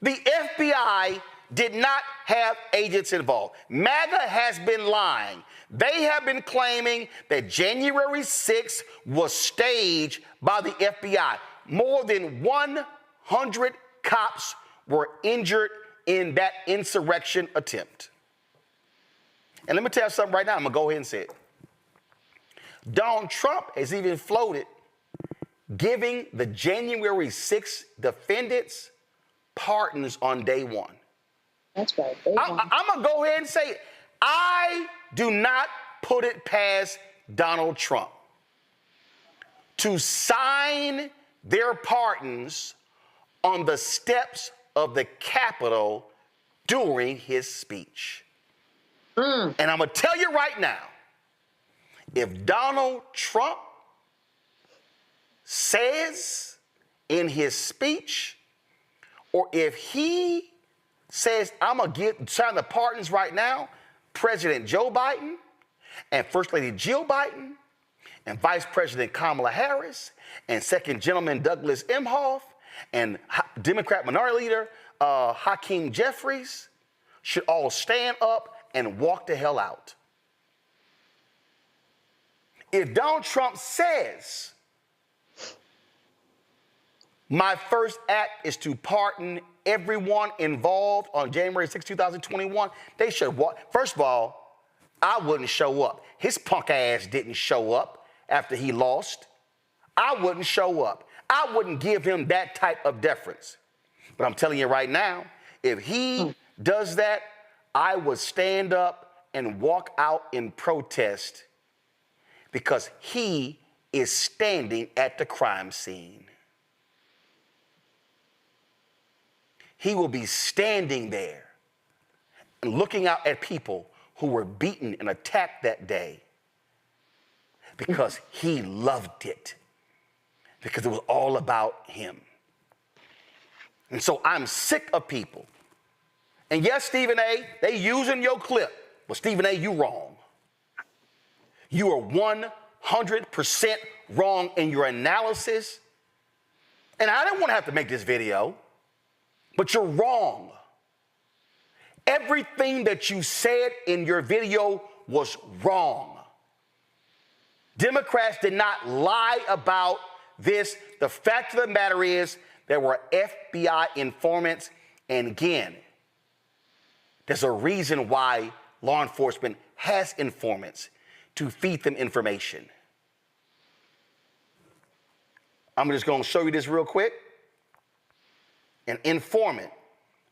The FBI did not have agents involved. MAGA has been lying. They have been claiming that January 6th was staged by the FBI. More than 100 cops were injured in that insurrection attempt. And let me tell you something right now. I'm going to go ahead and say it. Donald Trump has even floated giving the January 6th defendants pardons on day one. That's right. I'm going to go ahead and say it. I do not put it past Donald Trump to sign their pardons on the steps of the Capitol during his speech. And I'm going to tell you right now, if Donald Trump says in his speech, or if he says, I'm going to sign the pardons right now, President Joe Biden and First Lady Jill Biden and Vice President Kamala Harris and Second Gentleman Douglas Emhoff and Democrat Minority Leader Hakeem Jeffries should all stand up and walk the hell out. If Donald Trump says, my first act is to pardon everyone involved on January 6, 2021, they should walk. First of all, I wouldn't show up. His punk ass didn't show up after he lost. I wouldn't show up. I wouldn't give him that type of deference. But I'm telling you right now, if he does that, I would stand up and walk out in protest because he is standing at the crime scene. He will be standing there and looking out at people who were beaten and attacked that day because he loved it, because it was all about him. And so I'm sick of people. And yes, Stephen A., they using your clip, but Stephen A., you wrong. You are 100% wrong in your analysis. And I don't want to have to make this video, but you're wrong. Everything that you said in your video was wrong. Democrats did not lie about this. The fact of the matter is there were FBI informants. And again, there's a reason why law enforcement has informants to feed them information. I'm just going to show you this real quick. An informant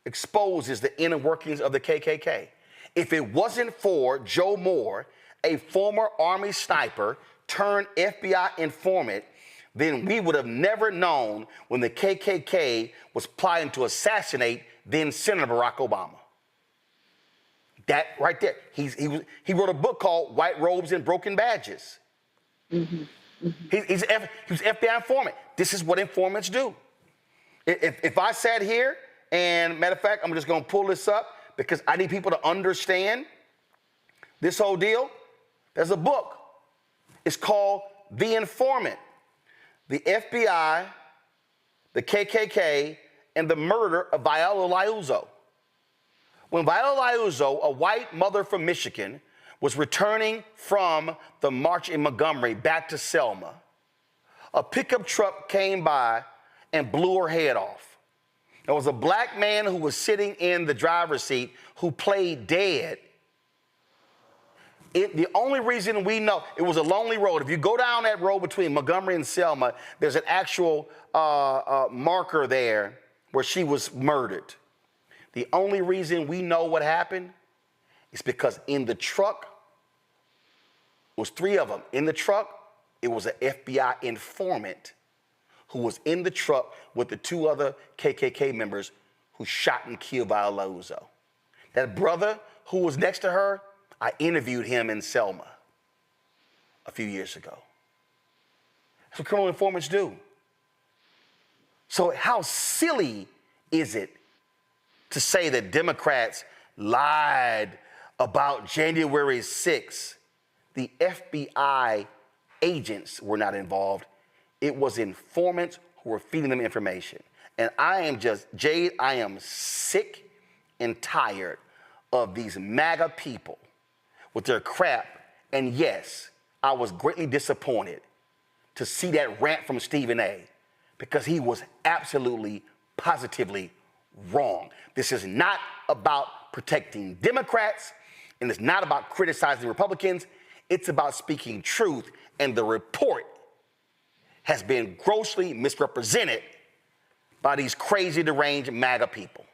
exposes the inner workings of the KKK. If it wasn't for Joe Moore, a former Army sniper turned FBI informant, then we would have never known when the KKK was plotting to assassinate then Senator Barack Obama. That right there. He wrote a book called White Robes and Broken Badges. He was an FBI informant. This is what informants do. If I sat here, and matter of fact, I'm just going to pull this up because I need people to understand this whole deal. There's a book. It's called The Informant. The FBI, the KKK, and the murder of Viola Liuzzo. When Viola Liuzzo, a white mother from Michigan, was returning from the march in Montgomery back to Selma, a pickup truck came by and blew her head off. There was a black man who was sitting in the driver's seat who played dead. The only reason we know, it was a lonely road. If you go down that road between Montgomery and Selma, there's an actual marker there where she was murdered. The only reason we know what happened is because in the truck, it was 3 of them. In the truck, it was an FBI informant who was in the truck with the 2 other KKK members who shot and killed Viola. That brother who was next to her, I interviewed him in Selma a few years ago. That's what criminal informants do. So how silly is it to say that Democrats lied about January 6th? The FBI agents were not involved. It was informants who were feeding them information. And I am sick and tired of these MAGA people with their crap. And yes, I was greatly disappointed to see that rant from Stephen A. because he was absolutely, positively wrong. This is not about protecting Democrats, and it's not about criticizing Republicans. It's about speaking truth, and the report has been grossly misrepresented by these crazy, deranged MAGA people.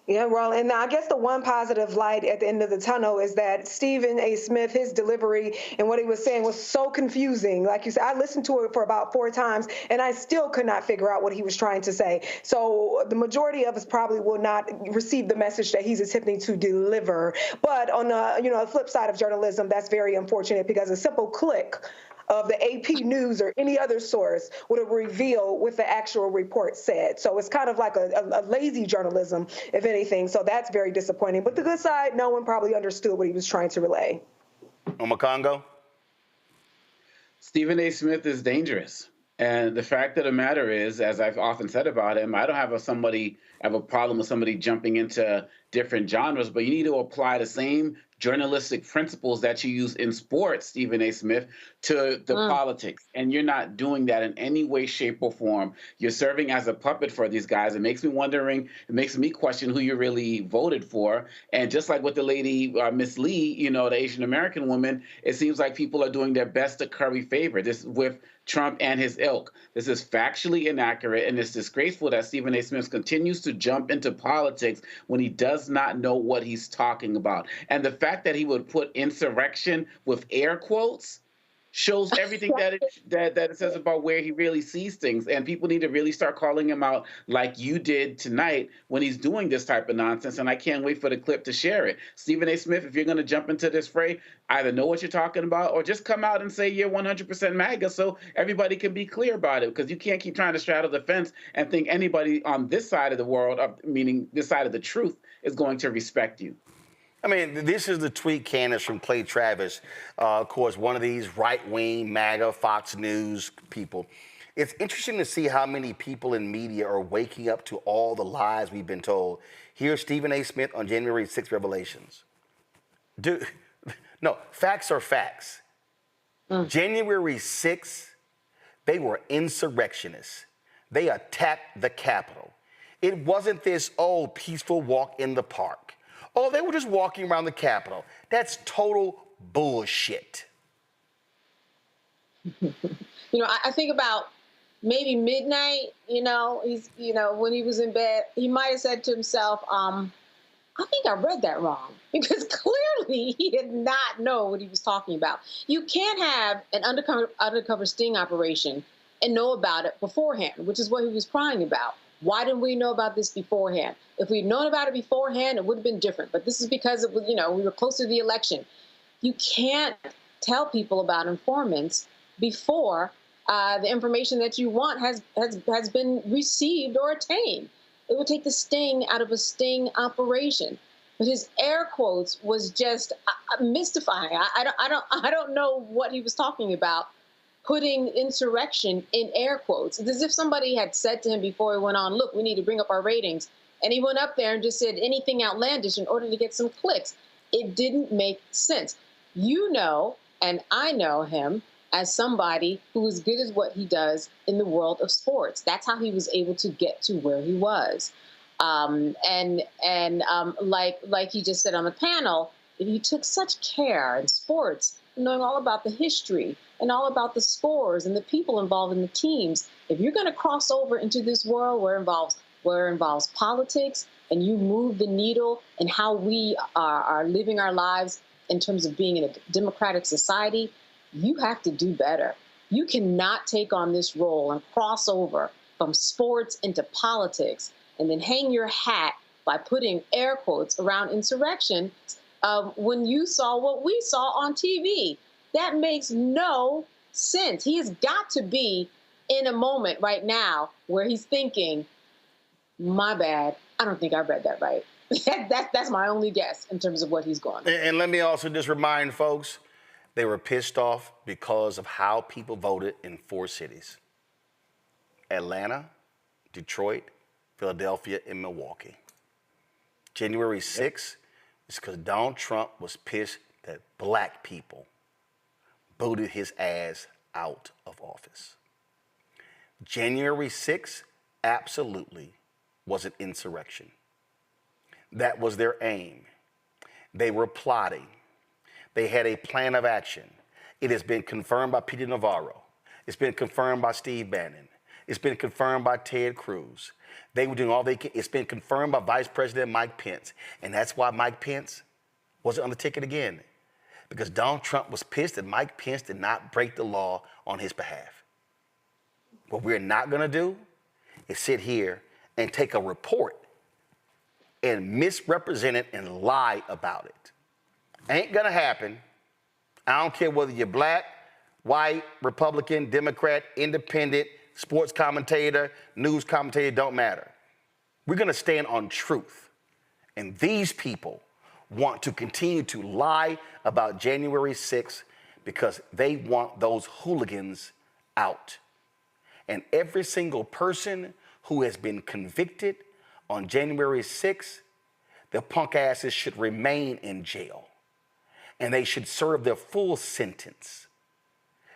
Yeah, well, and I guess the one positive light at the end of the tunnel is that Stephen A. Smith, his delivery and what he was saying was so confusing. Like you said, I listened to it for about 4 times, and I still could not figure out what he was trying to say. So the majority of us probably will not receive the message that he's attempting to deliver. But on the flip side of journalism, that's very unfortunate because a simple click of the AP News or any other source would have revealed what the actual report said. So it's kind of like a lazy journalism, if anything. So that's very disappointing. But the good side, no one probably understood what he was trying to relay. Omakongo? Stephen A. Smith is dangerous. And the fact of the matter is, as I've often said about him, I don't have a problem with somebody jumping into different genres, but you need to apply the same journalistic principles that you use in sports, Stephen A. Smith, to the politics. And you're not doing that in any way, shape, or form. You're serving as a puppet for these guys. It makes me question who you really voted for. And just like with the lady, Miss Lee, the Asian American woman, it seems like people are doing their best to curry favor. This with Trump and his ilk. This is factually inaccurate, and it's disgraceful that Stephen A. Smith continues to jump into politics when he does not know what he's talking about. And the fact that he would put insurrection with air quotes shows everything that it says about where he really sees things. And people need to really start calling him out like you did tonight when he's doing this type of nonsense. And I can't wait for the clip to share it. Stephen A. Smith, if you're going to jump into this fray, either know what you're talking about or just come out and say you're 100% MAGA so everybody can be clear about it, because you can't keep trying to straddle the fence and think anybody on this side of the world, meaning this side of the truth, is going to respect you. I mean, this is the tweet Candace from Clay Travis, of course, one of these right-wing MAGA Fox News people. It's interesting to see how many people in media are waking up to all the lies we've been told. Here's Stephen A. Smith on January 6th revelations. Dude, no, facts are facts. January 6th, they were insurrectionists. They attacked the Capitol. It wasn't this, peaceful walk in the park. Oh, they were just walking around the Capitol. That's total bullshit. I think about maybe midnight, when he was in bed, he might have said to himself, I think I read that wrong, because clearly he did not know what he was talking about. You can't have an undercover sting operation and know about it beforehand, which is what he was crying about. Why didn't we know about this beforehand? If we'd known about it beforehand, it would have been different. But this is because it was, we were close to the election. You can't tell people about informants before the information that you want has been received or attained. It would take the sting out of a sting operation. But his air quotes was just mystifying. I don't know what he was talking about, putting insurrection in air quotes. It's as if somebody had said to him before he went on, look, we need to bring up our ratings. And he went up there and just said anything outlandish in order to get some clicks. It didn't make sense. And I know him, as somebody who is good at what he does in the world of sports. That's how he was able to get to where he was. Like he just said on the panel, he took such care in sports, knowing all about the history and all about the scores and the people involved in the teams. If you're going to cross over into this world where it involves politics, and you move the needle in how we are living our lives in terms of being in a democratic society, you have to do better. You cannot take on this role and cross over from sports into politics and then hang your hat by putting air quotes around insurrection when you saw what we saw on TV. That makes no sense. He has got to be in a moment right now where he's thinking, my bad, I don't think I read that right. That's my only guess in terms of what he's going. And let me also just remind folks, they were pissed off because of how people voted in 4 cities: Atlanta, Detroit, Philadelphia, and Milwaukee. January 6th is because Donald Trump was pissed that black people voted his ass out of office. January 6th absolutely was an insurrection. That was their aim. They were plotting. They had a plan of action. It has been confirmed by Peter Navarro. It's been confirmed by Steve Bannon. It's been confirmed by Ted Cruz. They were doing all they could. It's been confirmed by Vice President Mike Pence. And that's why Mike Pence wasn't on the ticket again. Because Donald Trump was pissed that Mike Pence did not break the law on his behalf. What we're not going to do is sit here and take a report and misrepresent it and lie about it. Ain't gonna happen. I don't care whether you're black, white, Republican, Democrat, independent, sports commentator, news commentator, don't matter. We're gonna stand on truth. And these people want to continue to lie about January 6th because they want those hooligans out. And every single person who has been convicted on January 6th, their punk asses should remain in jail. And they should serve their full sentence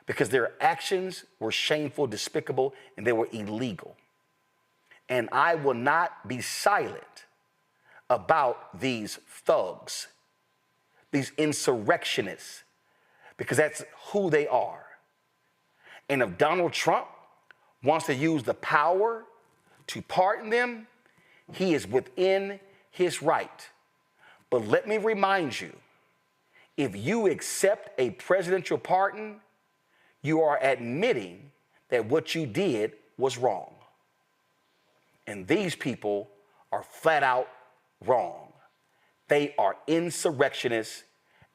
because their actions were shameful, despicable, and they were illegal. And I will not be silent about these thugs, these insurrectionists, because that's who they are. And if Donald Trump wants to use the power to pardon them, he is within his right. But let me remind you, if you accept a presidential pardon, you are admitting that what you did was wrong. And these people are flat out wrong. They are insurrectionists,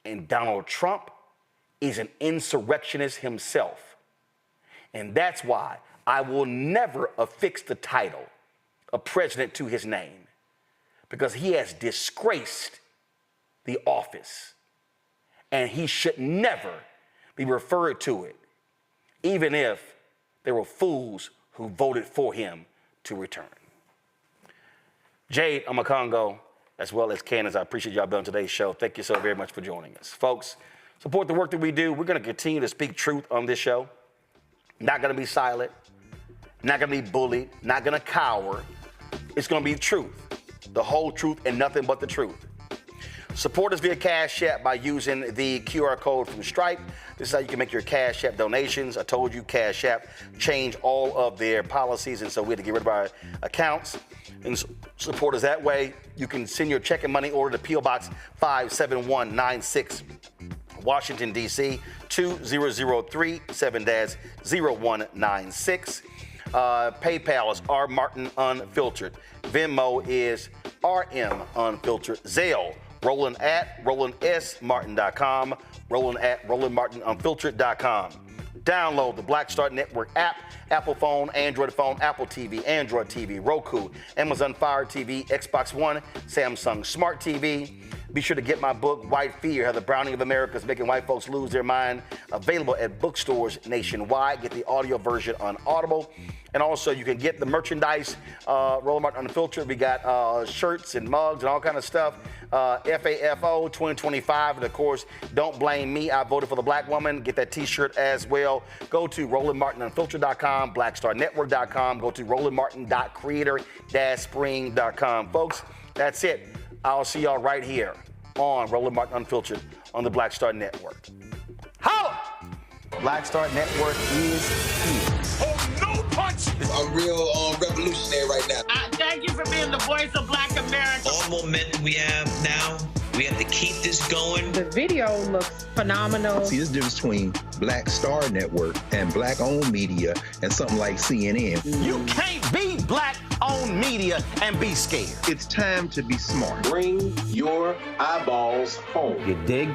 and Donald Trump is an insurrectionist himself. And that's why I will never affix the title of president to his name, because he has disgraced the office, and he should never be referred to it, even if there were fools who voted for him to return. Jade Amakongo, as well as Candace, I appreciate y'all being on today's show. Thank you so very much for joining us. Folks, support the work that we do. We're going to continue to speak truth on this show. Not going to be silent, not going to be bullied, not going to cower. It's going to be the truth, the whole truth, and nothing but the truth. Support us via Cash App by using the QR code from Stripe. This is how you can make your Cash App donations. I told you Cash App changed all of their policies, and so we had to get rid of our accounts. And support us that way. You can send your check and money order to P.O. Box 57196, Washington, D.C., 2003 7-0196. PayPal is R Martin Unfiltered. Venmo is RM Unfiltered. Zelle, Roland at RolandSMartin.com. Roland at RolandMartinUnfiltered.com. Download the Black Star Network app, Apple phone, Android phone, Apple TV, Android TV, Roku, Amazon Fire TV, Xbox One, Samsung Smart TV. Be sure to get my book, White Fear, How the Browning of America is Making White Folks Lose Their Mind, available at bookstores nationwide. Get the audio version on Audible. And also, you can get the merchandise, Roland Martin Unfiltered. We got shirts and mugs and all kind of stuff. FAFO 2025. And of course, Don't Blame Me, I Voted for the Black Woman. Get that t-shirt as well. Go to RolandMartinUnfiltered.com, BlackStarNetwork.com. Go to RolandMartin.creator-spring.com. Folks, that's it. I'll see y'all right here on Roland Martin Unfiltered on the Black Star Network. Holla! Black Star Network is here. Oh, no punch! I'm real revolutionary right now. Thank you for being the voice of Black America. All momentum we have now, we have to keep this going. The video looks phenomenal. See, this difference between Black Star Network and black-owned media and something like CNN. You can't be black-owned media and be scared. It's time to be smart. Bring your eyeballs home. You dig?